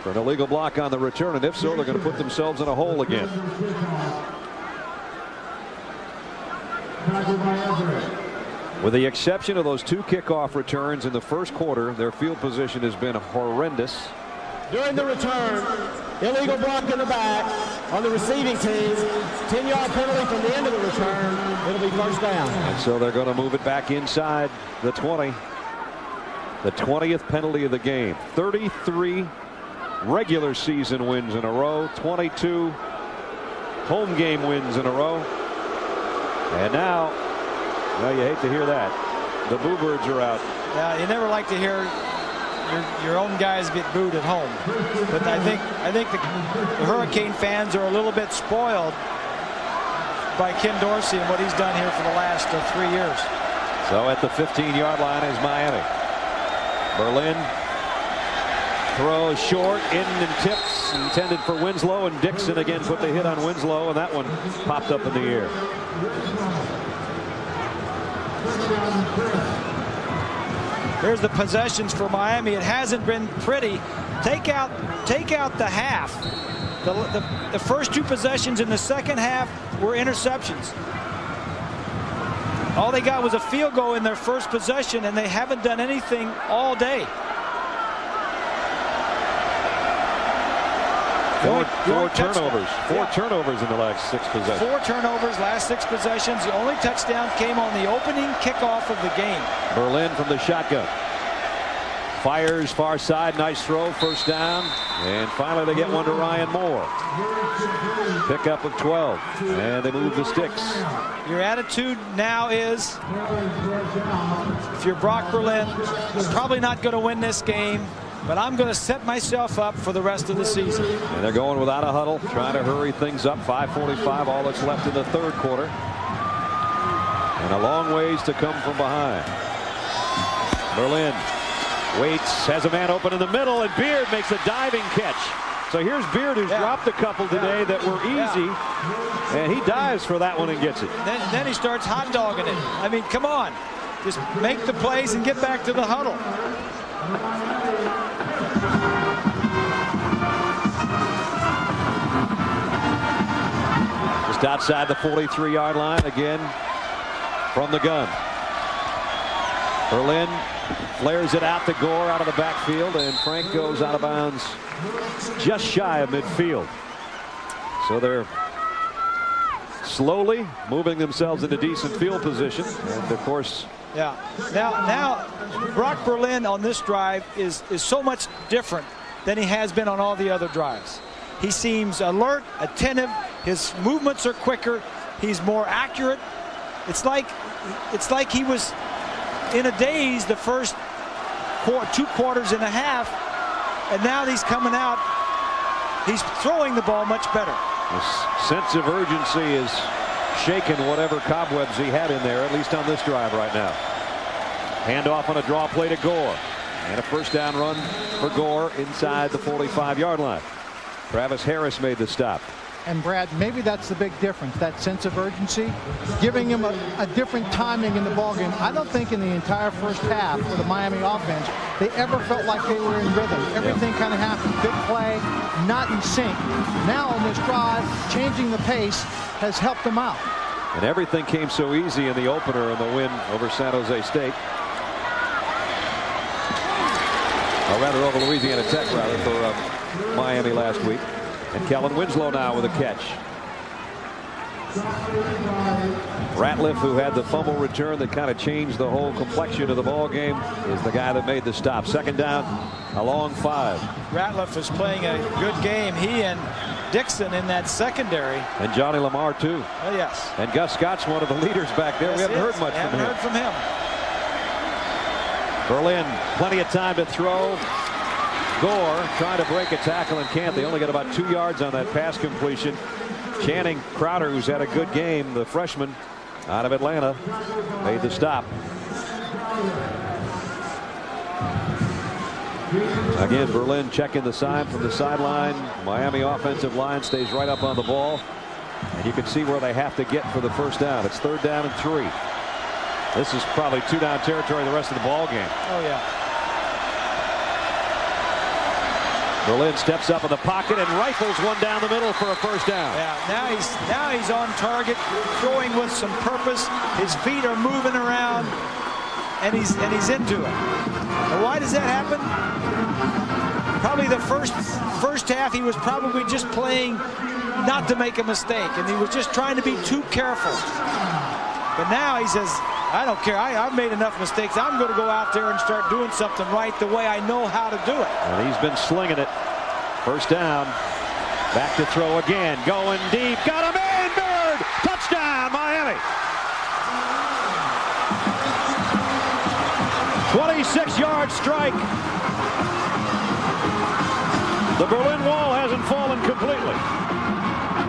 for an illegal block on the return. And if so, they're going to put themselves in a hole again. With the exception of those 2 kickoff returns in the first quarter, their field position has been horrendous. During the return, illegal block in the back on the receiving team. 10-yard penalty from the end of the return. It'll be first down. And so they're going to move it back inside the 20. The 20th penalty of the game. 33 regular season wins in a row. 22 home game wins in a row. And now, well, you hate to hear that. The Boo Birds are out. Yeah, you never like to hear your own guys get booed at home, but I think the Hurricane fans are a little bit spoiled by Ken Dorsey and what he's done here for the last 3 years. So at the 15-yard line is Miami. Berlin throws short, in and tips, intended for Winslow, and Dixon again put the hit on Winslow, and that one popped up in the air. Here's the possessions for Miami. It hasn't been pretty. Take out the half. The first 2 possessions in the second half were interceptions. All they got was a field goal in their first possession, and they haven't done anything all day. Four turnovers. Four turnovers in the last 6 possessions. 4 turnovers, last 6 possessions. The only touchdown came on the opening kickoff of the game. Berlin from the shotgun. Fires far side. Nice throw. First down. And finally they get one to Ryan Moore. Pickup of 12. And they move the sticks. Your attitude now is, if you're Brock Berlin, I'm probably not going to win this game, but I'm going to set myself up for the rest of the season. And they're going without a huddle, trying to hurry things up. 5:45, all that's left in the third quarter. And a long ways to come from behind. Berlin waits, has a man open in the middle, and Beard makes a diving catch. So here's Beard, who's dropped a couple today that were easy, and he dives for that one and gets it. Then he starts hot dogging it. I mean, come on. Just make the plays and get back to the huddle. Just outside the 43-yard line again from the gun. Berlin flares it out to Gore out of the backfield, and Frank goes out of bounds just shy of midfield. So they're slowly moving themselves into decent field position. And of course, Yeah. Now, Brock Berlin on this drive is so much different than he has been on all the other drives. He seems alert, attentive. His movements are quicker. He's more accurate. It's like he was in a daze the first 2 quarters and a half, and now he's coming out. He's throwing the ball much better. The sense of urgency is shaken whatever cobwebs he had in there, at least on this drive right now. Handoff on a draw play to Gore. And a first down run for Gore inside the 45-yard line. Travis Harris made the stop. And Brad, maybe that's the big difference, that sense of urgency, giving him a different timing in the ballgame. I don't think in the entire first half for the Miami offense, they ever felt like they were in rhythm. Everything kind of happened. Big play, not in sync. Now on this drive, changing the pace has helped them out. And everything came so easy in the opener in the win over San Jose State. Or rather over Louisiana Tech, rather, for Miami last week. And Kellen Winslow now with a catch. Ratliff, who had the fumble return that kind of changed the whole complexion of the ball game, is the guy that made the stop. Second down, a long 5. Ratliff is playing a good game. He and Dixon in that secondary. And Johnny Lamar too. Oh, yes. And Gus Scott's one of the leaders back there. Yes, we haven't heard much from him. Berlin, plenty of time to throw. Gore trying to break a tackle and can't. They only got about 2 yards on that pass completion. Channing Crowder, who's had a good game, the freshman out of Atlanta, made the stop. Again, Berlin checking the sign from the sideline. Miami offensive line stays right up on the ball. And you can see where they have to get for the first down. It's 3rd down and 3. This is probably 2-down territory the rest of the ball game. Oh, yeah. Berlin steps up in the pocket and rifles one down the middle for a first down. Yeah, now he's on target, throwing with some purpose. His feet are moving around, and he's into it. And why does that happen? Probably the first half he was probably just playing not to make a mistake, and he was just trying to be too careful. But now he says, I don't care. I've made enough mistakes. I'm going to go out there and start doing something right the way I know how to do it. And he's been slinging it. First down. Back to throw again. Going deep. Got him in. Bird. Touchdown, Miami. 26-yard strike. The Berlin Wall hasn't fallen completely.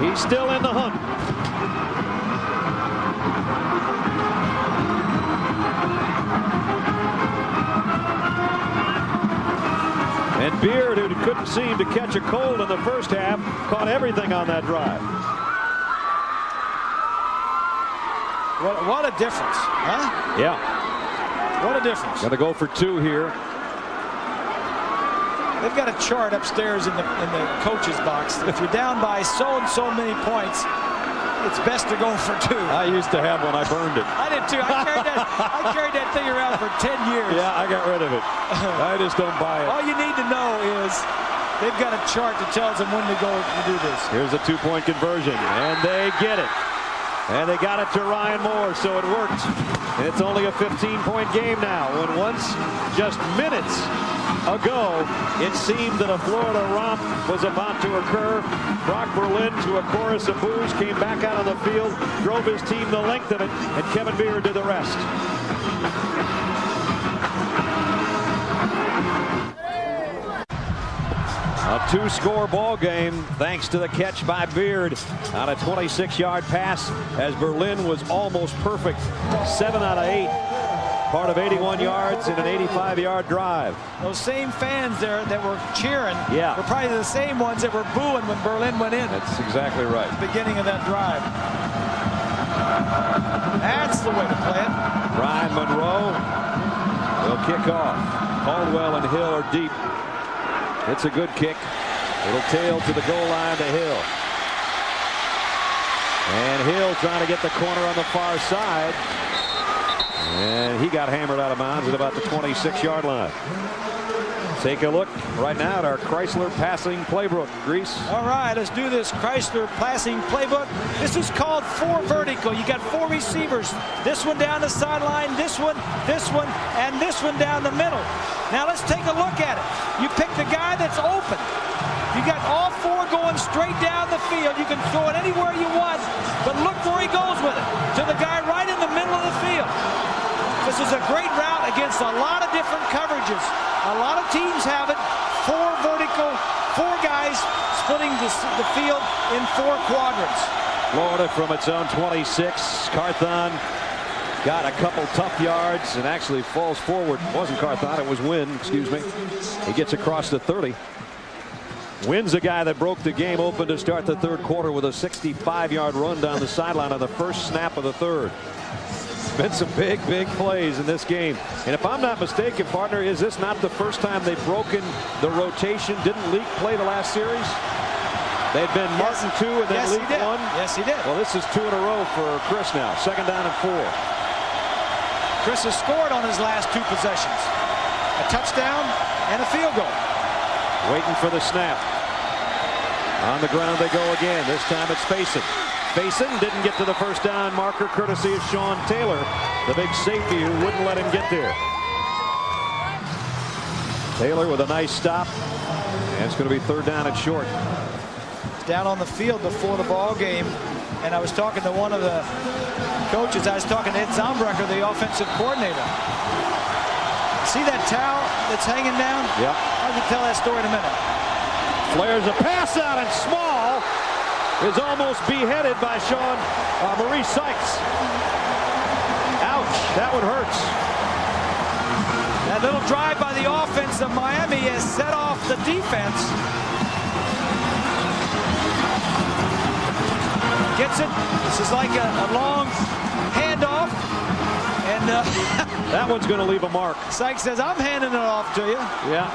He's still in the hunt. And Beard, who couldn't seem to catch a cold in the first half, caught everything on that drive. What a difference, huh? Yeah. What a difference. Got to go for 2 here. They've got a chart upstairs in the coach's box. If you're down by so and so many points, it's best to go for 2. I used to have one. I burned it. I did too. I carried that thing around for 10 years. Yeah, I got rid of it. I just don't buy it. All you need to know is they've got a chart that tells them when to go to do this. Here's a 2-point conversion, and they get it. And they got it to Ryan Moore, so it worked. And it's only a 15-point game now, when once, just minutes ago, it seemed that a Florida romp was about to occur. Brock Berlin, to a chorus of boos, came back out on the field, drove his team the length of it, and Kevin Beard did the rest. A 2-score ball game thanks to the catch by Beard on a 26-yard pass, as Berlin was almost perfect. 7 out of 8. Part of 81 yards in an 85-yard drive. Those same fans there that were cheering were probably the same ones that were booing when Berlin went in. That's exactly right. At the beginning of that drive. That's the way to play it. Ryan Monroe will kick off. Caldwell and Hill are deep. It's a good kick. It'll tail to the goal line to Hill. And Hill trying to get the corner on the far side. And he got hammered out of bounds at about the 26-yard line. Take a look right now at our Chrysler passing playbook. Grease. All right, let's do this Chrysler passing playbook. This is called 4 vertical. You got 4 receivers. This one down the sideline, this one, and this one down the middle. Now let's take a look at it. You pick the guy that's open. You got all 4 going straight down the field. You can throw it anywhere you want, but look where he goes with it. To the guy right in the middle of the field. This is a great route against a lot of different coverages. A lot of teams have it. 4 vertical, 4 guys splitting the field in 4 quadrants. Florida from its own 26. Carthon got a couple tough yards and actually falls forward. It wasn't Carthon, it was Wynn, excuse me. He gets across the 30. Wynn's the guy that broke the game open to start the 3rd quarter with a 65-yard run down the sideline on the first snap of the 3rd. Been some big plays in this game. And if I'm not mistaken, partner, is this not the first time they've broken the rotation? Didn't Leak play the last series? They'd been Martin 2 and then Leak 1. Yes, he did. Well, this is 2 in a row for Chris now. 2nd down and 4. Chris has scored on his last 2 possessions. A touchdown and a field goal. Waiting for the snap. On the ground they go again. This time it's Faison. Faison didn't get to the first down marker courtesy of Sean Taylor, the big safety who wouldn't let him get there. Taylor with a nice stop. And it's going to be 3rd down and short. Down on the field before the ball game. And I was talking to one of the coaches. I was talking to Ed Zombrecker, the offensive coordinator. See that towel that's hanging down? Yeah. I'll tell that story in a minute. Flares a pass out, and Small is almost beheaded by Maurice Sykes. Ouch, that one hurts. That little drive by the offense of Miami has set off the defense. Gets it. This is like a long handoff. And that one's going to leave a mark. Sykes says, I'm handing it off to you. Yeah,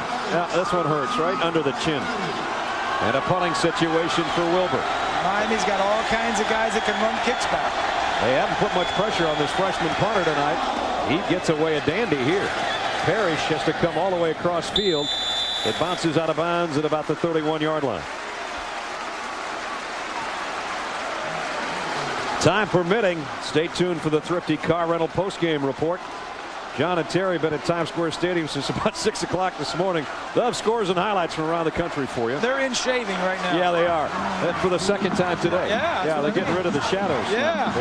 this one hurts right under the chin. And a punting situation for Wilbur. Miami's got all kinds of guys that can run kicks back. They haven't put much pressure on this freshman punter tonight. He gets away a dandy here. Parrish has to come all the way across field. It bounces out of bounds at about the 31-yard line. Time permitting, stay tuned for the Thrifty Car Rental postgame report. John and Terry been at Times Square Stadium since about 6 o'clock this morning. They'll have scores and highlights from around the country for you. They're in shaving right now. Yeah, they are. For the 2nd time today. Yeah, they're getting rid of the shadows. Yeah.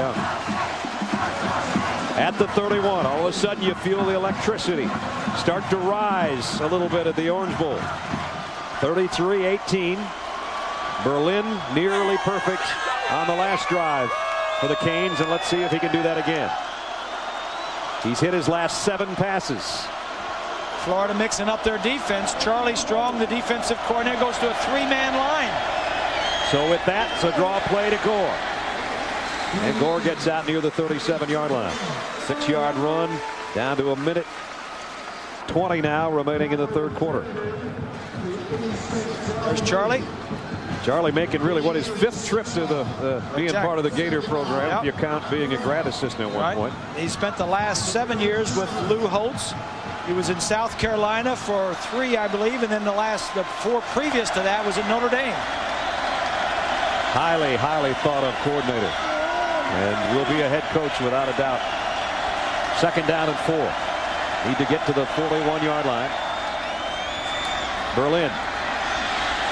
At the 31, all of a sudden you feel the electricity start to rise a little bit at the Orange Bowl. 33-18. Berlin nearly perfect on the last drive for the Canes, and let's see if he can do that again. He's hit his last 7 passes. Florida mixing up their defense. Charlie Strong, the defensive coordinator, goes to a 3-man line. So with that, it's a draw play to Gore. And Gore gets out near the 37-yard line. 6-yard run down to 1:20 now remaining in the 3rd quarter. There's Charlie. Charlie making really his 5th trip to being part of the Gator program. If you count being a grad assistant at one point. He spent the last 7 years with Lou Holtz. He was in South Carolina for 3, I believe, and then the 4 previous to that was at Notre Dame. Highly thought of coordinator, and will be a head coach without a doubt. 2nd down and 4. Need to get to the 41-yard line. Berlin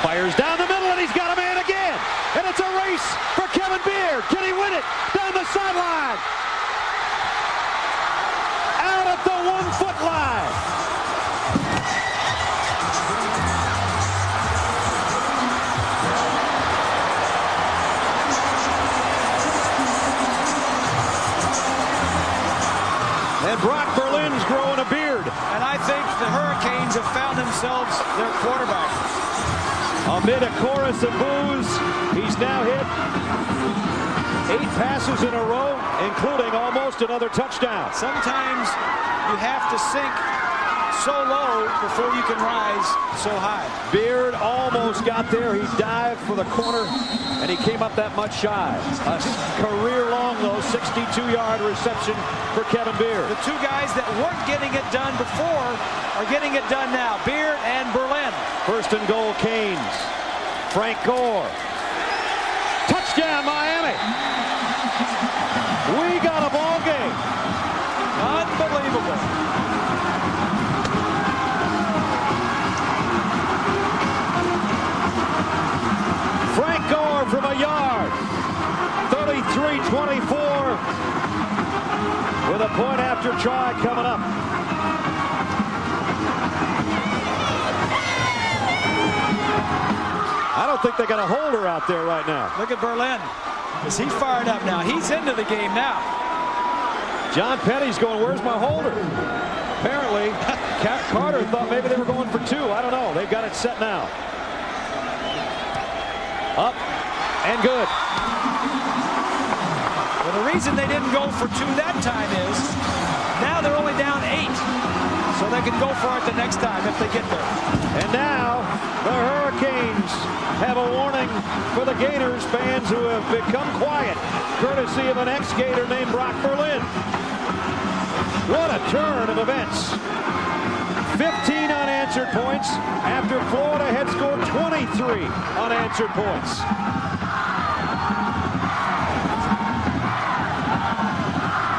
fires down the middle, and he's got a man again. And it's a race for Kevin Beard. Can he win it? Down the sideline. Out at the 1-foot line. And Brock Berlin's growing a beard. And I think the Hurricanes have found themselves their quarterback. Amid a chorus of boos, he's now hit 8 passes in a row, including almost another touchdown. Sometimes you have to sink so low before you can rise so high. Beard almost almost got there. He dived for the corner, and he came up that much shy. A career-long, though, 62-yard reception for Kevin Beard. The two guys that weren't getting it done before are getting it done now, Beard and Berlin. First and goal, Canes. Frank Gore. Touchdown, Miami. We got a ball game. Unbelievable. Frank Gore from a yard. 33-24 with a point after try coming up. I don't think they got a holder out there right now. Look at Berlin. Is he fired up now? He's into the game now. John Petty's going, where's my holder? Apparently, Carter thought maybe they were going for two. I don't know. They've got it set now. Up and good. Well, the reason they didn't go for two that time is now they're only down 8. So they can go for it the next time if they get there. And now the Hurricanes have a warning for the Gators fans who have become quiet, courtesy of an ex-Gator named Brock Berlin. What a turn of events. 15 unanswered points after Florida had scored 23 unanswered points.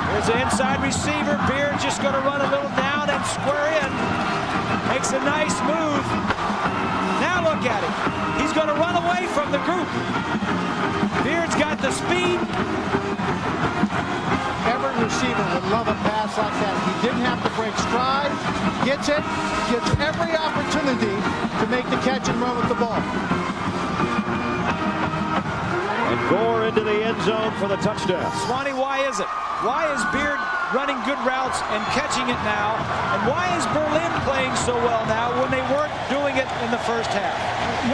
There's the inside receiver. Beard just going to run a little down and square in. Makes a nice move. Now look at him. He's going to run away from the group. Beard's got the speed. Every receiver would love a pass like that. He didn't have to break stride. Gets it. Gets every opportunity to make the catch and run with the ball. And Gore into the end zone for the touchdown. Swanee, why is it? Why is Beard running good routes and catching it now? And why is Berlin playing so well now when they weren't doing it in the first half?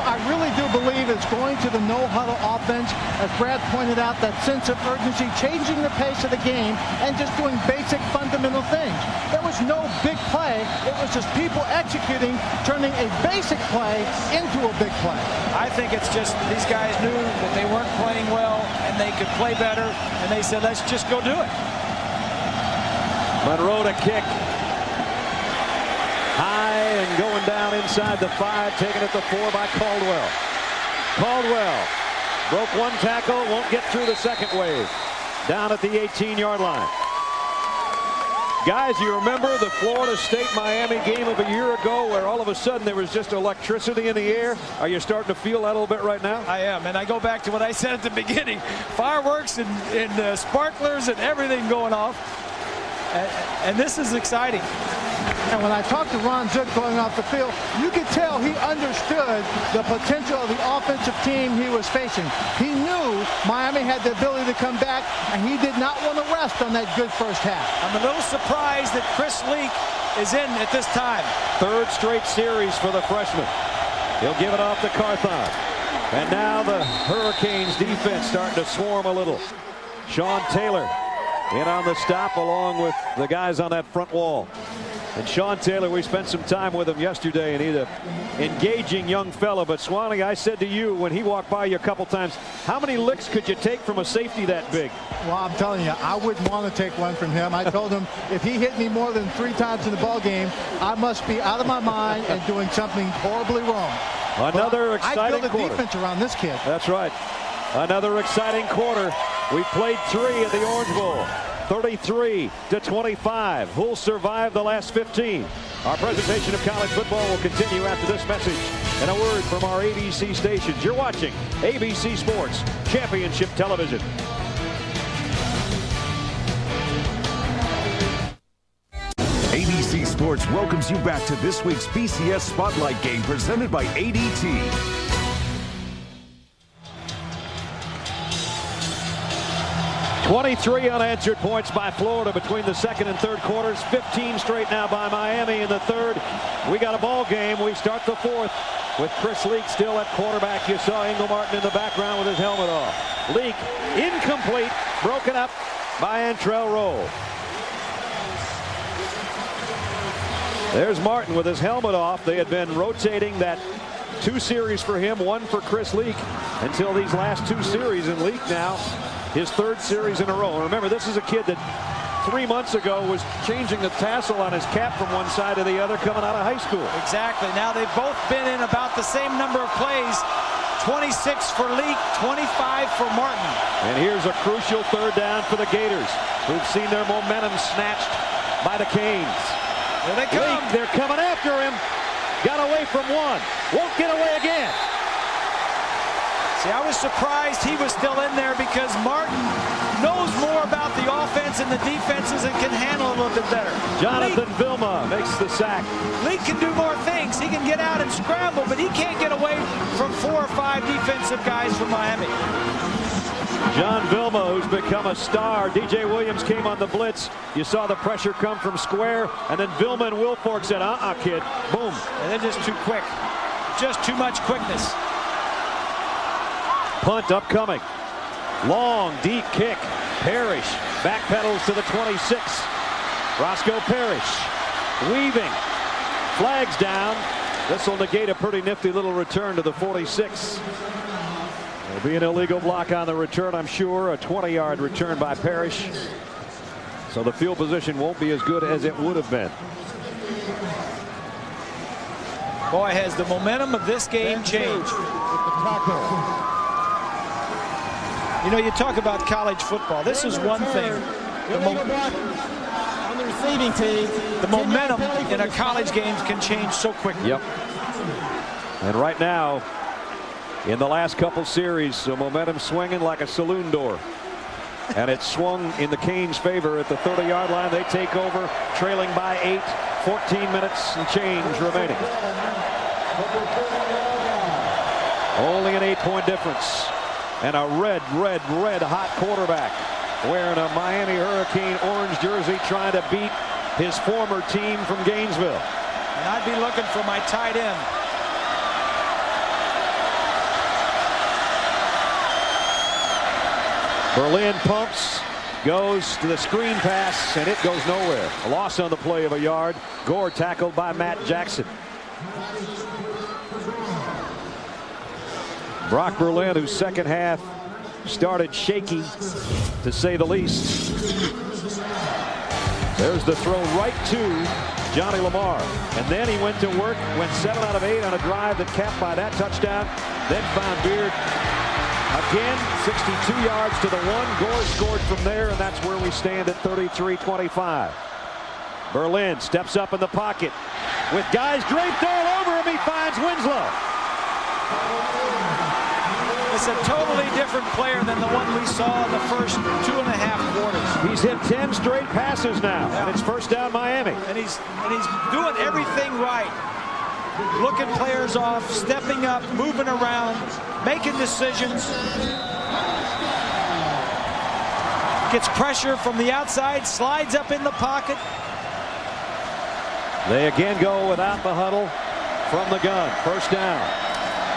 I really do believe it's going to the no-huddle offense. As Brad pointed out, that sense of urgency, changing the pace of the game, and just doing basic fundamental things. There was no big play. It was just people executing, turning a basic play into a big play. I think it's just these guys knew that they weren't playing well and they could play better, and they said, let's just go do it. Monroe to kick. High and going down inside the 5, taken at the 4 by Caldwell. Caldwell broke one tackle, won't get through the second wave. Down at the 18-yard line. Guys, you remember the Florida State-Miami game of a year ago where all of a sudden there was just electricity in the air? Are you starting to feel that a little bit right now? I am, and I go back to what I said at the beginning. Fireworks and sparklers and everything going off. And this is exciting. And when I talked to Ron Zook going off the field, you could tell he understood the potential of the offensive team he was facing. He knew Miami had the ability to come back, and he did not want to rest on that good first half. I'm a little surprised that Chris Leak is in at this time. Third straight series for the freshman. He'll give it off to Carthon. And now the Hurricanes defense starting to swarm a little. Sean Taylor in on the stop along with the guys on that front wall. And Sean Taylor, we spent some time with him yesterday, and he's an engaging young fella. But Swanee, I said to you when he walked by you a couple times, how many licks could you take from a safety that big? Well, I'm telling you, I wouldn't want to take one from him. I told him if he hit me more than 3 times in the ball game, I must be out of my mind and doing something horribly wrong. Another exciting quarter. I build a defense around this kid. That's right. Another exciting quarter. We played 3 at the Orange Bowl. 33-25. Who'll survive the last 15? Our presentation of college football will continue after this message and a word from our ABC stations. You're watching ABC Sports Championship Television. ABC Sports welcomes you back to this week's BCS Spotlight Game presented by ADT. '23 unanswered points by Florida between the second and third quarters. 15 straight now by Miami in the third. We got a ball game. We start the fourth with Chris Leak still at quarterback. You saw Ingle Martin in the background with his helmet off. Leak incomplete, broken up by Antrell Roll. There's Martin with his helmet off. They had been rotating that 2 series for him, 1 for Chris Leak until these last 2 series. And Leak now his 3rd series in a row. And remember, this is a kid that 3 months ago was changing the tassel on his cap from one side to the other coming out of high school. Exactly. Now they've both been in about the same number of plays. 26 for Leak, 25 for Martin. And here's a crucial 3rd down for the Gators, who've seen their momentum snatched by the Canes. Here they come. Leak, they're coming after him. Got away from one. Won't get away again. See, I was surprised he was still in there because Martin knows more about the offense and the defenses and can handle it a little bit better. Jonathan Vilma makes the sack. Leak can do more things. He can get out and scramble, but he can't get away from 4 or 5 defensive guys from Miami. John Vilma, who's become a star. DJ Williams came on the blitz. You saw the pressure come from square, and then Vilma and Wilfork said, kid. Boom. And they're just too quick. Just too much quickness. Punt upcoming. Long, deep kick. Parrish backpedals to the 26. Roscoe Parrish weaving. Flags down. This will negate a pretty nifty little return to the 46. There'll be an illegal block on the return, I'm sure. A 20-yard return by Parrish. So the field position won't be as good as it would have been. Boy, has the momentum of this game changed. You know, you talk about college football. This is one thing. On the receiving team, the momentum in a college game can change so quickly. Yep. And right now, in the last couple series, the momentum swinging like a saloon door. And it swung in the Canes' favor at the 30-yard line. They take over, trailing by 8, 14 minutes and change remaining. Only an 8-point difference. And a red hot quarterback wearing a Miami Hurricane orange jersey trying to beat his former team from Gainesville. And I'd be looking for my tight end. Berlin pumps, goes to the screen pass, and it goes nowhere. A loss on the play of a yard. Gore tackled by Matt Jackson. Brock Berlin, whose second half started shaky, to say the least. There's the throw right to Johnny Lamar. And then he went to work, went 7 out of 8 on a drive that capped by that touchdown. Then found Beard again, 62 yards to the 1. Gore scored from there, and that's where we stand at 33-25. Berlin steps up in the pocket. With guys draped all over him, he finds Winslow. It's a totally different player than the one we saw in the first 2.5 quarters. He's hit 10 straight passes now, and it's first down Miami. And he's doing everything right. Looking players off, stepping up, moving around, making decisions. Gets pressure from the outside, slides up in the pocket. They again go without the huddle from the gun. First down.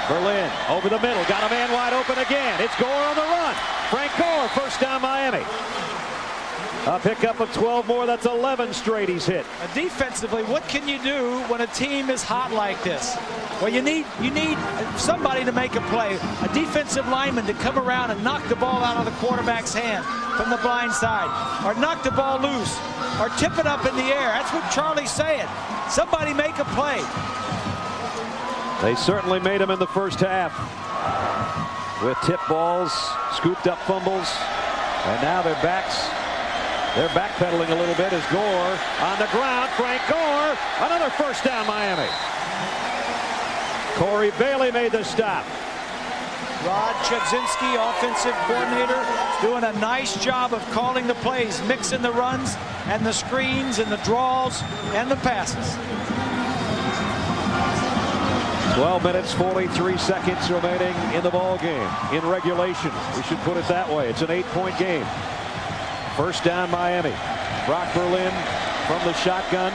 Berlin over the middle, got a man wide open again. It's Gore on the run. Frank Gore, first down Miami. A pickup of 12 more. That's 11 straight he's hit. Defensively, what can you do when a team is hot like this? Well, you need somebody to make a play. A defensive lineman to come around and knock the ball out of the quarterback's hand from the blind side, or knock the ball loose, or tip it up in the air. That's what Charlie's saying. Somebody make a play. They certainly made them in the first half with tip balls, scooped up fumbles, and now they're backpedaling a little bit as Gore on the ground. Frank Gore, another first down Miami. Corey Bailey made the stop. Rod Chudzinski, offensive coordinator, doing a nice job of calling the plays, mixing the runs and the screens and the draws and the passes. 12 minutes, 43 seconds remaining in the ball game. In regulation, we should put it that way. It's an 8-point game. First down Miami. Brock Berlin from the shotgun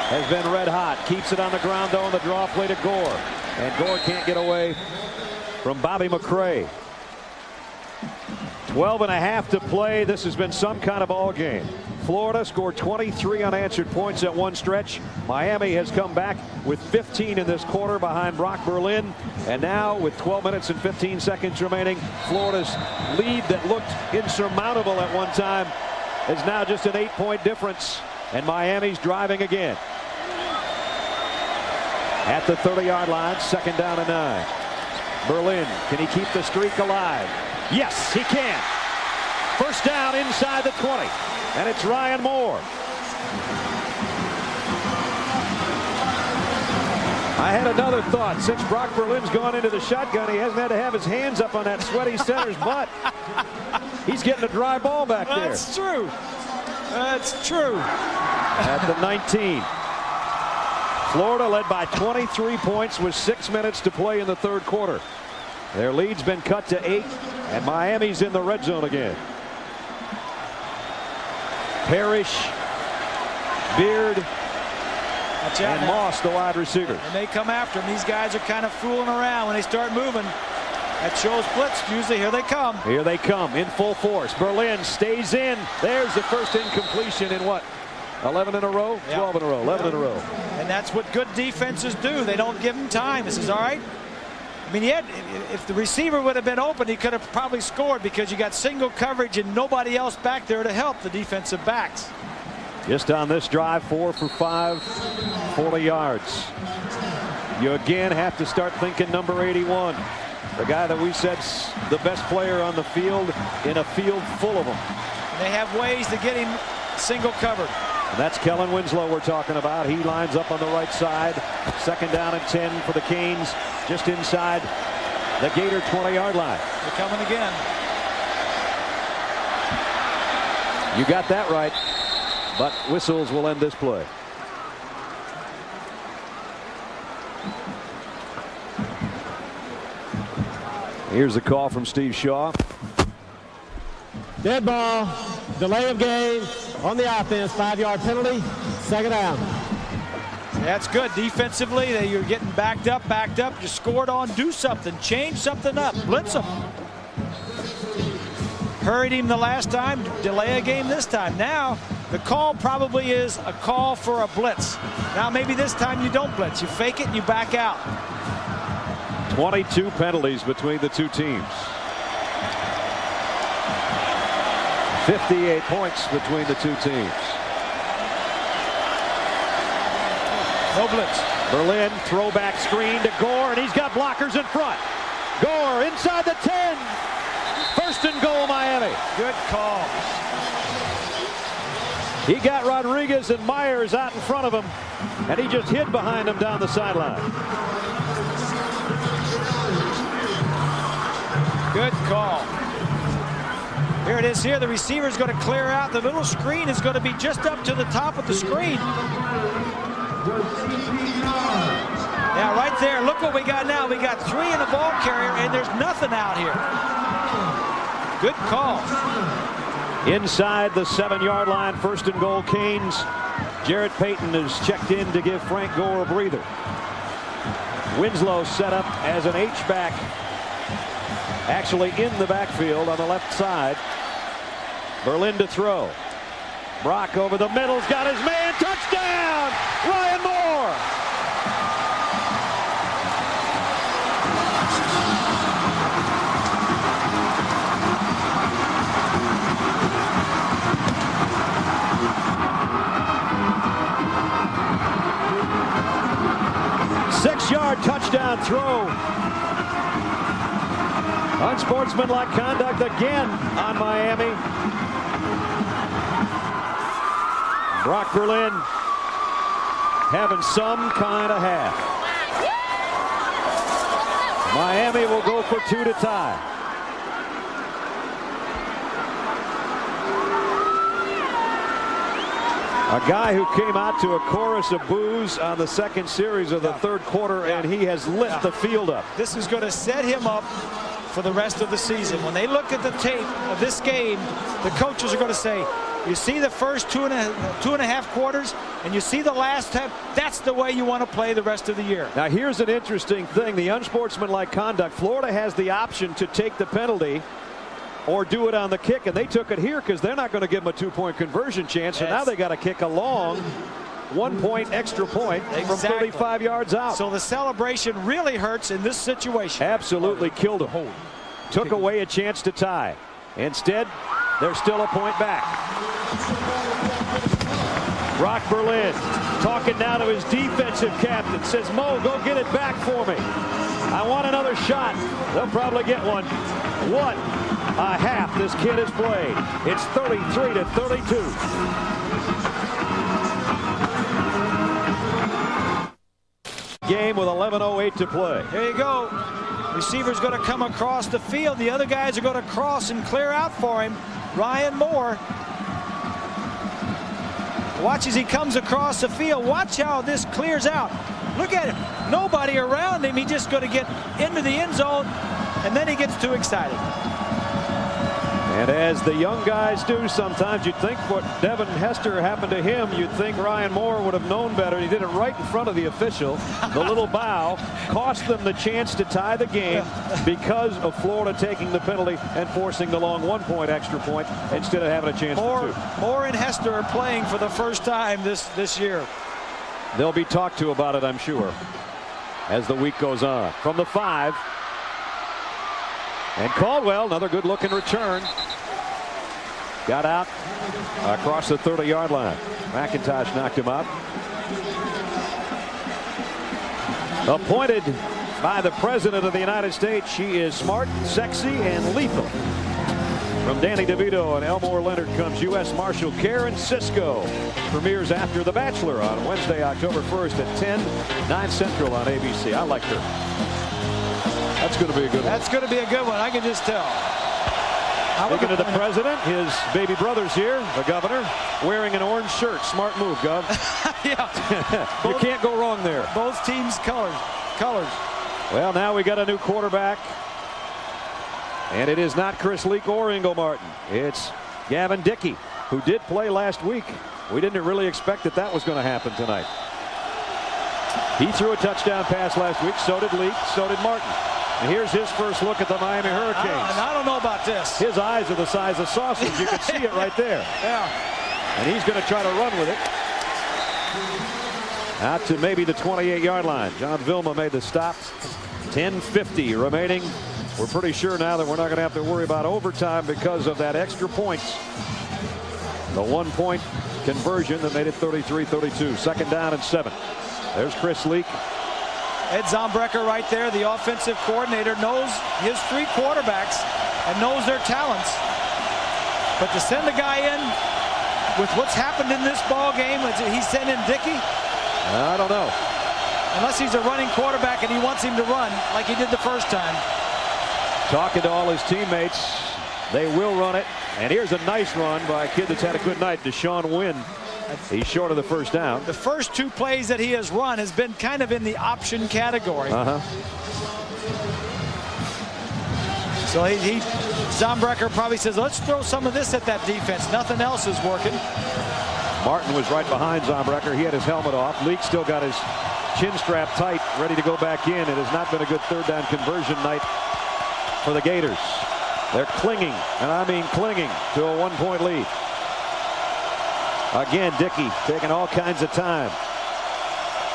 has been red hot. Keeps it on the ground though, on the draw play to Gore. And Gore can't get away from Bobby McCray. 12.5 to play. This has been some kind of ball game. Florida scored 23 unanswered points at one stretch. Miami has come back with 15 in this quarter behind Brock Berlin. And now with 12 minutes and 15 seconds remaining, Florida's lead that looked insurmountable at one time is now just an 8-point difference. And Miami's driving again. At the 30-yard line, 2nd down and 9. Berlin, can he keep the streak alive? Yes, he can. 1st down inside the 20. And it's Ryan Moore. I had another thought. Since Brock Berlin's gone into the shotgun, he hasn't had to have his hands up on that sweaty center's butt. He's getting a dry ball back there. That's true. That's true. At the 19. Florida led by 23 points with 6 minutes to play in the 3rd quarter. Their lead's been cut to 8, and Miami's in the red zone again. Parrish, Beard, and Moss, the wide receivers. And they come after him. These guys are kind of fooling around when they start moving. That shows blitz. Usually here they come. Here they come in full force. Berlin stays in. There's the first incompletion in what? 11 in a row? 12 in a row. 11 in a row. And that's what good defenses do. They don't give him time. This is all right. I mean, if the receiver would have been open, he could have probably scored because you got single coverage and nobody else back there to help the defensive backs. Just on this drive, 4 for 5, 40 yards. You again have to start thinking number 81. The guy that we said's the best player on the field in a field full of them. And they have ways to get him single covered. And that's Kellen Winslow we're talking about. He lines up on the right side. 2nd down and 10 for the Canes, just inside the Gator 20-yard line. They're coming again. You got that right, but whistles will end this play. Here's the call from Steve Shaw. Dead ball, delay of game on the offense, 5-yard penalty, 2nd down. That's good defensively. You're getting backed up. You scored on. Do something. Change something up. Blitz them. Hurried him the last time. Delay a game this time. Now the call probably is a call for a blitz. Now maybe this time you don't blitz. You fake it and you back out. 22 penalties between the two teams. 58 points between the two teams. No blitz. Berlin, throwback screen to Gore, and he's got blockers in front. Gore inside the 10. 1st and goal, Miami. Good call. He got Rodriguez and Myers out in front of him, and he just hid behind him down the sideline. Good call. Here it is here. The receiver is going to clear out. The little screen is going to be just up to the top of the screen. Yeah, right there. Look what we got now. We got 3 in the ball carrier, and there's nothing out here. Good call. Inside the 7-yard line, 1st and goal, Canes. Jarrett Payton is checked in to give Frank Gore a breather. Winslow set up as an H-back. Actually in the backfield on the left side. Berlin to throw. Brock over the middle's got his man. Touchdown! Ryan Moore! Six-yard touchdown throw. Unsportsmanlike conduct again on Miami. Brock Berlin having some kind of half. Miami will go for 2 to tie. A guy who came out to a chorus of boos on the 2nd series of the 3rd quarter, and he has lit the field up. This is going to set him up for the rest of the season. When they look at the tape of this game, the coaches are going to say, you see the first two and a half quarters, and you see the last half. That's the way you want to play the rest of the year. Now here's an interesting thing. The unsportsmanlike conduct. Florida has the option to take the penalty or do it on the kick, and they took it here because they're not going to give them a 2-point conversion chance. So now they got to kick a long 1-point extra point from 35 yards out. So the celebration really hurts in this situation. Absolutely killed him. Took away a chance to tie. Instead, they're still a point back. Brock Berlin talking now to his defensive captain. Says, Mo, go get it back for me. I want another shot. They'll probably get one. What a half this kid has played. It's 33-32. Game with 11:08 to play. There you go. Receiver's going to come across the field. The other guys are going to cross and clear out for him. Ryan Moore. Watch as he comes across the field. Watch how this clears out. Look at him. Nobody around him. He's just going to get into the end zone, and then he gets too excited. And as the young guys do sometimes, you'd think what Devin Hester happened to him, you'd think Ryan Moore would have known better. He did it right in front of the official. The little bow cost them the chance to tie the game because of Florida taking the penalty and forcing the long 1-point extra point instead of having a chance for 2. Moore and Hester are playing for the first time this year. They'll be talked to about it, I'm sure, as the week goes on. From the 5. And Caldwell, another good-looking return. Got out across the 30-yard line. McIntosh knocked him out. Appointed by the President of the United States, she is smart, sexy, and lethal. From Danny DeVito and Elmore Leonard comes U.S. Marshal Karen Sisko. Premieres after The Bachelor on Wednesday, October 1st at 10, 9 Central on ABC. I like her. That's going to be a good one. That's going to be a good one. I can just tell. Speaking of the president, his baby brother's here, the governor, wearing an orange shirt. Smart move, Gov. Yeah. You can't go wrong there. Both teams' colors. Well, now we got a new quarterback. And it is not Chris Leak or Ingle Martin. It's Gavin Dickey, who did play last week. We didn't really expect that was going to happen tonight. He threw a touchdown pass last week. So did Leak. So did Martin. And here's his first look at the Miami Hurricanes. I don't know about this. His eyes are the size of sausage. You can see it right there. Yeah. And he's going to try to run with it. Out to maybe the 28-yard line. John Vilma made the stop. 10:50 remaining. We're pretty sure now that we're not going to have to worry about overtime because of that extra points. The 1-point conversion that made it 33-32. Second down and 7. There's Chris Leak. Ed Zombrecker right there, the offensive coordinator, knows his 3 quarterbacks and knows their talents. But to send a guy in with what's happened in this ball game, he's sending Dickey? I don't know. Unless he's a running quarterback and he wants him to run like he did the first time. Talking to all his teammates, they will run it. And here's a nice run by a kid that's had a good night, Deshaun Wynn. He's short of the first down. The first 2 plays that he has run has been kind of in the option category. So Zombrecker probably says, let's throw some of this at that defense. Nothing else is working. Martin was right behind Zombrecker. He had his helmet off. Leak still got his chin strap tight, ready to go back in. It has not been a good third down conversion night for the Gators. They're clinging, and I mean clinging, to a 1-point lead. Again, Dickey taking all kinds of time.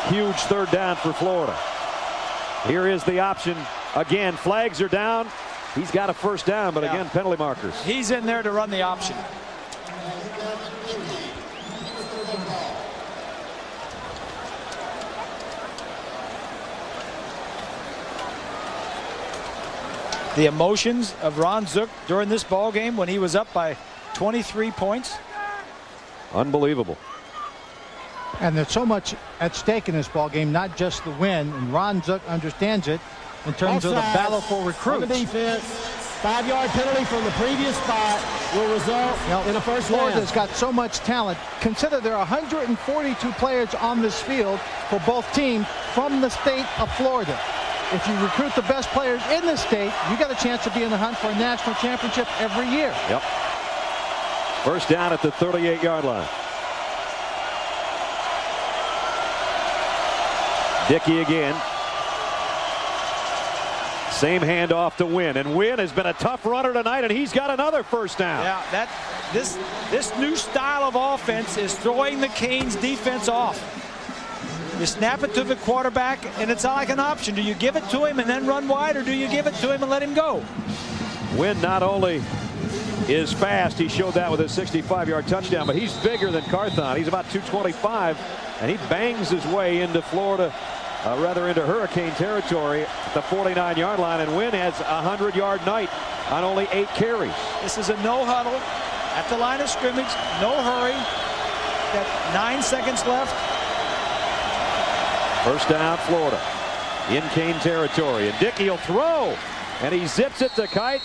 Huge third down for Florida. Here is the option. Again, flags are down. He's got a first down, but again, penalty markers. He's in there to run the option. The emotions of Ron Zook during this ball game when he was up by 23 points. Unbelievable. And there's so much at stake in this ball game, not just the win. And Ron Zook understands it in terms of the battle for recruits. On the defense, 5-yard penalty from the previous spot will result in a first down. Florida's got so much talent. Consider there are 142 players on this field for both teams from the state of Florida. If you recruit the best players in the state, you got a chance to be in the hunt for a national championship every year. Yep. First down at the 38-yard line. Dickey again. Same handoff to Wynn, and Wynn has been a tough runner tonight, and he's got another first down. Yeah, this new style of offense is throwing the Canes defense off. You snap it to the quarterback, and it's not like an option. Do you give it to him and then run wide, or do you give it to him and let him go? Wynn not only is fast, he showed that with his 65-yard touchdown, but he's bigger than Carthon. He's about 225, and he bangs his way into Florida, rather into Hurricane territory at the 49-yard line, and Wynn has a 100-yard night on only 8 carries. This is a no huddle at the line of scrimmage, no hurry. Got 9 seconds left. First down, Florida in Cane territory, and Dickey will throw, and he zips it to Kite.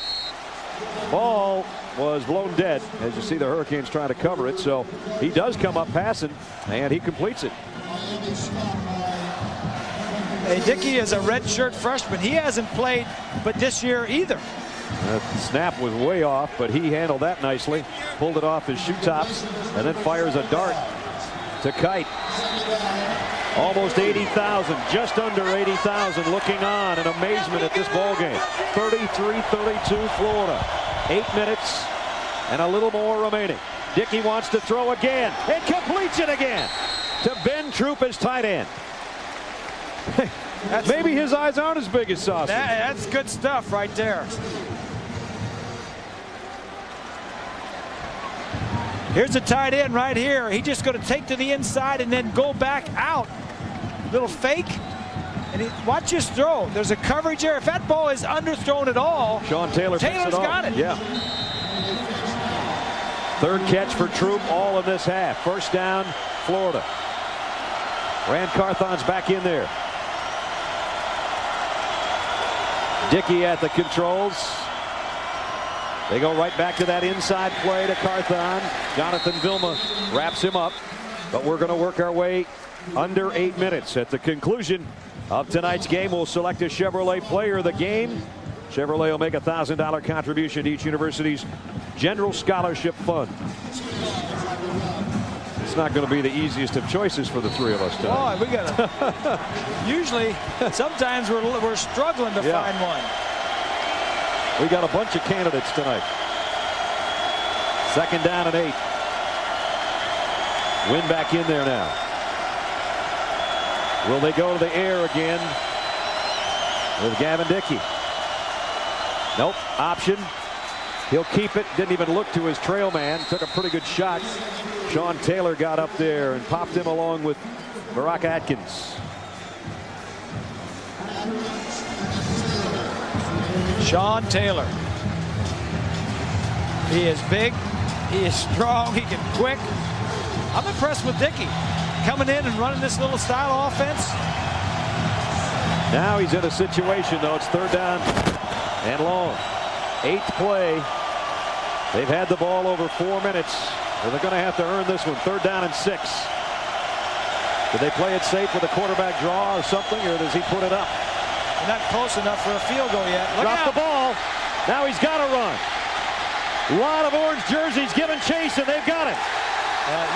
Ball was blown dead. As you see, the Hurricanes trying to cover it, so he does come up passing, and he completes it. Hey, Dickey is a redshirt freshman. He hasn't played but this year either. The snap was way off, but he handled that nicely. Pulled it off his shoe tops, and then fires a dart to Kite. Almost 80,000, just under 80,000 looking on in amazement at this ball game. 33-32 Florida. 8 minutes and a little more remaining. Dickey wants to throw again and completes it again to Ben Troop as tight end. Maybe his eyes aren't as big as sausage. That's good stuff right there. Here's a tight end right here. He's just going to take to the inside and then go back out. Little fake. And watch his throw. There's a coverage there. If that ball is underthrown at all, Sean Taylor's got it. Yeah. Third catch for Troop, all in this half. First down, Florida. Rand Carthon's back in there. Dickey at the controls. They go right back to that inside play to Carthon. Jonathan Vilma wraps him up. But we're going to work our way under 8 minutes. At the conclusion of tonight's game, we'll select a Chevrolet player of the game. Chevrolet will make a $1,000 contribution to each university's general scholarship fund. It's not going to be the easiest of choices for the three of us tonight. Oh, we got to. Usually, sometimes we're struggling to find one. We got a bunch of candidates tonight. Second down and 8. Wynn back in there now. Will they go to the air again with Gavin Dickey? Nope. Option. He'll keep it. Didn't even look to his trail man. Took a pretty good shot. Sean Taylor got up there and popped him along with Barack Atkins. Sean Taylor. He is big. He is strong. He can quick. I'm impressed with Dickey coming in and running this little style offense. Now he's in a situation, though. It's third down and long. 8th play. They've had the ball over 4 minutes. They're going to have to earn this one. Third down and 6. Did they play it safe with a quarterback draw or something, or does he put it up? Not close enough for a field goal yet. Drop the ball. Now he's got to run. A lot of orange jerseys giving chase, and they've got it.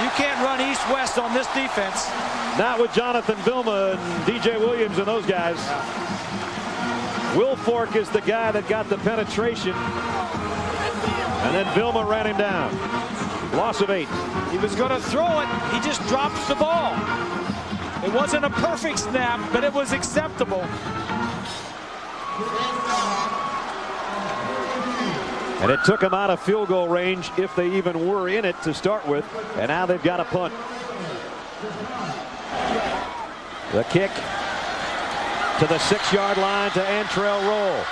You can't run east-west on this defense. Not with Jonathan Vilma and DJ Williams and those guys. Will Fork is the guy that got the penetration. And then Vilma ran him down. Loss of 8. He was going to throw it. He just drops the ball. It wasn't a perfect snap, but it was acceptable. And it took them out of field goal range, if they even were in it to start with. And now they've got a punt. The kick to the 6-yard line to Antrell Roll.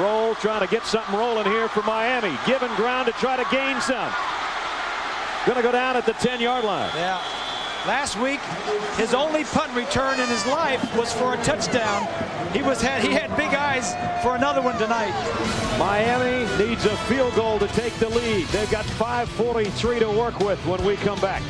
Roll trying to get something rolling here for Miami. Giving ground to try to gain some. Going to go down at the 10-yard line. Yeah. Last week, his only punt return in his life was for a touchdown. He had big eyes for another one tonight. Miami needs a field goal to take the lead. They've got 5:43 to work with when we come back.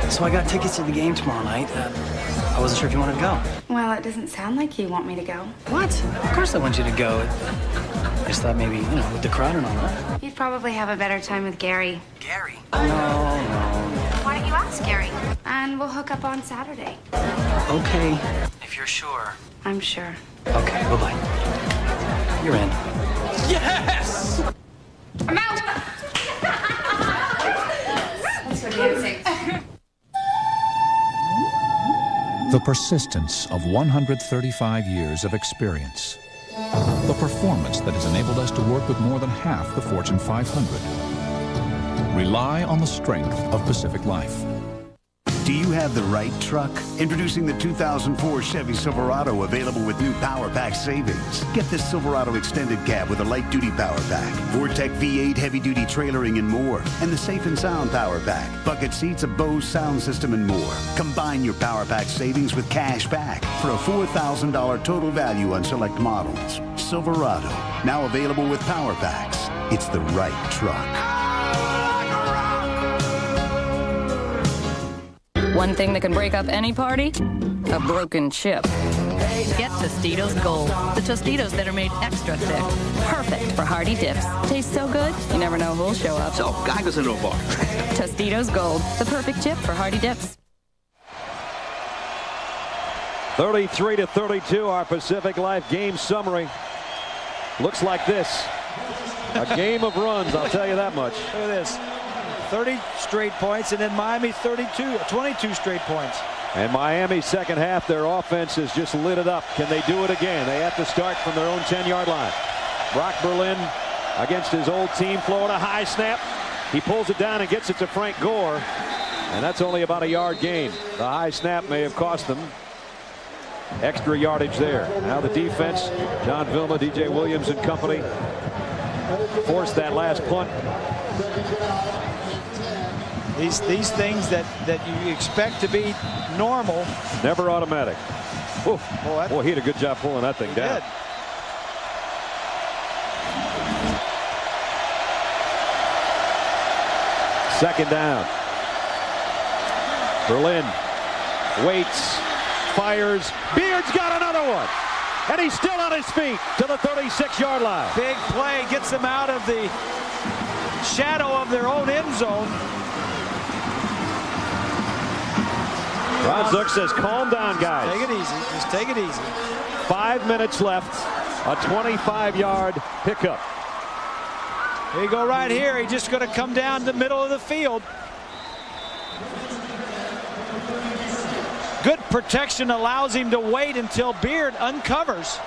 So I got tickets to the game tomorrow night. I wasn't sure if you wanted to go. Well, it doesn't sound like you want me to go. What? Of course I want you to go. I just thought maybe, with the crowd and all that. You'd probably have a better time with Gary. Gary? No. Why don't you ask Gary? And we'll hook up on Saturday. Okay. If if you're sure. I'm sure. Okay, bye-bye. You're in. Yes! I'm out! Let's go dancing. The persistence of 135 years of experience. The performance that has enabled us to work with more than half the Fortune 500. Rely on the strength of Pacific Life. Do you have the right truck? Introducing the 2004 Chevy Silverado, available with new Power Pack savings. Get this Silverado extended cab with a light-duty Power Pack, Vortec V8 heavy-duty trailering and more, and the Safe and Sound Power Pack, bucket seats, a Bose sound system and more. Combine your Power Pack savings with cash back for a $4,000 total value on select models. Silverado, now available with Power Packs. It's the right truck. One thing that can break up any party? A broken chip. Get Tostitos Gold. The Tostitos that are made extra thick. Perfect for hearty dips. Taste so good, you never know who'll show up. So, guy goes into a bar. Tostitos Gold. The perfect chip for hearty dips. 33-32, our Pacific Life game summary. Looks like this. A game of runs, I'll tell you that much. Look at this. 30 straight points, and then Miami 22 straight points. And Miami's second half, their offense has just lit it up. Can they do it again? They have to start from their own 10-yard line. Brock Berlin against his old team, Florida. High snap. He pulls it down and gets it to Frank Gore. And that's only about a yard gain. The high snap may have cost them extra yardage there. Now the defense, John Vilma, DJ Williams and company, forced that last punt. These things that you expect to be normal. Never automatic. Boy, he had a good job pulling that thing down. Second down. Berlin waits, fires. Beard's got another one. And he's still on his feet to the 36-yard line. Big play gets them out of the shadow of their own end zone. Ron Zook says, calm down, guys. Take it easy. Just take it easy. 5 minutes left. A 25-yard pickup. Here you go right here. He's just going to come down the middle of the field. Good protection allows him to wait until Beard uncovers.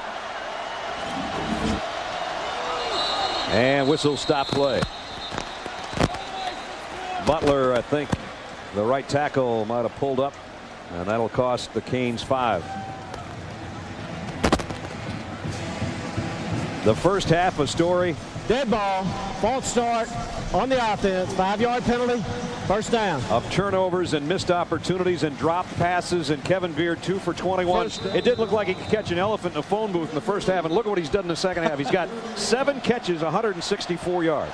And whistle stop play. Butler, I think the right tackle might have pulled up, and that'll cost the Canes 5. The first half of Story. Dead ball, false start on the offense, 5-yard penalty, first down. Of turnovers and missed opportunities and dropped passes, and Kevin Beard 2 for 21. It did look like he could catch an elephant in a phone booth in the first half, and look at what he's done in the second half. He's got 7 catches, 164 yards.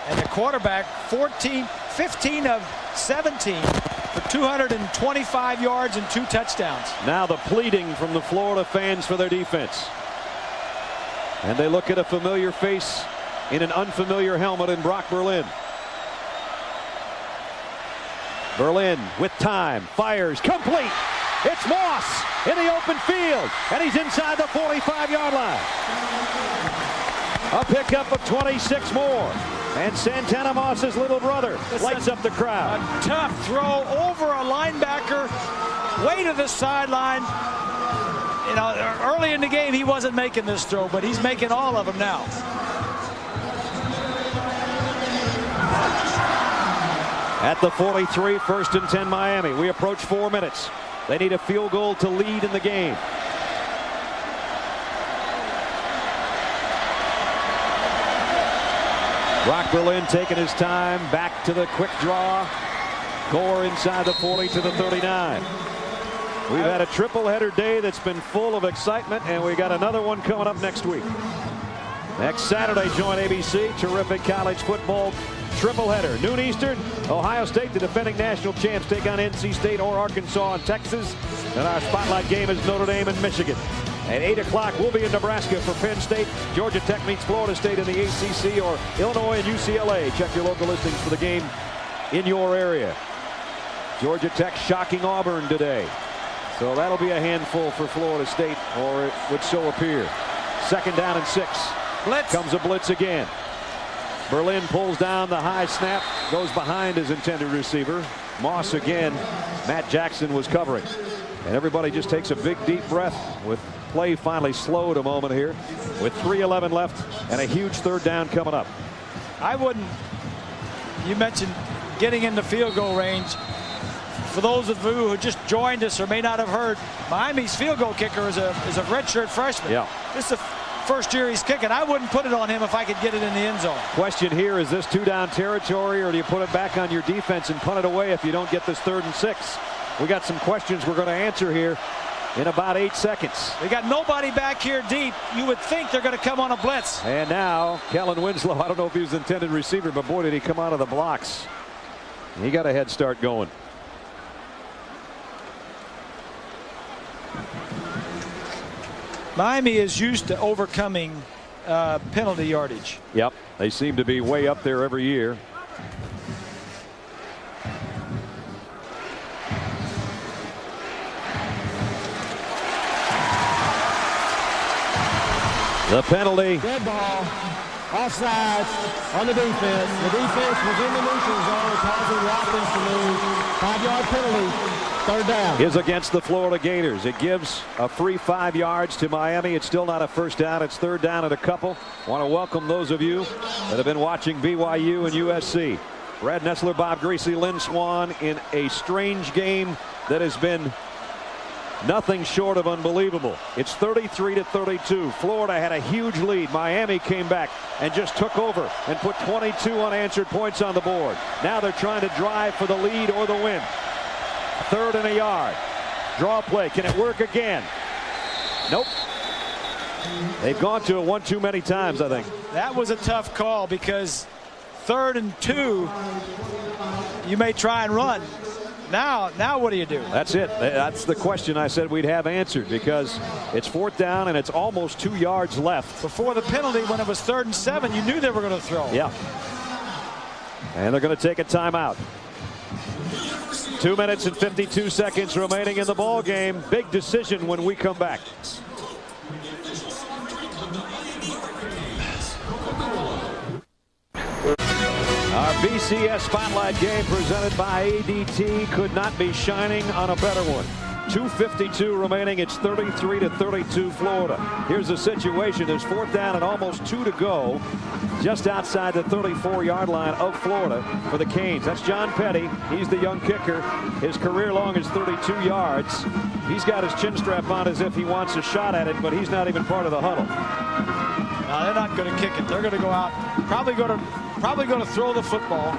And the quarterback 15 of 17 for 225 yards and 2 touchdowns. Now the pleading from the Florida fans for their defense. And they look at a familiar face in an unfamiliar helmet in Brock Berlin. Berlin with time, fires, complete. It's Moss in the open field, and he's inside the 45-yard line. A pickup of 26 more. And Santana Moss's little brother lights up the crowd. A tough throw over a linebacker, way to the sideline. You know, early in the game, he wasn't making this throw, but he's making all of them now. At the 43, 1st and 10 Miami. We approach 4 minutes. They need a field goal to lead in the game. Brock Berlin taking his time, back to the quick draw. Gore inside the 40 to the 39. We've had a triple-header day that's been full of excitement, and we got another one coming up next week. Next Saturday, join ABC. Terrific college football triple-header. Noon Eastern, Ohio State, the defending national champs, take on NC State or Arkansas and Texas. And our spotlight game is Notre Dame and Michigan. At 8 o'clock, we'll be in Nebraska for Penn State. Georgia Tech meets Florida State in the ACC, or Illinois and UCLA. Check your local listings for the game in your area. Georgia Tech shocking Auburn today. So that'll be a handful for Florida State, or it would so appear. 2nd down and 6. Blitz. Comes a blitz again. Berlin pulls down the high snap, goes behind his intended receiver. Moss again. Matt Jackson was covering. And everybody just takes a big deep breath with play finally slowed a moment here with 3:11 left and a huge 3rd down coming up. I wouldn't. You mentioned getting into field goal range. For those of you who just joined us or may not have heard, Miami's field goal kicker is a redshirt freshman. Yeah. This is the first year he's kicking. I wouldn't put it on him if I could get it in the end zone. Question here, is this 2-down territory, or do you put it back on your defense and punt it away if you don't get this 3rd and 6? We got some questions we're going to answer here in about 8 seconds. They got nobody back here deep. You would think they're going to come on a blitz. And now Kellen Winslow, I don't know if he was the intended receiver, but boy, did he come out of the blocks. He got a head start going. Miami is used to overcoming penalty yardage. Yep, they seem to be way up there every year. The penalty. Dead ball. Offside on the defense. The defense was in the neutral zone, causing the offense to move. 5-yard penalty. 3rd down. Is against the Florida Gators. It gives a free 5 yards to Miami. It's still not a 1st down. It's 3rd down and a couple. Want to welcome those of you that have been watching BYU and USC. Brad Nessler, Bob Greasy, Lynn Swan in a strange game that has been nothing short of unbelievable. It's 33-32. Florida had a huge lead. Miami came back and just took over and put 22 unanswered points on the board. Now they're trying to drive for the lead or the win. 3rd and a yard. Draw play. Can it work again? Nope. They've gone to it one too many times, I think. That was a tough call because 3rd and 2, you may try and run. Now what do you do? That's it. That's the question I said we'd have answered, because it's 4th down and it's almost 2 yards left. Before the penalty, when it was 3rd and 7, you knew they were going to throw. Yeah. And they're going to take a timeout. 2 minutes and 52 seconds remaining in the ball game. Big decision when we come back. Our BCS Spotlight game presented by ADT could not be shining on a better one. 2:52 remaining. It's 33-32 Florida. Here's the situation. There's 4th down and almost 2 to go, just outside the 34-yard line of Florida for the Canes. That's John Petty. He's the young kicker. His career long is 32 yards. He's got his chin strap on as if he wants a shot at it, but he's not even part of the huddle. No, they're not going to kick it. They're going to go out. Probably going to throw the football.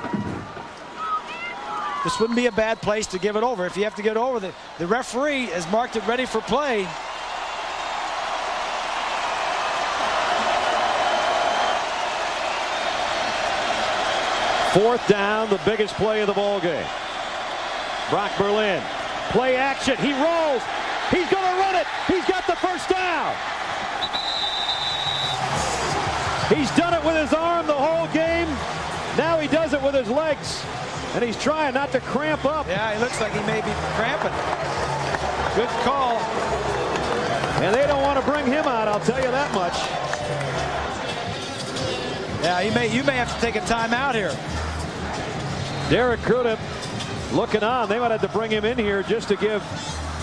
This wouldn't be a bad place to give it over. If you have to get over, the referee has marked it ready for play. Fourth down, the biggest play of the ball game. Brock Berlin, play action. He rolls. He's going to run it. He's got the 1st down. He's done it with his arm the whole game. Now he does it with his legs. And he's trying not to cramp up. Yeah, he looks like he may be cramping. Good call. And they don't want to bring him out, I'll tell you that much. Yeah, you may have to take a timeout here. Derek Crudup looking on. They might have to bring him in here just to give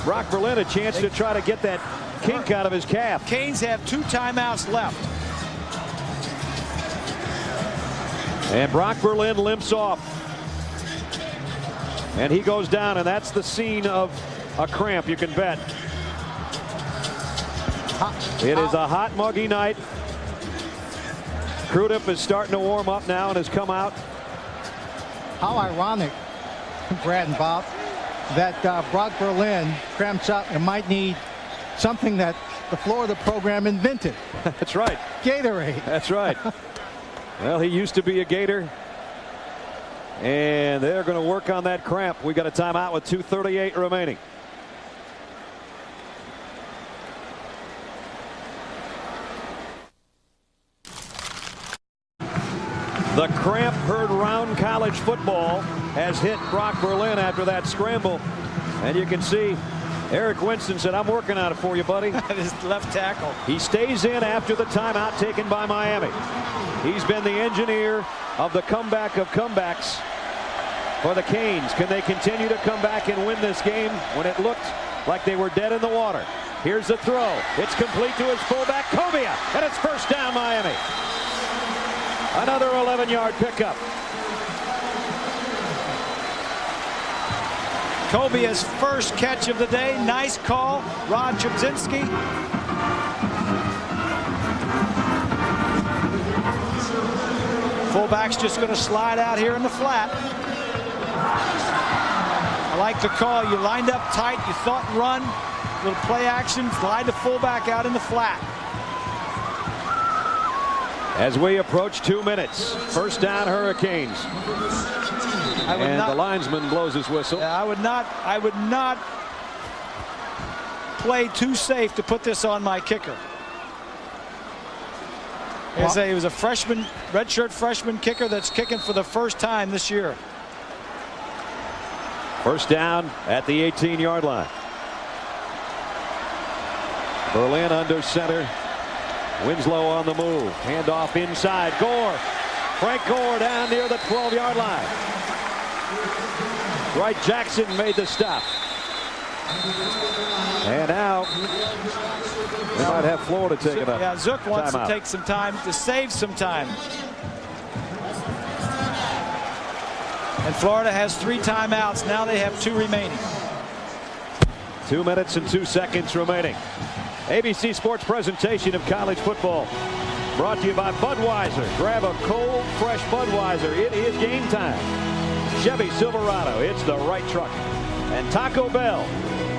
Brock Berlin a chance to try to get that kink out of his calf. Canes have 2 timeouts left. And Brock Berlin limps off. And he goes down, and that's the scene of a cramp, you can bet. It is a hot, muggy night. Crudup is starting to warm up now and has come out. How ironic, Brad and Bob, that Brock Berlin cramps up and might need something that the Florida program invented. That's right. Gatorade. That's right. Well, he used to be a Gator. And they're going to work on that cramp. We got a timeout with 2:38 remaining. The cramp heard around college football has hit Brock Berlin after that scramble. And you can see Eric Winston said, I'm working on it for you, buddy. His left tackle. He stays in after the timeout taken by Miami. He's been the engineer of the comeback of comebacks for the Canes. Can they continue to come back and win this game when it looked like they were dead in the water? Here's the throw. It's complete to his fullback, Cobia, and it's first down, Miami. Another 11-yard pickup. Kobia's first catch of the day. Nice call, Rod Trzcinski. Fullback's just going to slide out here in the flat. I like the call. You lined up tight. You thought run. Little play action. Slide the fullback out in the flat. As we approach 2 minutes, first down Hurricanes. And the linesman blows his whistle. I would not play too safe to put this on my kicker. He was a freshman, redshirt freshman kicker that's kicking for the first time this year. First down at the 18-yard line. Berlin under center. Winslow on the move. Handoff inside. Gore. Frank Gore down near the 12-yard line. Dwight Jackson made the stop. And now we might have Florida taking a Yeah, Zook wants timeout. to take some time to save some time. And Florida has 3 timeouts. Now they have 2 remaining. 2 minutes and 2 seconds remaining. ABC Sports presentation of college football brought to you by Budweiser. Grab a cold, fresh Budweiser. It is game time. Chevy Silverado. It's the right truck. And Taco Bell.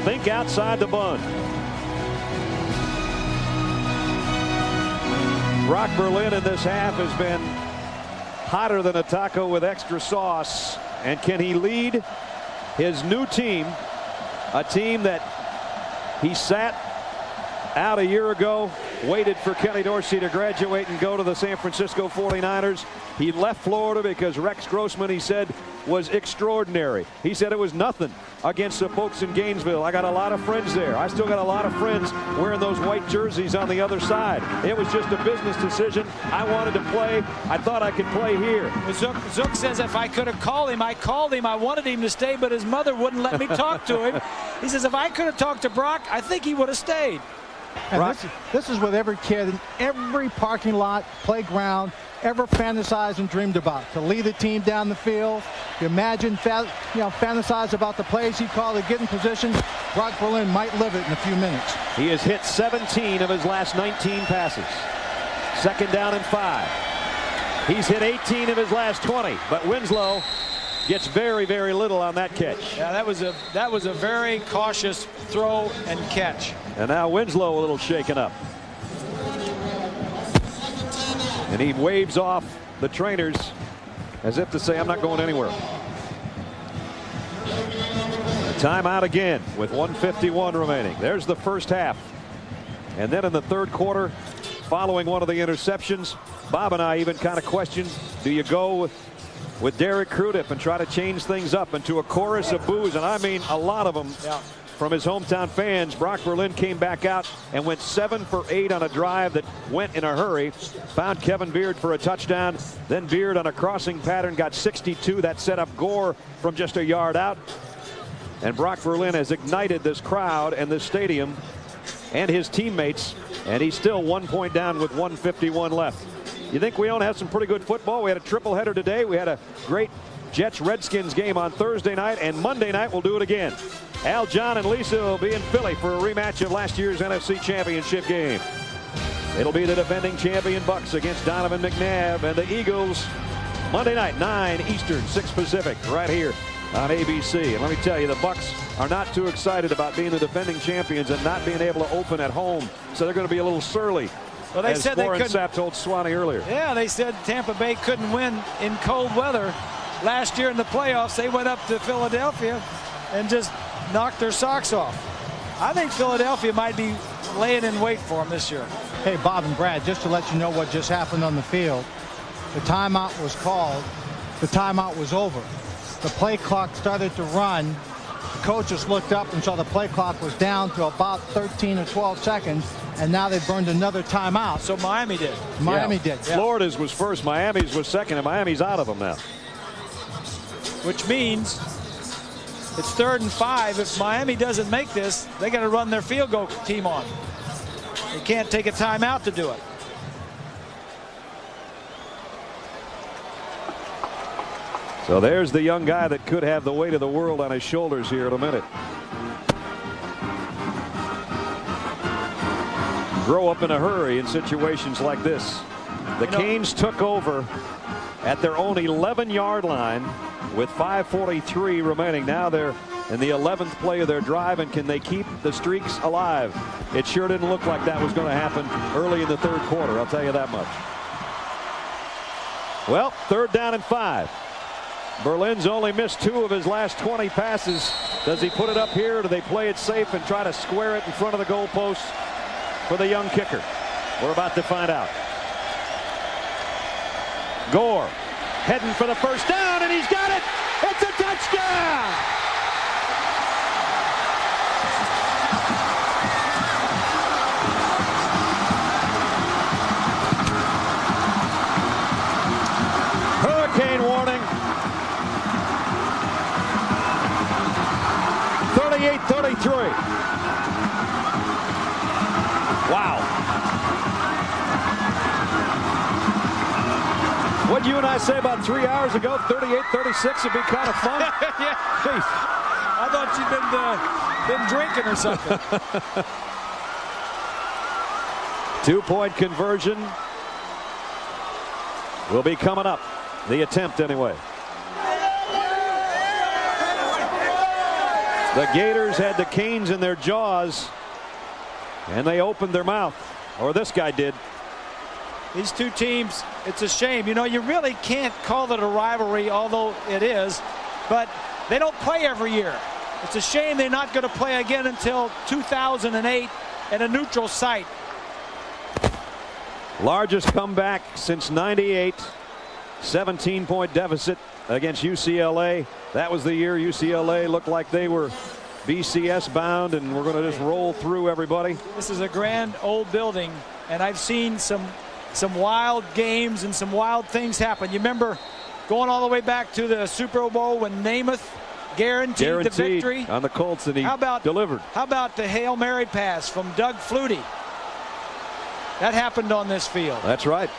Think outside the bun. Brock Berlin in this half has been hotter than a taco with extra sauce. And can he lead his new team, a team that he sat out a year ago, waited for Kenny Dorsey to graduate and go to the San Francisco 49ers. He left Florida because Rex Grossman, he said, was extraordinary. He said it was nothing against the folks in Gainesville. I got a lot of friends there. I still got a lot of friends wearing those white jerseys on the other side. It was just a business decision. I wanted to play. I thought I could play here. Zook says if I could have called him, I called him. I wanted him to stay, but his mother wouldn't let me talk to him. He says if I could have talked to Brock, I think he would have stayed. And this is what every kid in every parking lot, playground, ever fantasized and dreamed about. To lead the team down the field. You imagine, fantasize about the plays he called to get in position. Brock Berlin might live it in a few minutes. He has hit 17 of his last 19 passes. Second down and 5. He's hit 18 of his last 20, but Winslow gets very, very little on that catch. Yeah, that was a very cautious throw and catch. And now Winslow a little shaken up. And he waves off the trainers as if to say, I'm not going anywhere. Timeout again with 1:51 remaining. There's the first half. And then in the third quarter, following one of the interceptions, Bob and I even kind of questioned, do you go with Derek Crudiff and try to change things up into a chorus of boos? And I mean a lot of them. Yeah. From his hometown fans. Brock Berlin came back out and went 7 for 8 on a drive that went in a hurry. Found Kevin Beard for a touchdown. Then Beard on a crossing pattern got 62. That set up Gore from just a yard out. And Brock Berlin has ignited this crowd and this stadium and his teammates. And he's still 1 point down with 1:51 left. You think we don't have some pretty good football? We had a triple header today. We had a great Jets-Redskins game on Thursday night, and Monday night we'll do it again. Al, John, and Lisa will be in Philly for a rematch of last year's NFC Championship game. It'll be the defending champion Bucks against Donovan McNabb and the Eagles Monday night, 9 Eastern, 6 Pacific, right here on ABC. And let me tell you, the Bucks are not too excited about being the defending champions and not being able to open at home, so they're going to be a little surly. Well, they said they couldn't. Sapp told Swanee earlier. Yeah, they said Tampa Bay couldn't win in cold weather. Last year in the playoffs, they went up to Philadelphia and just knocked their socks off. I think Philadelphia might be laying in wait for them this year. Hey, Bob and Brad, just to let you know what just happened on the field. The timeout was called. The timeout was over. The play clock started to run The coach just looked up and saw the play clock was down to about 13 or 12 seconds, and now they've burned another timeout. So Miami did. Miami did. Florida's was first, Miami's was second, and Miami's out of them now. Which means it's 3rd and 5. If Miami doesn't make this, they got to run their field goal team on. They can't take a timeout to do it. So there's the young guy that could have the weight of the world on his shoulders here in a minute. Grow up in a hurry in situations like this. The Canes took over at their own 11-yard line with 5:43 remaining. Now they're in the 11th play of their drive, and can they keep the streaks alive? It sure didn't look like that was going to happen early in the 3rd quarter, I'll tell you that much. Well, 3rd down and 5. Berlin's only missed 2 of his last 20 passes. Does he put it up here, or do they play it safe and try to square it in front of the goalpost for the young kicker? We're about to find out. Gore heading for the first down, and he's got it. It's a touchdown. Hurricane warning. 38-33. Wow. What you and I say about 3 hours ago, 38-36 would be kind of fun. Yeah. I thought you'd been drinking or something. 2-point conversion will be coming up. The attempt anyway. The Gators had the Canes in their jaws, and they opened their mouth, or this guy did. These two teams, it's a shame. You know, you really can't call it a rivalry, although it is, but they don't play every year. It's a shame they're not going to play again until 2008 at a neutral site. Largest comeback since '98. 17-point deficit against UCLA. That was the year UCLA looked like they were BCS bound, and we're going to just roll through everybody. This is a grand old building, and I've seen some wild games and some wild things happen. You remember going all the way back to the Super Bowl when Namath guaranteed the victory on the Colts, and he delivered. How about the Hail Mary pass from Doug Flutie? That happened on this field. That's right.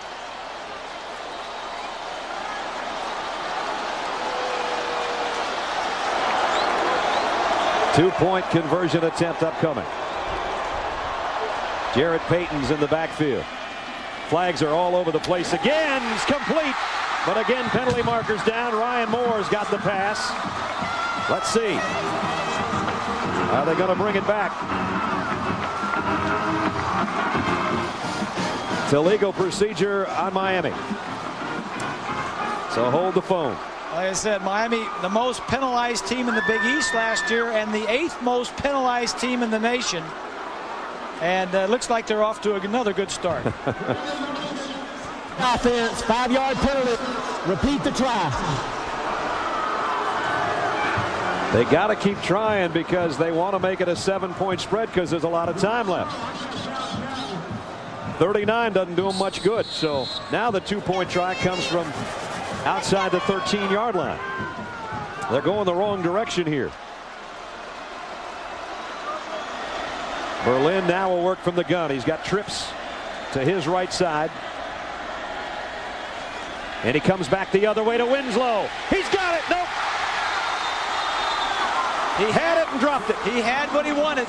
Two-point conversion attempt upcoming. Jarrett Payton's in the backfield. Flags are all over the place again. It's complete, but again penalty markers down. Ryan Moore's got the pass. Let's see. Are they going to bring it back? It's a legal procedure on Miami. So hold the phone. Like I said, Miami, the most penalized team in the Big East last year and the 8th most penalized team in the nation. And looks like they're off to another good start. Offense, 5-yard penalty. Repeat the try. They got to keep trying because they want to make it a 7-point spread because there's a lot of time left. 39 doesn't do them much good. So now the 2-point try comes from outside the 13-yard line. They're going the wrong direction here. Berlin now will work from the gun. He's got trips to his right side. And he comes back the other way to Winslow. He's got it. Nope. He had it and dropped it. He had what he wanted.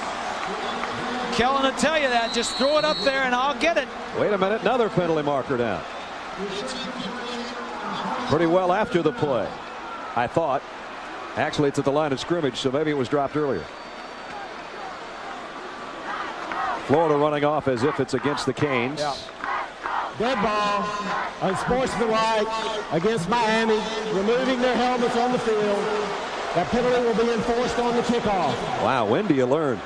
Kellen will tell you that. Just throw it up there and I'll get it. Wait a minute. Another penalty marker down. Pretty well after the play, I thought. Actually, it's at the line of scrimmage, so maybe it was dropped earlier. Florida running off as if it's against the Canes. Yeah. Dead ball, unsportsmanlike against Miami, removing their helmets on the field. That penalty will be enforced on the kickoff. Wow, when do you learn?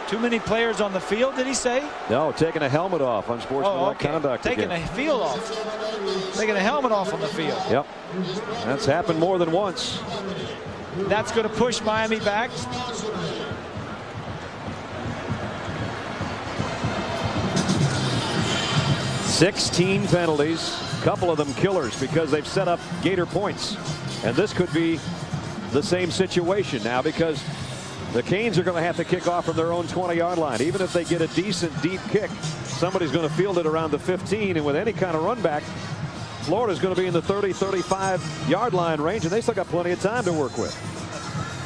Too many players on the field, did he say? No, taking a helmet off, unsportsmanlike conduct. Taking again. a field off. Taking a helmet off on the field. Yep. That's happened more than once. That's going to push Miami back. "16 penalties, a couple of them killers because they've set up Gator points. And this could be the same situation now because the Canes are going to have to kick off from their own 20-yard line. Even if they get a decent deep kick, somebody's going to field it around the 15, and with any kind of run back, Florida's going to be in the 30-35-yard line range, and they still got plenty of time to work with.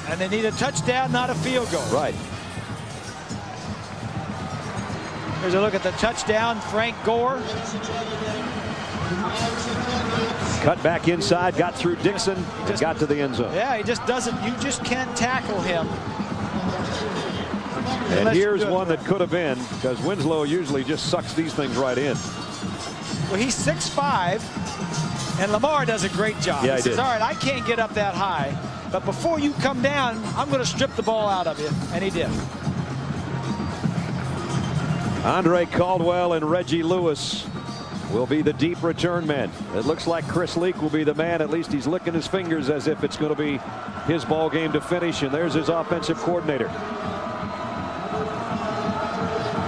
And they need a touchdown, not a field goal. Right. Here's a look at the touchdown. Frank Gore. Cut back inside, got through Dixon, and got to the end zone. Yeah, he just doesn't. You just can't tackle him. And here's one that could have been, because Winslow usually just sucks these things right in. Well, he's 6'5", and Lamar does a great job. Yeah, he says, all right, I can't get up that high, but before you come down, I'm going to strip the ball out of you. And he did. Andre Caldwell and Reggie Lewis will be the deep return men. It looks like Chris Leak will be the man. At least he's licking his fingers as if it's going to be his ball game to finish. And there's his offensive coordinator.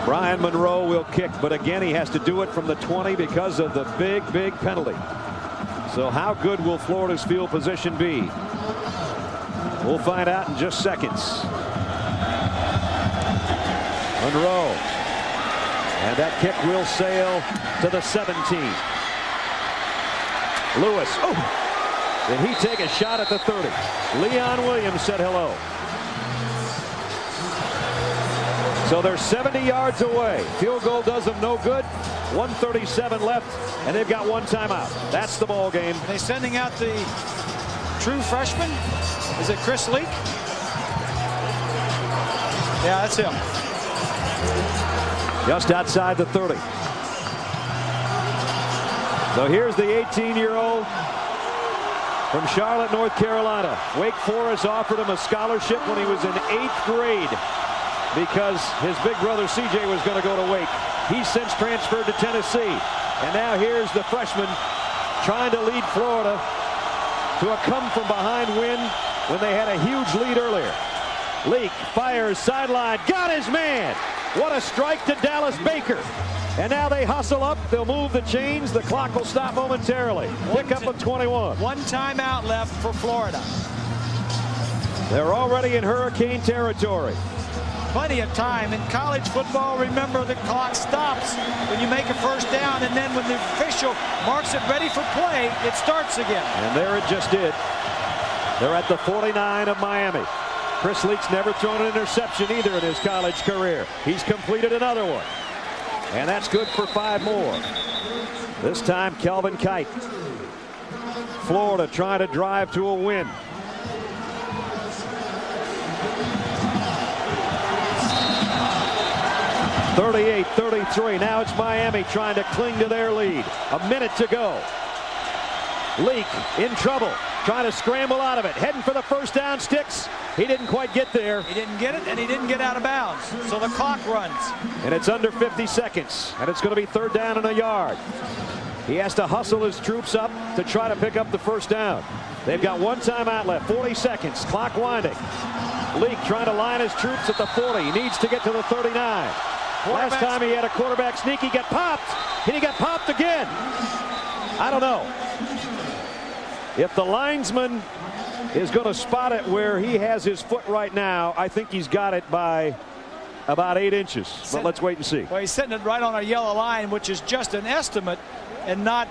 Brian Monroe will kick, but again, he has to do it from the 20 because of the big penalty. So how good will Florida's field position be? We'll find out in just seconds. Monroe. And that kick will sail to the 17. Lewis. Oh! Did he take a shot at the 30? Leon Williams said hello. So they're 70 yards away. Field goal does them no good. 1:37 left, and they've got one timeout. That's the ball game. Are they sending out the true freshman? Is it Chris Leak? Yeah, that's him. Just outside the 30. So here's the 18-year-old from Charlotte, North Carolina. Wake Forest offered him a scholarship when he was in 8th grade because his big brother CJ was going to go to Wake. He's since transferred to Tennessee. And now here's the freshman trying to lead Florida to a come-from-behind win when they had a huge lead earlier. Leak fires sideline, got his man. What a strike to Dallas Baker. And now they hustle up. They'll move the chains. The clock will stop momentarily. Pick up of 21. One timeout left for Florida. They're already in hurricane territory. Plenty of time. In college football, remember, the clock stops when you make a first down, and then when the official marks it ready for play, it starts again. And there it just did. They're at the 49 of Miami. Chris Leak's never thrown an interception either in his college career. He's completed another one. And that's good for 5 more. This time, Kelvin Kite. Florida trying to drive to a win. (38-33). Now it's Miami trying to cling to their lead. A minute to go. Leak in trouble. Trying to scramble out of it. Heading for the first down. Sticks. He didn't quite get there. He didn't get it, and he didn't get out of bounds. So the clock runs. And it's under 50 seconds. And it's going to be 3rd down and a yard. He has to hustle his troops up to try to pick up the first down. They've got one timeout left. 40 seconds. Clock winding. Leak trying to line his troops at the 40. He needs to get to the 39. Last time he had a quarterback sneak, he got popped. And he got popped again. I don't know. If the linesman is going to spot it where he has his foot right now, I think he's got it by about 8 inches. But let's wait and see. Well, he's setting it right on a yellow line, which is just an estimate and not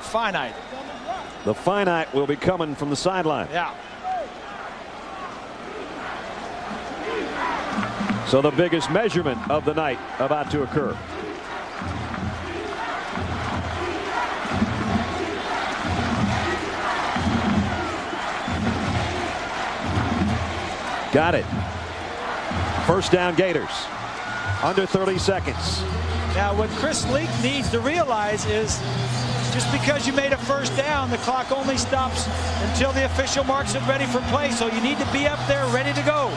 finite. The finite will be coming from the sideline. Yeah. So the biggest measurement of the night about to occur. Got it. First down, Gators. Under 30 seconds. Now what Chris Leak needs to realize is just because you made a first down, the clock only stops until the official marks it ready for play. So you need to be up there ready to go.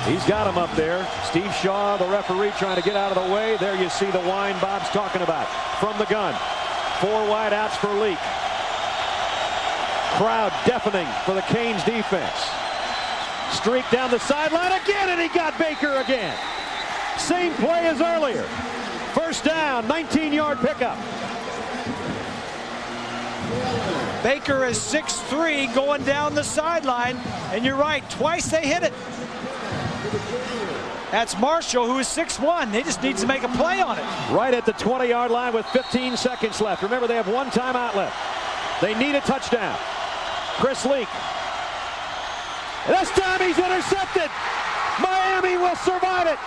He's got him up there. Steve Shaw, the referee, trying to get out of the way. There you see the wind Bob's talking about from the gun. 4 wideouts for Leak. Crowd deafening for the Canes defense. Streak down the sideline again, and he got Baker again. Same play as earlier. First down, 19-yard pickup. Baker is 6'3", going down the sideline, and you're right, twice they hit it. That's Marshall, who is 6'1". He just needs to make a play on it. Right at the 20-yard line with 15 seconds left. Remember, they have one timeout left. They need a touchdown. Chris Leak. This time he's intercepted. Miami will survive it.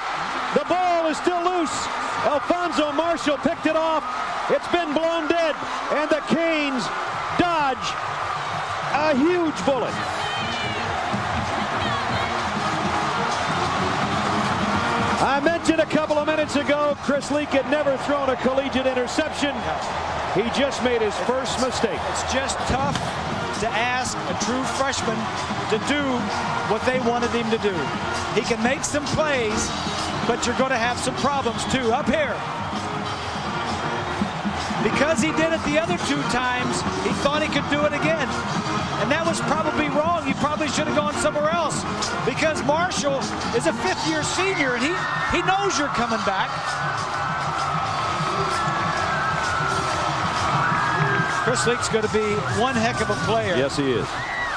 The ball is still loose. Alfonso Marshall picked it off. It's been blown dead, and the Canes dodge a huge bullet. I mentioned a couple of minutes ago, Chris Leak had never thrown a collegiate interception. He just made his first mistake. It's just tough to ask a true freshman to do what they wanted him to do. He can make some plays, but you're going to have some problems too. Up here. Because he did it the other 2 times, he thought he could do it again. And that was probably wrong. He probably should have gone somewhere else, because Marshall is a 5th-year senior, and he knows you're coming back. Chris Leak's going to be one heck of a player. Yes, he is.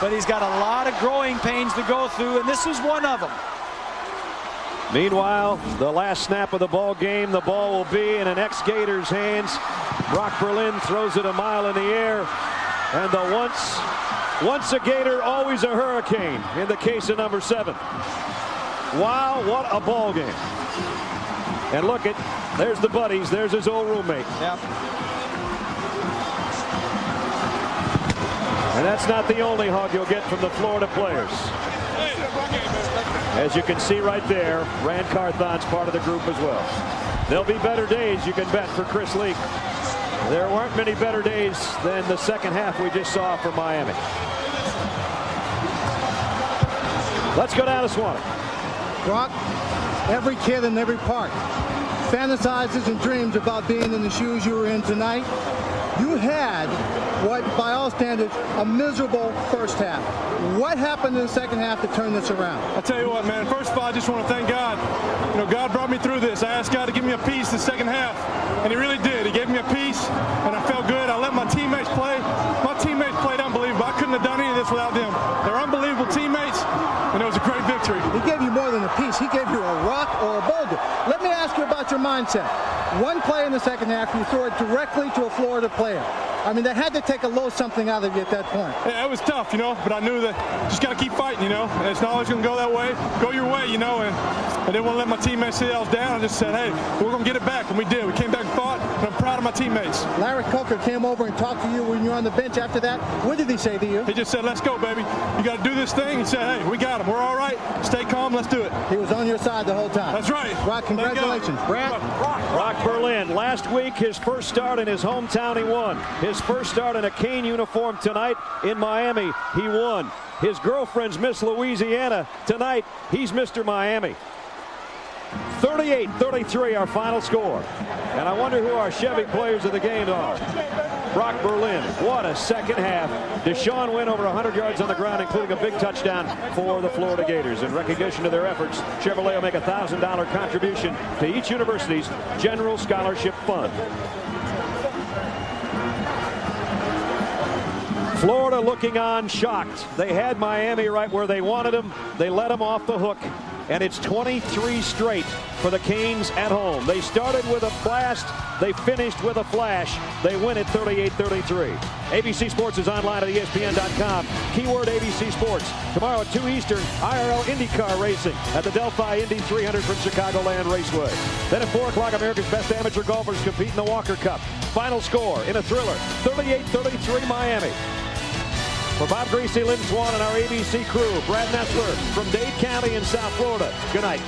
But he's got a lot of growing pains to go through, and this is one of them. Meanwhile, the last snap of the ball game, the ball will be in an ex-Gators hands. Brock Berlin throws it a mile in the air, and the once a Gator, always a Hurricane in the case of number 7. Wow, what a ball game. And look there's the buddies, there's his old roommate. Yep. And that's not the only hug you'll get from the Florida players. As you can see right there, Rand Carthon's part of the group as well. There'll be better days, you can bet, for Chris Leak. There weren't many better days than the second half we just saw from Miami. Let's go down to Swanee. Brock, every kid in every park fantasizes and dreams about being in the shoes you were in tonight. You had what, by all standards, a miserable first half. What happened in the second half to turn this around? I'll tell you what, man. First of all, I just want to thank God. You know, God brought me through this. I asked God to give me a piece the second half, and He really did. He gave me a piece, and I felt good. I let my teammates play. My teammates played unbelievable. I couldn't have done any of this without them. They're unbelievable teammates, and it was a great victory. He gave you more than a piece. He gave you a rock or a boulder. Let me ask you about your mindset. One play in the second half, you throw it directly to a Florida player. I mean, they had to take a little something out of you at that point. Yeah, it was tough, you know, but I knew that just got to keep fighting, you know. And it's not always going to go that way. Go your way, you know. And I didn't want to let my teammates see I was down. I just said, hey, we're going to get it back. And we did. We came back and fought, and I'm proud of my teammates. Larry Coker came over and talked to you when you were on the bench after that. What did he say to you? He just said, let's go, baby. You got to do this thing. He said, hey, we got him. We're all right. Stay calm. Let's do it. He was on your side the whole time. That's right. Brock, congratulations. Brad? Brock Berlin, last week, his first start in his hometown, he won. His first start in a Cane uniform tonight in Miami, he won. His girlfriend's Miss Louisiana. Tonight, he's Mr. Miami. 38-33 our final score. And I wonder who our Chevy players of the game are. Brock Berlin, what a second half. Deshaun went over 100 yards on the ground, including a big touchdown for the Florida Gators. In recognition of their efforts, Chevrolet will make a $1,000 contribution to each university's general scholarship fund. Florida looking on, shocked. They had Miami right where they wanted them. They let them off the hook, and it's 23 straight for the Canes at home. They started with a blast. They finished with a flash. They win it 38-33. ABC Sports is online at ESPN.com. Keyword ABC Sports. Tomorrow at 2 Eastern, IRL IndyCar racing at the Delphi Indy 300 from Chicagoland Raceway. Then at 4 o'clock, America's best amateur golfers compete in the Walker Cup. Final score in a thriller, 38-33 Miami. For Bob Greasy, Lynn Swan, and our ABC crew, Brad Nessler from Dade County in South Florida. Good night.